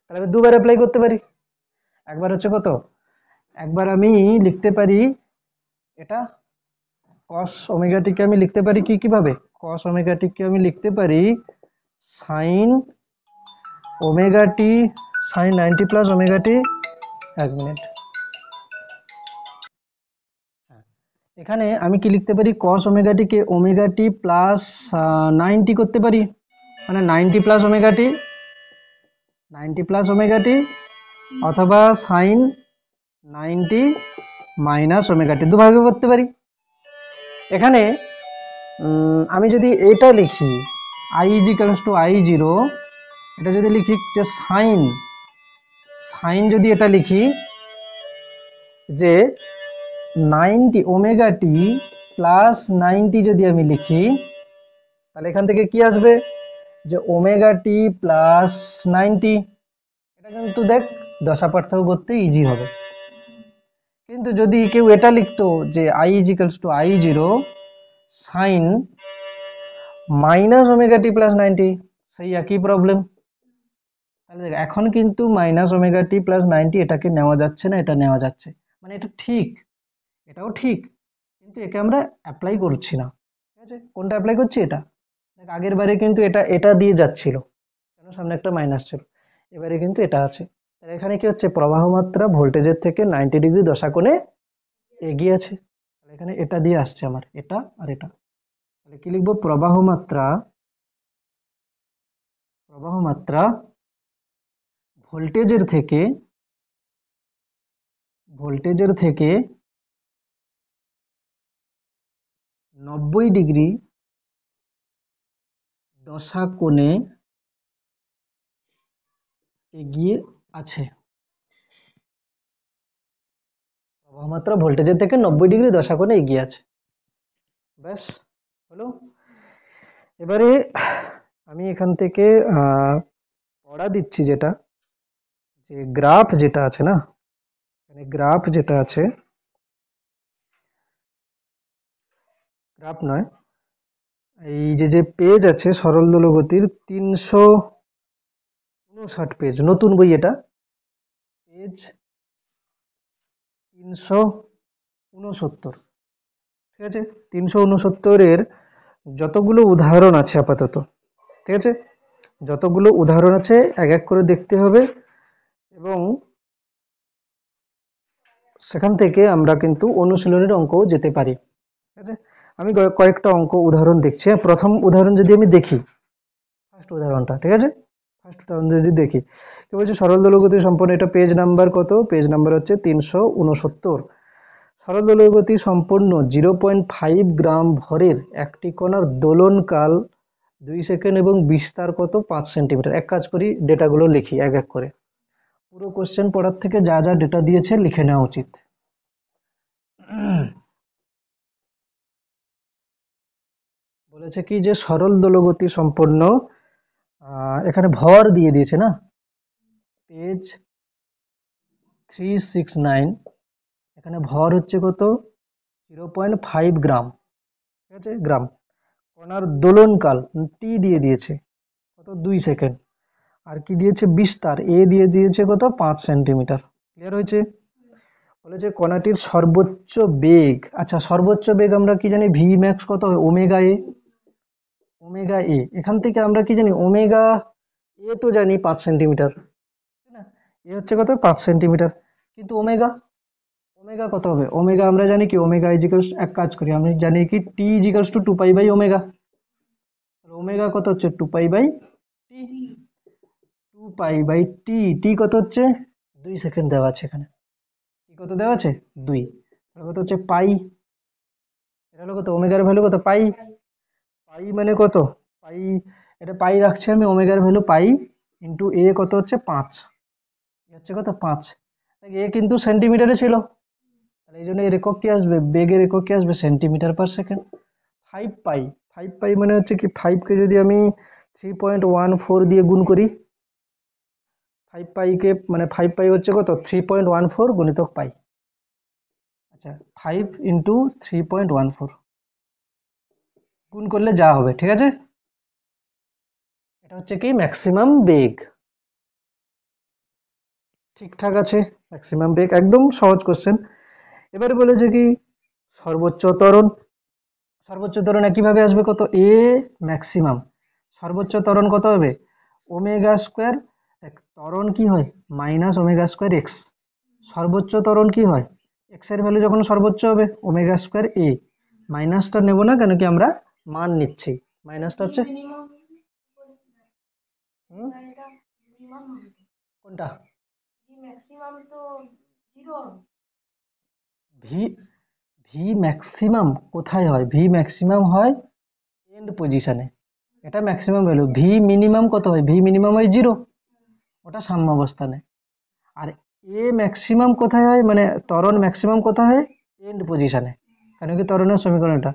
[SPEAKER 1] তাহলে আমি দুবার অ্যাপ্লাই করতে পারি। একবার হচ্ছে কত, একবার আমি লিখতে পারি এটা কস ওমেগাটিকে আমি লিখতে পারি কি কিভাবে, কস ওমেগাটিকে আমি লিখতে পারি সাইন ওমেগা টি সাইন 90 প্লাস ওমেগা টি। এক মিনিট, এখানে আমি কি লিখতে পারি, কস ওমেগাটিকে ওমেগা টি প্লাস 90 করতে পারি, মানে 90 প্লাস ওমেগা টি, 90 প্লাস ওমেগা টি, অথবা সাইন 90 মাইনাস ওমেগা টি, দুভাবে করতে পারি। এখানে আমি যদি এটা লিখি আই ইজিক্যালস টু I0, এটা যদি লিখি যে সাইন সাইন যদি এটা লিখি যে 90 ওমেগা টি প্লাস 90 যদি আমি লিখি, তাহলে এখান থেকে কি আসবে যে ওমেগা টি প্লাস 90। এটা কিন্তু দেখ দশা পার্থক্য করতে ইজি হবে। কিন্তু যদি কেউ এটা লিখতো যে I equals to I0 sine minus omega t plus 90, সেই একই প্রবলেম। তাহলে দেখ এখন কিন্তু মাইনাস ওমেগা টি প্লাস 90 এটাকে নেওয়া যাচ্ছে না, এটা নেওয়া যাচ্ছে, মানে এটা ঠিক, এটাও ঠিক, কিন্তু একে আমরা অ্যাপ্লাই করছি না, ঠিক আছে। কোনটা অ্যাপ্লাই করছি, এটা দেখ আগের বারে কিন্তু এটা এটা দিয়ে যাচ্ছিল, কেন সামনে একটা মাইনাস ছিল, এবারে কিন্তু এটা আছে। তাহলে এখানে কি হচ্ছে, প্রবাহ মাত্রা ভোল্টেজের থেকে 90 ডিগ্রি দশা কোণে এগিয়ে আছে। তাহলে এখানে এটা দিয়ে আসছে আমার, এটা আর এটা, তাহলে কি লিখবো, প্রবাহ মাত্রা ভোল্টেজের থেকে 90 ডিগ্রি দশা কোণে এগিয়ে আছে। প্রবাহ মাত্রা ভোল্টেজের থেকে 90 ডিগ্রি দশা কোণে এগিয়ে আছে, ব্যাস হলো। এবারে আমি এখান থেকে পড়া দিচ্ছি, যেটা যে গ্রাফ যেটা আছে না, মানে গ্রাফ যেটা আছে, গ্রাফ নয়, এই যে পেজ আছে সরল দোলগতির 359 পেজ, নতুন বই এটা, পেজ 369, ঠিক আছে। 369-এর যতগুলো উদাহরণ আছে আপাতত, ঠিক আছে, যতগুলো উদাহরণ আছে এক এক করে দেখতে হবে, এবং সেখান থেকে আমরা কিন্তু অনুশীলনের অঙ্কও যেতে পারি, ঠিক আছে। আমি কয়েকটা অঙ্ক উদাহরণ দেখছি। প্রথম উদাহরণ যদি আমি দেখি, ফার্স্ট উদাহরণটা, ঠিক আছে, ফার্স্ট উদাহরণ যদি দেখি, কি বলছে, সরল দোলগতি সম্পন্ন, এটা পেজ নাম্বার কত, পেজ নাম্বার হচ্ছে 369। সরল দোলগতি সম্পন্ন 0.5 গ্রাম ভরের একটি কণার দোলনকাল 2 সেকেন্ড এবং বিস্তার কত 5 সেন্টিমিটার। এক কাজ করি, ডেটাগুলো লিখি এক এক করে, পুরো কোশ্চেন পড়ার থেকে যা যা ডেটা দিয়েছে লিখে নেওয়া উচিত। বলেছে কি যে সরল দোলগতি সম্পন্ন, এখানে ভর দিয়ে দিয়েছে না, পেজ 369, এখানে ভর হচ্ছে কত 0.5 গ্রাম, ঠিক আছে, গ্রাম। কণার দোলনকাল টি দিয়ে দিয়েছে কত 2 সেকেন্ড, আর কি দিয়েছে বিস্তার এ দিয়ে দিয়েছে কত 5 সেন্টিমিটার। ক্লিয়ার হয়েছে। বলেছে কণাটির সর্বোচ্চ বেগ, আচ্ছা সর্বোচ্চ বেগ আমরা কি জানি, ভি ম্যাক্স কত হয়, ওমেগা এ, ওমেগা এ, এখান থেকে আমরা কি জানি, ওমেগা এ তো জানি 5 সেন্টিমিটার, তাই না, এ হচ্ছে কত 5 সেন্টিমিটার, কিন্তু ওমেগা, ওমেগা কত হবে, ওমেগা আমরা জানি কি, ওমেগা ইজিক্যালস, এক কাজ করি আমি জানি কি, t equals to 2 pi by omega, omega কত হচ্ছে 2 pi by T, 2 pi by T, টি কত হচ্ছে 2 সেকেন্ড দেওয়া আছে এখানে, টি কত দেওয়া আছে 2, কত হচ্ছে পাই, এটা হলো কত, ওমেগার ভ্যালু কত পাই, পাই মানে কত, পাই, এটা পাই রাখছি আমি, ওমেগার ভ্যালু পাই ইন্টু এ কত হচ্ছে 5, হচ্ছে কত 5, এ কিন্তু সেন্টিমিটারে ছিল, তাহলে এই জন্য এর একক কি আসবে, বেগের একক কি আসবে, সেন্টিমিটার পার সেকেন্ড। 5 পাই, 5 পাই মানে হচ্ছে কি 5কে যদি আমি 3.14 দিয়ে গুণ করি, 5 পাইকে মানে 5 পাই হচ্ছে কত, 3.14 গুণিতক পাই। আচ্ছা 5 × 3.14 গুণ করলে যা হবে, ঠিক আছে। এটা হচ্ছে কি ম্যাক্সিমাম বেগ। ঠিকঠাক আছে, ম্যাক্সিমাম বেগ একদম সহজ কোশ্চেন। এবারে বলেছে কি সর্বোচ্চ ত্বরণ। সর্বোচ্চ ত্বরণ একইভাবে আসবে কত, এ ম্যাক্সিমাম। সর্বোচ্চ ত্বরণ কত হবে, ওমেগা স্কোয়ার। ত্বরণ কি হয়, মাইনাস ওমেগা স্কোয়ার এক্স। সর্বোচ্চ ত্বরণ কি হয়, এক্স এর ভ্যালু যখন সর্বোচ্চ হবে ওমেগা স্কোয়ার এ। মাইনাসটা নেব না, কেন কি আমরা মান নিচ্ছি। মাইনাসটা হচ্ছে কোনটা, ভি ভি ম্যাক্সিমাম কোথায় হয়, ভি ম্যাক্সিমাম হয় এন্ড পজিশনে, এটা ম্যাক্সিমাম ভ্যালু। ভি মিনিমাম কত হয়, ভি মিনিমাম হয় 0, ওটা সাম্যাবস্থানে। আর এ ম্যাক্সিমাম কোথায় হয়, মানে ত্বরণ ম্যাক্সিমাম কোথায় হয়, এন্ড পজিশনে। কেন কি ত্বরণের সমীকরণটা,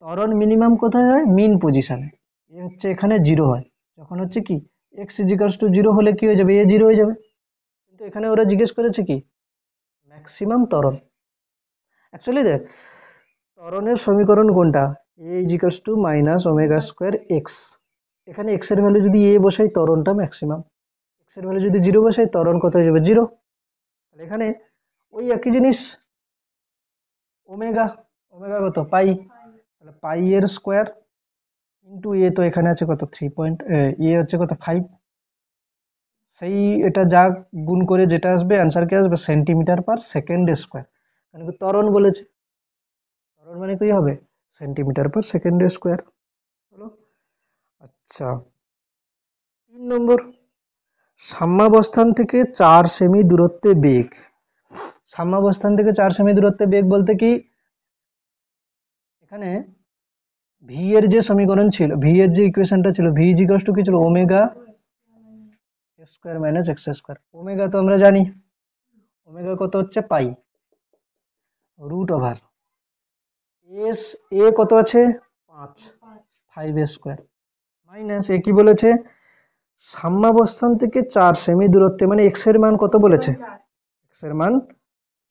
[SPEAKER 1] ত্বরণ মিনিমাম কোথায় হয়, মিন পজিশনে। এ হচ্ছে এখানে 0 হয় যখন হচ্ছে কি এক্স ইজিক্যালস টু 0 হলে কি হয়ে যাবে, এ 0 হয়ে যাবে। কিন্তু এখানে ওরা জিজ্ঞেস করেছে কি ম্যাক্সিমাম ত্বরণ। অ্যাকচুয়ালি দেখ ত্বরণের সমীকরণ কোনটা, a equals to minus omega square x. এখানে এক্স এর ভ্যালু যদি এ বসাই ত্বরণটা ম্যাক্সিমাম, এক্স এর ভ্যালু যদি 0 বসাই ত্বরণ কত হয়ে যাবে, 0। তাহলে এখানে ওই একই জিনিস, ওমেগা, ওমেগা কত পাই, তাহলে পাই এর স্কোয়ার ইন্টু এ, তো এখানে আছে কত 3 এ হচ্ছে কত 5, সেই এটা যা গুণ করে যেটা আসবে অ্যান্সার কি আসবে, সেন্টিমিটার পার সেকেন্ড স্কোয়ার। কারণ কি ত্বরণ বলেছে, ত্বরণ মানে কি হবে, সেন্টিমিটার পার সেকেন্ড স্কোয়ার হলো। আচ্ছা 3 নম্বর, সাম্যাবস্থান থেকে 4 সেমি দূরত্বে বেগ। সাম্যাবস্থান থেকে 4 সেমি দূরত্বে বেগ বলতে কি, এখানে ভি এর যে সমীকরণ ছিল, ভি এর যে ইকুয়েশনটা ছিল, ভি ইজিক্যালস টু কি ছিল, omega square minus x square. Omega তো আমরা জানি, ওমেগা কত হচ্ছে পাই রুট ওভার এস, এ কত আছে 5, 5 স্কোয়ার মাইনাস এ কি বলেছে, সাম্যাবস্থান থেকে 4 সেমি দূরত্বে, মানে এক্স এর মান কত বলেছে, এক্স এর মান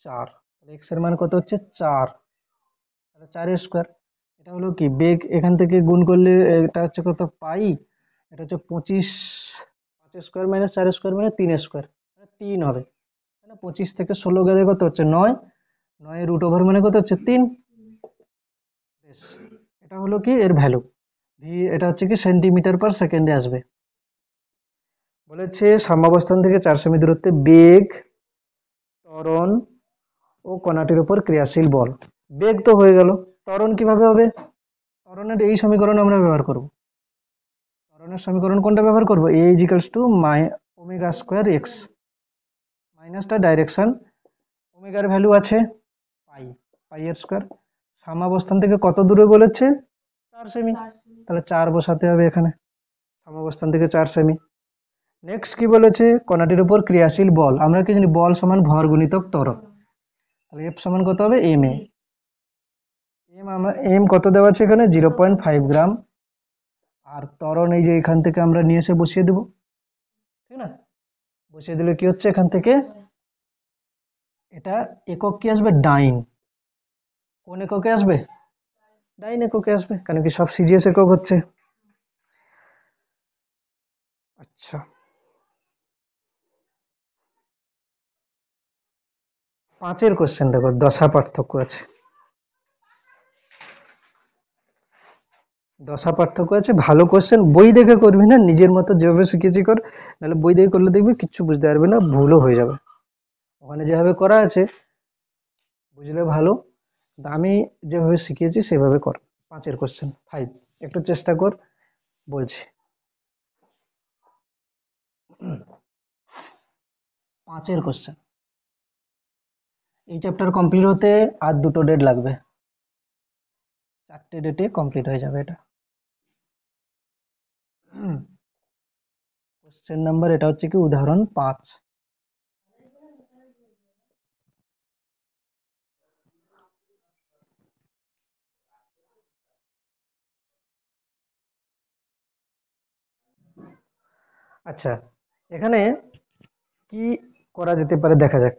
[SPEAKER 1] 4, এক্স এর মান কত হচ্ছে 4, তাহলে 4 স্কোয়ার। এটা হলো কি বেগ, এখান থেকে গুণ করলে এটা হচ্ছে কত পাই, এটা হচ্ছে 25, 5 স্কোয়ার মাইনাস 4 স্কোয়ার মানে 3 স্কোয়ার, মানে 3 হবে। 25 থেকে 16 গেলে কত হচ্ছে 9, 9 রুট ওভার মানে কত হচ্ছে 3। বেশ, এটা হলো কি এর ভ্যালু ভি, এটা হচ্ছে কি সেন্টিমিটার পার সেকেন্ডে আসবে। বলেছে সাম্যাবস্থান থেকে 4 সেমি দূরত্বে বেগ, ত্বরণ ও কণাটির উপর ক্রিয়াশীল বল। বেগ তো হয়ে গেল, ত্বরণ কিভাবে হবে, ত্বরণের এই সমীকরণ আমরা ব্যবহার করব। ত্বরণের সমীকরণ কোনটা ব্যবহার করব, a equals to omega square x, মাইনাসটা ডাইরেকশন, ওমেগার ভ্যালু আছে পাই, পাই এর স্কোয়ার। সাম্যাবস্থান থেকে কত দূরে বলেছে 4 সেমি, তাহলে 4 বসাতে হবে এখানে, সাম্যাবস্থান থেকে 4 সেমি। নেক্সট কি বলেছে, কণাটির উপর ক্রিয়াশীল বল। আমরা কি জানি বল সমান ভর গুণিতক ত্বরণ, তাহলে এফ সমান কত হবে এম এ। এম কত দেওয়া আছে এখানে 0.5 গ্রাম, আর ত্বরণ এই যে এখান থেকে আমরা নিয়ে এসে বসিয়ে দেবো, ঠিক না। বসিয়ে দিলে কি হচ্ছে এখান থেকে, এটা একক কি আসবে ডাইন, কোন এককে আসবে, ডাইন এককে আসবে, কারণ কি সব সিজিএস একক হচ্ছে। আচ্ছা 5-এর কোশ্চেন দেখো, দশা পার্থক্য আছে, দশা পার্থক্য আছে, ভালো কোশ্চেন। বই দেখে করবি না, নিজের মতো যেভাবে শিখেছি কর, নাহলে বই দেখে করলে দেখবি কিচ্ছু বুঝতে পারবে না, ভুলও হয়ে যাবে। ওখানে যেভাবে করা আছে বুঝলে ভালো, আমি যেভাবে শিখিয়েছি সেভাবে কর। 5-এর কোশ্চেন 5 একটু চেষ্টা কর, বলছি। 5-এর কোশ্চেন, এই চ্যাপ্টার কমপ্লিট হতে আর 2টো ডেট লাগবে, 4টে ডেটে কমপ্লিট হয়ে যাবে এটা। কোশ্চেন নাম্বার এটা হচ্ছে কি উদাহরণ 5। আচ্ছা, এখানে কি করা যেতে পারে দেখা যাক।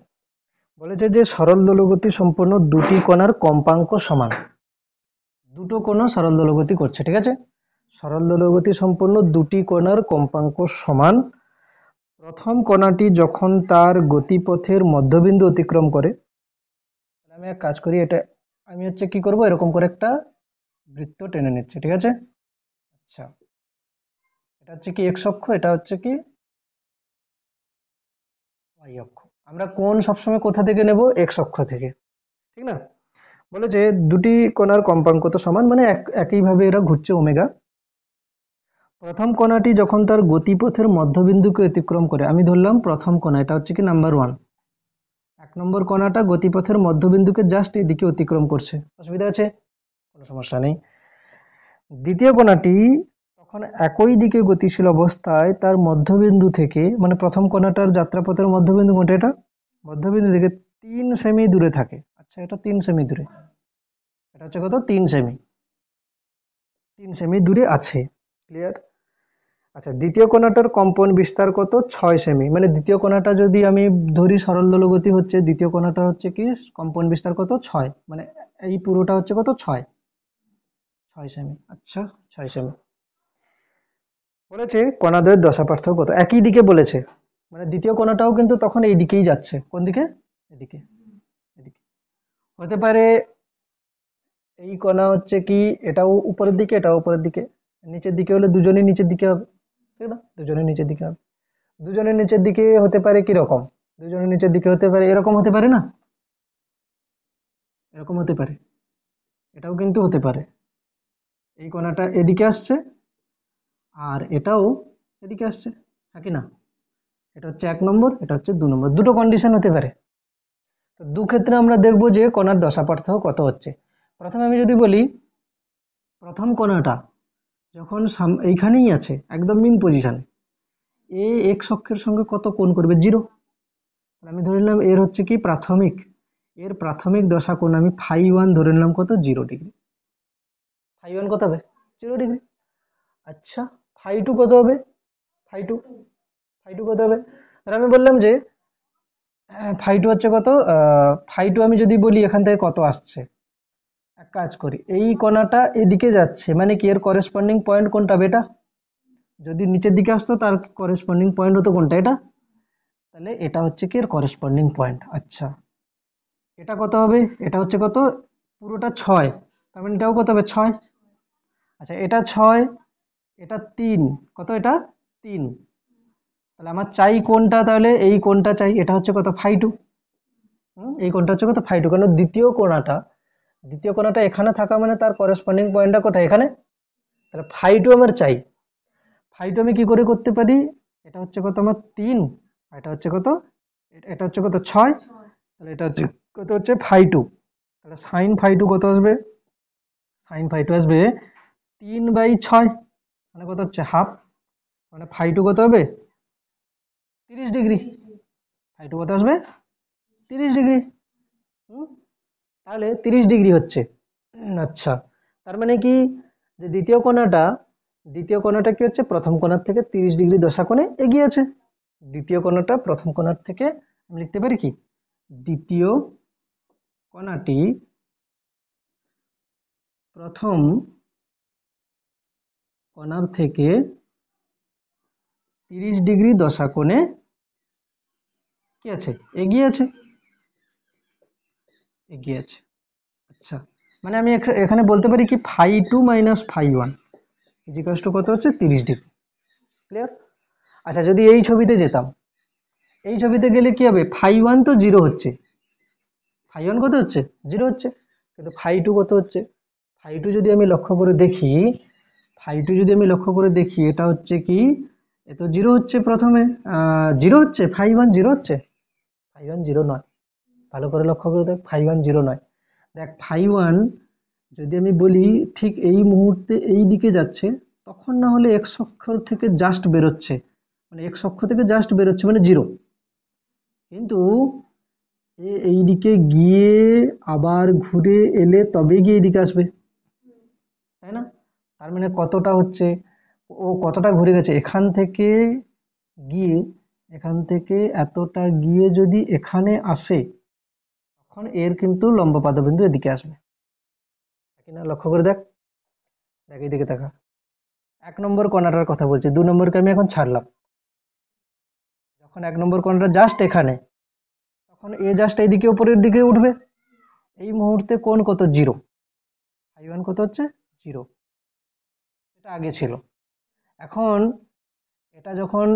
[SPEAKER 1] বলেছে যে সরল দোলগতি সম্পন্ন দুটি কণার কম্পাঙ্ক সমান। দুটো কণা সরল দোলগতি করছে, ঠিক আছে? সরল দোলগতি সম্পন্ন দুটি কণার কম্পাঙ্ক সমান। প্রথম কণাটি যখন তার গতিপথের মধ্যবিন্দু অতিক্রম করে, আমি এক কাজ করি, এটা আমি হচ্ছে কি করব, এরকম করে একটা বৃত্ত টেনে নিচ্ছি, ঠিক আছে? আচ্ছা, এটা হচ্ছে কি এক্স অক্ষ, এটা হচ্ছে কি ওয়াই অক্ষ। আমরা কোণ সবসময় কোথা থেকে নেব? এক্স অক্ষ থেকে, ঠিক না? বলেছে দুটি কণার কম্পাঙ্ক তো সমান, মানে একইভাবে এরা ঘুরছে ওমেগা। প্রথম কণাটি যখন তার গতিপথের মধ্যবিন্দুকে অতিক্রম করে, আমি ধরলাম প্রথম কণা, এটা হচ্ছে কি নাম্বার 1। 1 নম্বর কণাটা গতিপথের মধ্যবিন্দুকে জাস্ট এদিকে অতিক্রম করছে, অসুবিধা আছে? কোনো সমস্যা নেই। দ্বিতীয় কণাটি তখন একই দিকে গতিশীল অবস্থায় তার মধ্যবিন্দু থেকে, মানে প্রথম কণাটার যাত্রাপথের মধ্যবিন্দু কোনটা? এটা মধ্যবিন্দু থেকে 3 সেমি দূরে থাকে। আচ্ছা, এটা 3 সেমি দূরে, এটা হচ্ছে কত? 3 সেমি, 3 সেমি দূরে আছে। ক্লিয়ার? আচ্ছা, দ্বিতীয় কণাটার কম্পন বিস্তার কত? 6 সেমি। মানে দ্বিতীয় কণাটা যদি আমি ধরি সরল দোলগতি হচ্ছে, দ্বিতীয় কণাটা হচ্ছে কি কম্পন বিস্তার কত? 6, মানে এই পুরোটা হচ্ছে কত? 6 সেমি। আচ্ছা, 6 সেমি। বলেছে কণাদ্বয়ের দশা পার্থক্য কত? একই দিকে বলেছে, মানে দ্বিতীয় কণাটাও কিন্তু তখন এই দিকেই যাচ্ছে। কোন দিকে? এদিকে, এদিকে। হতে পারে এই কণা হচ্ছে কি এটাও উপরের দিকে, এটাও উপরের দিকে। নিচের দিকে হলে দুজনেই নিচের দিকে হবে, ঠিক না? দুজনেই নিচের দিকে হবে। দুজনের নিচের দিকে হতে পারে কি রকম? দুজনের নিচের দিকে হতে পারে এরকম, হতে পারে না? এরকম হতে পারে, এটাও কিন্তু হতে পারে। এই কণাটা এদিকে আসছে আর এটাও এদিকে আসছে, হ্যাঁ কি না? এটা হচ্ছে 1 নম্বর, এটা হচ্ছে 2 নম্বর, দুটো কন্ডিশন হতে পারে। তো দু ক্ষেত্রে আমরা দেখব যে কণার দশা পার্থক্য কত হচ্ছে। প্রথমে আমি যদি বলি, প্রথম কণাটা যখন এইখানেই আছে, একদম মিন পজিশনে, এ এক্স অক্ষের সঙ্গে কত কোণ করবে? 0। আমি ধরে নিলাম এর হচ্ছে কি প্রাথমিক, এর প্রাথমিক দশা কোণ আমি φ1 ধরে নিলাম কত? 0 ডিগ্রি। φ1 কত হবে? 0 ডিগ্রি। আচ্ছা, φ2 কত হবে? φ2 φ2 কত হবে? আর আমি বললাম যে φ2 হচ্ছে কত? φ2 আমি যদি বলি এখান থেকে কত আসছে, এক কাজ করি, এই কণাটা এদিকে যাচ্ছে, মানে কি এর করেসপন্ডিং পয়েন্ট কোনটা? বেটা, যদি নিচের দিকে আসতো তার করেসপন্ডিং পয়েন্ট হতো কোনটা? এটা। তাহলে এটা হচ্ছে কি এর করেসপন্ডিং পয়েন্ট। আচ্ছা, এটা কত হবে? এটা হচ্ছে কত? পুরোটা 6, তার মানে এটাও কত হবে? 6। আচ্ছা, এটা 6, এটা 3, কত? এটা 3। তাহলে আমার চাই কোনটা? তাহলে এই কোনটা চাই, এটা হচ্ছে কত? φ2। এই কোনটা হচ্ছে কত? φ2, কারণ দ্বিতীয় কোণাটা এখানে থাকা মানে তার করেসপন্ডিং পয়েন্টটা কোথায়? এখানে। তাহলে φ2 আমার চাই। φ2 আমি কি করে করতে পারি? এটা হচ্ছে কত আমার? 3, এটা হচ্ছে কত? এটা হচ্ছে কত? 6। তাহলে এটা হচ্ছে কত? হচ্ছে φ2। তাহলে সাইন φ2 কত আসবে? সাইন φ2 আসবে 3/6, মানে কত হচ্ছে? হাফ। মানে φ2 কত হবে? 30 ডিগ্রি। φ2 কত আসবে? 30 ডিগ্রি। তাহলে 30 ডিগ্রি হচ্ছে। আচ্ছা, তার মানে কি যে দ্বিতীয় কোণাটা কি হচ্ছে? প্রথম কোণার থেকে 30 ডিগ্রি দশা কোণে এগিয়ে আছে। দ্বিতীয় কোণাটা প্রথম কোণার থেকে, আমি লিখতে পারি কি, দ্বিতীয় কোণাটি প্রথম কোণার থেকে 30 ডিগ্রি দশা কোণে কি আছে? এগিয়ে আছে, এগিয়ে আছে। আচ্ছা, মানে আমি এখানে বলতে পারি কি φ2 মাইনাস φ1 ইজিকালস টু কত হচ্ছে? 30 ডিগ্রি। ক্লিয়ার? আচ্ছা, যদি এই ছবিতে যেতাম, এই ছবিতে গেলে কি হবে? φ1 তো 0 হচ্ছে, φ1 কত হচ্ছে? 0 হচ্ছে, কিন্তু φ2 কত হচ্ছে? φ2 যদি আমি লক্ষ্য করে দেখি, এটা হচ্ছে কি, এ তো 0 হচ্ছে প্রথমে, 0 হচ্ছে, φ1 0 হচ্ছে, φ1 0 নয়। ভালো করে লক্ষ্য করে দেখ, φ1 0 নয়। দেখ, φ1 যদি আমি বলি ঠিক এই মুহূর্তে এই দিকে যাচ্ছে, তখন না হলে এক্স অক্ষ থেকে জাস্ট বেরোচ্ছে, মানে এক্স অক্ষ থেকে জাস্ট বেরোচ্ছে, মানে 0। কিন্তু এই দিকে গিয়ে আবার ঘুরে এলে তবে গিয়ে এদিকে আসবে, তাই না? তার মানে কতটা হচ্ছে, ও কতটা ঘুরে গেছে এখান থেকে, গিয়ে এখান থেকে এতটা গিয়ে যদি এখানে আসে, তখন এর কিন্তু লম্ব পাদবিন্দু এদিকে আসবে কিনা লক্ষ্য করে দেখ। দেখ এইদিকে দেখা, 1 নম্বর কণাটার কথা বলছি, 2 নম্বরকে আমি এখন ছাড়লাম। যখন 1 নম্বর কণাটা জাস্ট এখানে, তখন এ জাস্ট এইদিকে উপরের দিকে উঠবে। এই মুহূর্তে কোণ কত? 0। ফাই1 কত হচ্ছে? 0। এটা আগে ছিল। এখন এটা যখন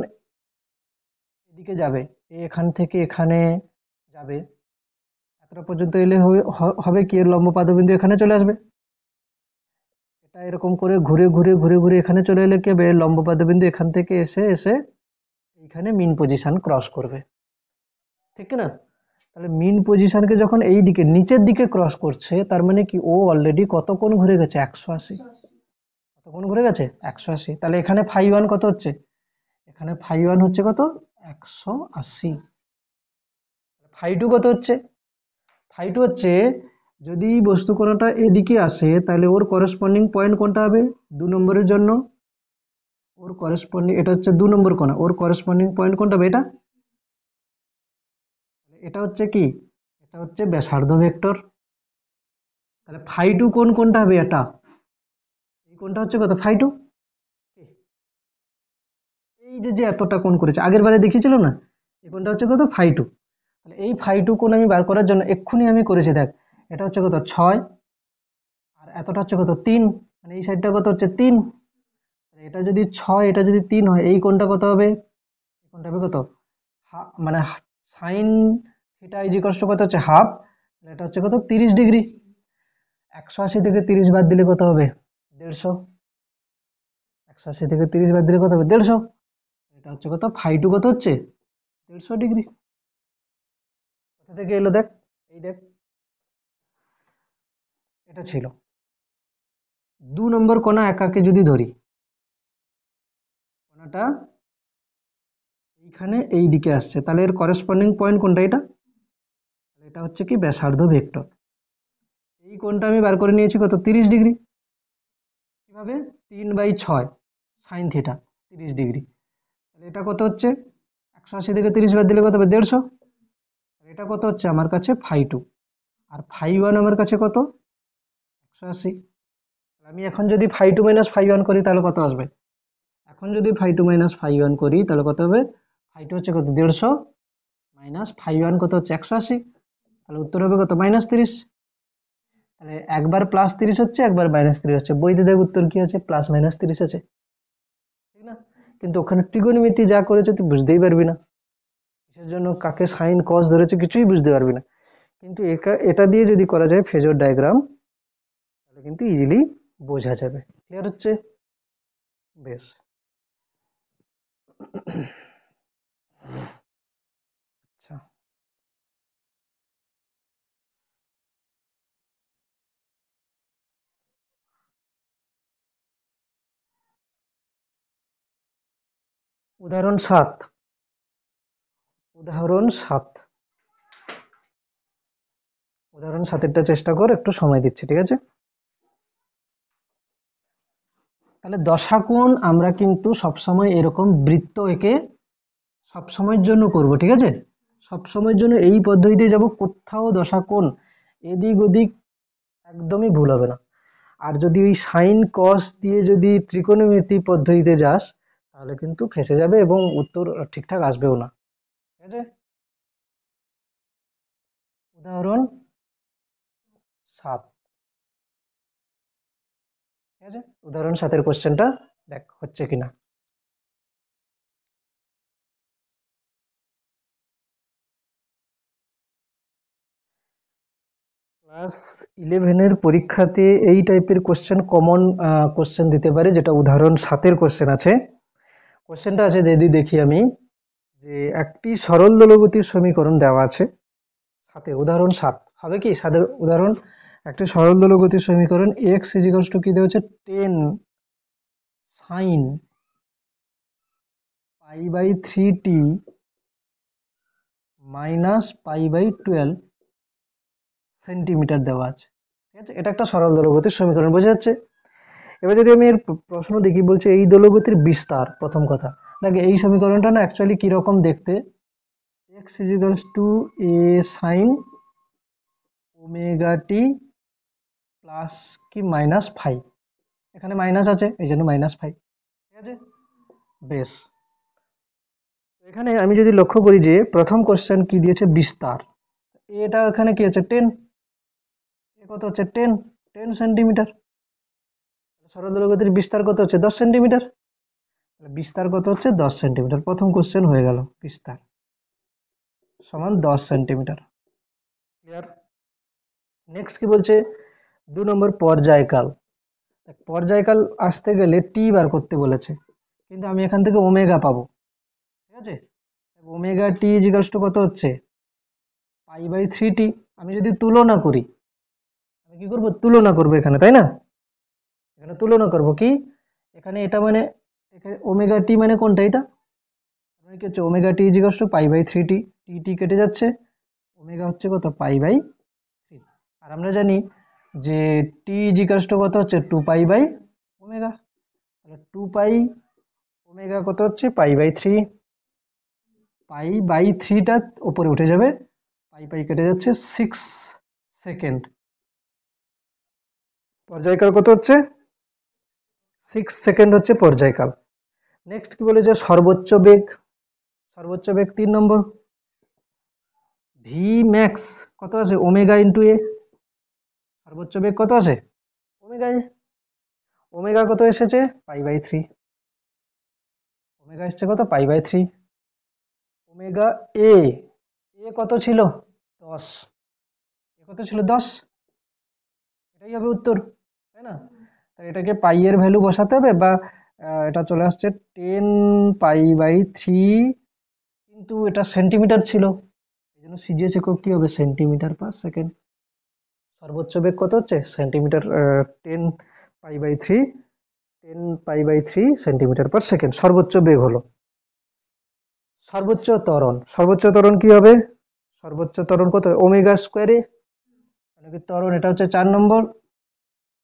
[SPEAKER 1] এদিকে যাবে, এখান থেকে এখানে যাবে, এতটা পর্যন্ত এলে হবে কি, এর লম্ব পাদবিন্দু এখানে চলে আসবে। এটা এরকম করে ঘুরে ঘুরে ঘুরে ঘুরে এখানে চলে এলে কি হবে, এর লম্ব পাদবিন্দু এখান থেকে এসে এসে এইখানে মিন পজিশন ক্রস করবে, ঠিক না? তাহলে মিন পজিশনকে যখন এই দিকে নিচের দিকে ক্রস করছে, তার মানে কি ও অলরেডি কত কোণ ঘুরে গেছে? 180। কত কোণ ঘুরে গেছে? 180। তাহলে এখানে ফাই1 কত হচ্ছে? এখানে ফাই1 হচ্ছে কত? 180। ফাই2 কত হচ্ছে? ফাই2 হচ্ছে, যদি বস্তু কোণটা এদিকে আসে, তাহলে ওর করেসপন্ডিং পয়েন্ট কোনটা হবে 2 নম্বরের জন্য? ওর করেসপন্ডিং, এটা হচ্ছে 2 নম্বর কোণা, ওর করেসপন্ডিং পয়েন্ট কোনটা হবে? এটা। এটা হচ্ছে কি? এটা হচ্ছে ব্যাসার্ধ ভেক্টর। তাহলে ফাই2 কোণ কোনটা হবে? এটা। এই কোণটা হচ্ছে কত? ফাই2। এই যে যে এতটা কোণ করেছে, আগের বারে দেখিয়েছিল না, এই কোণটা হচ্ছে কত? ফাই2। তাহলে এই ফাই2 কোণ আমি বার করার জন্য এক্ষুনি আমি করেছি, দেখ এটা হচ্ছে কত? 6, আর এতটা হচ্ছে কত? 3। মানে এই সাইডটা কত হচ্ছে? 3। এটা যদি 6, এটা যদি 3 হয়, এই কোণটা কত হবে? এই কোণটা হবে কত? মানে sine theta is equals two কত হচ্ছে? হাফ। এটা হচ্ছে কত? 30 ডিগ্রি। 180 থেকে 30 বাদ দিলে কত হবে? 150। 180 থেকে 30 বাদ দিলে কত হবে? 150। এটা হচ্ছে কত? ফাই2 কত হচ্ছে? 150 ডিগ্রি। কোথা থেকে এলো দেখ, এই দেখ, এটা ছিল 2 নম্বর কোণা একাকে যদি ধরি, কোণাটা এইখানে এই দিকে আসছে, তাহলে এর করেসপন্ডিং পয়েন্ট কোনটা? এটা। এটা হচ্ছে কি? ব্যাসার্ধ ভেক্টর। এই কোণটা আমি বার করে নিয়েছি কত? 30 ডিগ্রি। কিভাবে? 3/6 সাইন থিটা 30 ডিগ্রি। তাহলে এটা কত হচ্ছে? 180 থেকে 30 বাদ দিলে কত হবে? 150। এটা কত হচ্ছে আমার কাছে? ফাই2। আর ফাই1 আমার কাছে কত? 180। আমি এখন যদি ফাই2 মাইনাস ফাই1 করি, তাহলে কত আসবে? এখন যদি ফাই2 মাইনাস ফাই1 করি, তাহলে কত হবে? ফাই2 হচ্ছে কত? 150 মাইনাস ফাই1 কত হচ্ছে? 180। তাহলে উত্তর হবে কত? -30। তাহলে একবার +30 হচ্ছে, একবার -30 হচ্ছে। বইতে দেখ উত্তর কি আছে? +-30 আছে, ঠিক না? কিন্তু ওখানে ত্রিকোণমিতি যা করেছে তুই বুঝতেই পারবি না, কিসের জন্য কাকে সাইন কস ধরেছে কিছুই বুঝতে পারবি না। কিন্তু এটা দিয়ে যদি করা যায় ফেজর ডায়াগ্রাম, তাহলে কিন্তু ইজিলি বোঝা যাবে। ক্লিয়ার হচ্ছে? বেশ। আচ্ছা, উদাহরণ 7। উদাহরণ 7। উদাহরণ 7-এরটা চেষ্টা কর, একটু সময় দিচ্ছি, ঠিক আছে? তাহলে দশাকোণ আমরা কিন্তু সবসময় এরকম বৃত্ত এঁকে সবসময়ের জন্য করব, ঠিক আছে? সবসময়ের জন্য এই পদ্ধতিতে যাব, কোথাও দশাকোণ এদিক ওদিক একদমই ভুল হবে না। আর যদি ওই সাইন কস দিয়ে যদি ত্রিকোণমিতি পদ্ধতিতে যাস, তাহলে কিন্তু ফেঁসে যাবে এবং উত্তর ঠিকঠাক আসবেও না, ঠিক আছে? উদাহরণ 7, ঠিক আছে? উদাহরণ 7-এর কোশ্চেনটা দেখ হচ্ছে কিনা। ক্লাস 11-এর পরীক্ষাতে এই টাইপের কোশ্চেন কমন কোশ্চেন দিতে পারে, যেটা উদাহরণ 7-এর কোশ্চেন আছে। কোশ্চেনটা আছে, যদি দেখি আমি, যে একটি সরল দোলগতির সমীকরণ দেওয়া আছে। 7-এর উদাহরণ 7 হবে কি? 7-এর উদাহরণ, একটি সরল দোলগতির সমীকরণ x ইজিক্যালস টু কি দেওয়া হচ্ছে? 10 সাইন π/3t মাইনাস π/12 সেন্টিমিটার দেওয়া আছে, ঠিক আছে? এটা একটা সরল দোলগতির সমীকরণ, বোঝা যাচ্ছে? এবার যদি আমি এর প্রশ্ন দেখি, বলছে এই দোলগতির বিস্তার, প্রথম কথা দেখ এই সমীকরণটা না অ্যাকচুয়ালি কিরকম দেখতে, x is equals two A sign omega t plus কি মাইনাস ফাইভ, এখানে মাইনাস আছে এই জন্য মাইনাস ফাইভ, ঠিক আছে। বেশ, এখানে আমি যদি লক্ষ্য করি যে প্রথম কোশ্চেন কি দিয়েছে, বিস্তার, এটা এখানে কি হচ্ছে 10, এ কত হচ্ছে 10 সেন্টিমিটার, সরলদৈর্ঘ্যের বিস্তার কত হচ্ছে 10 সেন্টিমিটার, বিস্তার কত হচ্ছে 10 সেন্টিমিটার, প্রথম কোশ্চেন হয়ে গেল বিস্তার সমান 10 সেন্টিমিটার, ক্লিয়ার। নেক্সট কি বলছে 2 নম্বর পর্যায়কাল, পর্যায়কাল আসতে গেলে টি বার করতে বলেছে, কিন্তু আমি এখান থেকে ওমেগা পাবো, ঠিক আছে। Omega t is equals two কত হচ্ছে পাই বাই 3t, আমি যদি তুলনা করি, আমি কি করব তুলনা করব এখানে, তাই না, এখানে তুলনা করব কি, এখানে এটা মানে এখানে ওমেগা টি মানে কোনটা, এটা মানে কি হচ্ছে omega t is equals to pi by 3t, t t কেটে যাচ্ছে, ওমেগা হচ্ছে কত পাই বাই 3, আর আমরা জানি যে টি ইজ ইকুয়ালস টু কত হচ্ছে 2 পাই বাই ওমেগা, তাহলে 2 পাই ওমেগা কত হচ্ছে পাই বাই 3, পাই বাই 3টা উপরে উঠে যাবে, পাই পাই কেটে যাচ্ছে 6 সেকেন্ড, পর্যায়কাল কত হচ্ছে 6 সেকেন্ড হচ্ছে পর্যায়কাল। নেক্সট কি বলেছে সর্বোচ্চ বেগ, সর্বোচ্চ বেগ 3 নম্বর, ভি ম্যাক্স কত আছে ওমেগা ইন্টু এ, সর্বোচ্চ বেগ কত আছে ওমেগা এ, ওমেগা কত এসেছে পাই বাই 3, ওমেগা এসছে কত পাই বাই 3, ওমেগা এ, এ কত ছিল 10, এ কত ছিল 10, এটাই হবে উত্তর, তাই না। তাই এটাকে পাই এর ভ্যালু বসাতে হবে, বা এটা চলে আসছে 10 পাই বাই 3, কিন্তু এটা সেন্টিমিটার ছিল, এই জন্য সিজিএস একক কি হবে সেন্টিমিটার পার সেকেন্ড, সর্বোচ্চ বেগ কত হচ্ছে centimetre, 10 pi by 3, 10 pi by 3 centimetre per second সর্বোচ্চ বেগ হলো। সর্বোচ্চ ত্বরণ, সর্বোচ্চ ত্বরণ কি হবে, সর্বোচ্চ ত্বরণ কত ওমেগা স্কোয়ারে, মানে কি ত্বরণ এটা হচ্ছে 4 নম্বর,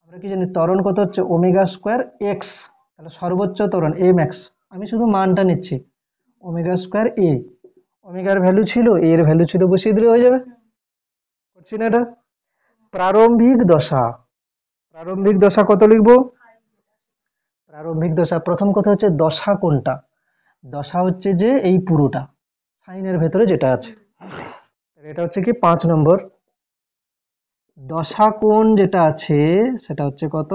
[SPEAKER 1] আমরা কি জানি ত্বরণ কত হচ্ছে ওমেগা স্কোয়ার এক্স, তাহলে সর্বোচ্চ ত্বরণ এ ম্যাক্স, আমি শুধু মানটা নিচ্ছি ওমেগা স্কোয়ার এ, ওমেগার ভ্যালু ছিল এর ভ্যালু ছিল বসিয়ে দিলে হয়ে যাবে, করছি না এটা। প্রারম্ভিক দশা, প্রারম্ভিক দশা কত লিখবো, প্রারম্ভিক দশা প্রথম কথা হচ্ছে দশা কোনটা, দশা হচ্ছে যে এই পুরোটা সাইনের ভেতরে যেটা আছে, এটা হচ্ছে কি 5 নম্বর, দশা কোণ যেটা আছে সেটা হচ্ছে কত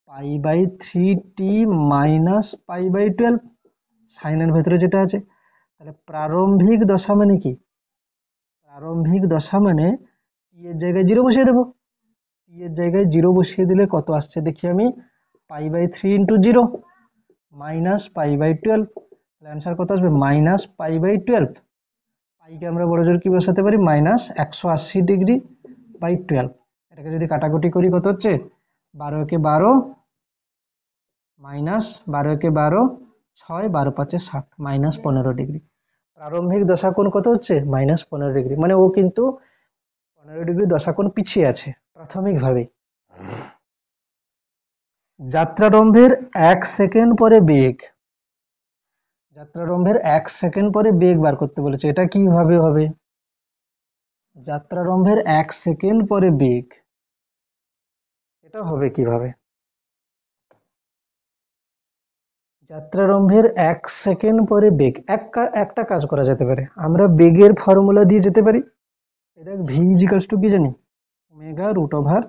[SPEAKER 1] pi by 3t minus pi by 12, সাইনের ভেতরে যেটা আছে, তাহলে প্রারম্ভিক দশা মানে কি, প্রারম্ভিক দশা মানে টি এর জায়গায় 0 বসিয়ে দেবো, টি এর জায়গায় 0 বসিয়ে দিলে কত আসছে দেখি আমি, pi by 3 into 0 minus pi by 12, তাহলে অ্যান্সার কত আসবে মাইনাস পাই বাই 12, পাইকে আমরা বড় জোর কি বসাতে পারি মাইনাস 180 ডিগ্রি বাই 12, এটাকে যদি কাটাকুটি করি কত হচ্ছে 12 একে 12 মাইনাস 12 একে 12 6, 12 5 60 মাইনাস 15 ডিগ্রি, প্রারম্ভিক দশাকোণ কত হচ্ছে মাইনাস 15 ডিগ্রি, মানে ও কিন্তু 15 ডিগ্রি দশাকোণ পিছিয়ে আছে প্রাথমিকভাবে। যাত্রারম্ভের 1 সেকেন্ড পরে বেগ, যাত্রারম্ভের 1 সেকেন্ড পরে বেগ বার করতে বলেছে, এটা কিভাবে হবে, যাত্রারম্ভের 1 সেকেন্ড পরে বেগ, এটা হবে কিভাবে, যাত্রারম্ভের 1 সেকেন্ড পরে বেগ, একটা কাজ করা যেতে পারে, আমরা বেগের ফর্মুলা দিয়ে যেতে পারি, এটা ভি ইজিক্যালস টু কি জানি omega root over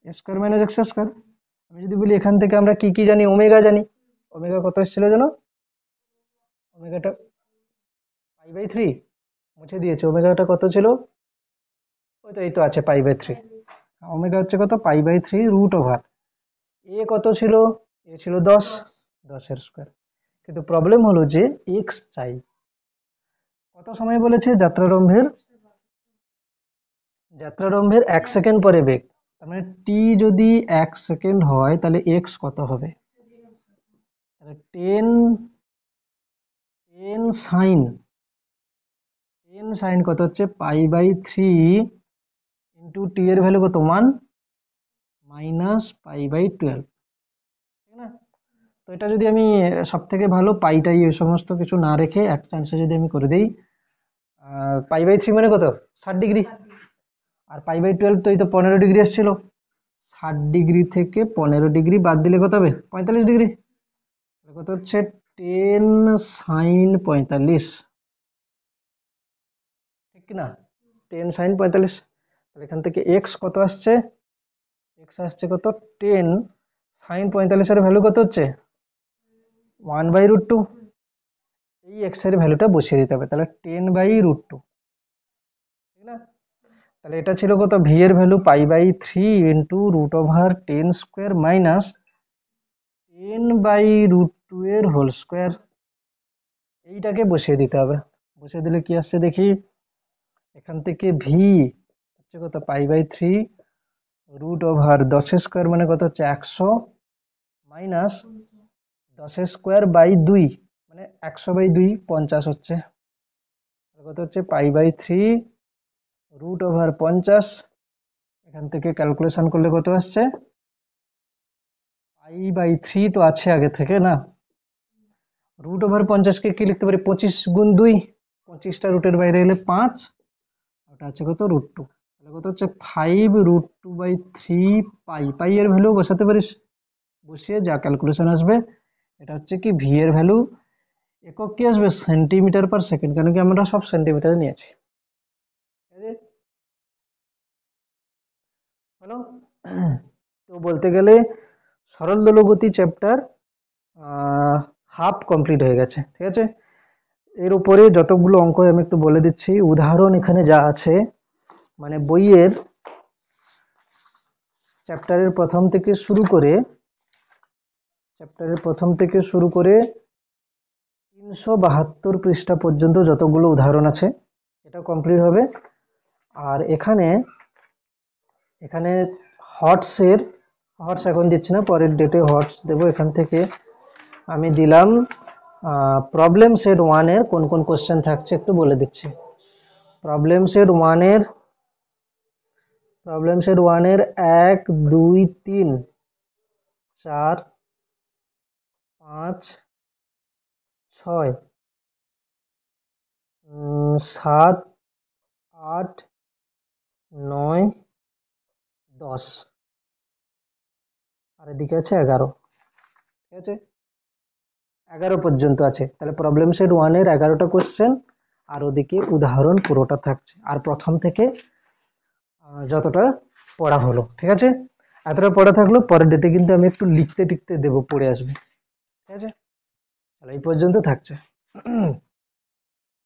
[SPEAKER 1] square minus x square, আমি যদি বলি এখান থেকে আমরা কি কি জানি ওমেগা জানি, ওমেগা কত এসেছিল জানো, ওমেগাটা পাই বাই 3, মুছে দিয়েছে, ওমেগাটা কত ছিল ওই তো এই তো আছে পাই বাই 3, ওমেগা হচ্ছে কত পাই বাই 3 রুট ওভার, এ কত ছিল এ ছিল 10, 10 এর স্কয়ার, কিন্তু প্রবলেম হলো যে এক্স চাই, কত সময় বলেছে যাত্রারম্ভের, যাত্রারম্ভের 1 সেকেন্ড পরে বেগ, তার মানে টি যদি 1 সেকেন্ড হয় তাহলে এক্স কত হবে, তাহলে 10 সাইন, 10 সাইন কত হচ্ছে পাই বাই 3 ইন্টু টি এর ভ্যালু কত 1 মাইনাস পাই বাই 12, ঠিক না, তো এটা যদি আমি সব থেকে ভালো পাইটাই এই সমস্ত কিছু না রেখে এক চান্সে যদি আমি করে দিই, পাই/3 মানে কত, 60 ডিগ্রি। আর পাই/12 তো এই তো 15 ডিগ্রি এসেছিল, 60 ডিগ্রি থেকে 15 ডিগ্রি বাদ দিলে কত হবে, 45 ডিগ্রি। কত হচ্ছে 10 sin 45, ঠিক কি না? 10 sin 45। তাহলে এখান থেকে এক্স কত আসছে, এক্স আসছে কত 10 sin 45 এর ভ্যালু কত হচ্ছে 1/√2। এই এক্স এর ভ্যালুটা বসিয়ে দিতে হবে, তাহলে 10/√2, ঠিক না? তাহলে এটা ছিল কত, ভি এর ভ্যালু পাই/3 ইন্টু √10² মাইনাস 10/√2 এর হোল স্কোয়ার। এইটাকে বসিয়ে দিতে হবে। বসিয়ে দিলে কি আসছে দেখি, এখান থেকে ভি হচ্ছে কত পাই/3 √10² মানে কত হচ্ছে 100 মাইনাস 10²/2 মানে 100/2 50 হচ্ছে, কত হচ্ছে পাই/3 √50। এখান থেকে ক্যালকুলেশন করলে কত আসছে, পাই/3 তো আছে আগে থেকে না, √50 কে কি লিখতে পারি 25 গুণ 2, 25টা রুটের বাইরে এলে 5, ওটা আছে কত √2, তাহলে কত হচ্ছে 5√2/3 পাই। পাই এর ভ্যালু বসাতে পারিস, বসিয়ে যা ক্যালকুলেশন আসবে, এটা হচ্ছে কি ভি এর ভ্যালু একক কি আসবে সেন্টিমিটার/সেকেন্ড, কেন কি আমরা সব সেন্টিমিটারে নিয়েছি। হলো। তো বলতে গেলে সরল দোলগতি চ্যাপ্টার হাফ কমপ্লিট হয়ে গেছে, ঠিক আছে। এর উপরে যতগুলো অঙ্ক আমি একটু বলে দিচ্ছি, উদাহরণ এখানে যা আছে, মানে বইয়ের চ্যাপ্টারের প্রথম থেকে শুরু করে 372 পৃষ্ঠা পর্যন্ত যতগুলো উদাহরণ আছে এটা কমপ্লিট হবে। আর এখানে হটস এখন দিচ্ছি না, পরের ডেটে হটস দেবো। এখান থেকে আমি দিলাম প্রবলেম সেট 1 এর কোন কোন কোশ্চেন থাকছে একটু বলে দিচ্ছি। প্রবলেম সেট 1 এর 1, 2, 3, 4, 5, 6, 7, 8, 9, 10 আর এদিকে আছে 11, ঠিক আছে, 11 পর্যন্ত আছে। তাহলে প্রবলেম সেট 1 এর 11টা কোশ্চেন, আর ওদিকে উদাহরণ পুরোটা থাকছে, আর প্রথম থেকে যতটা পড়া হলো, ঠিক আছে। এতটা পড়া থাকলো, পরের ডেটে কিন্তু আমি একটু লিখতে টিখতে দেবো, পড়ে আসবে, ঠিক আছে। তাহলে এই পর্যন্ত থাকছে।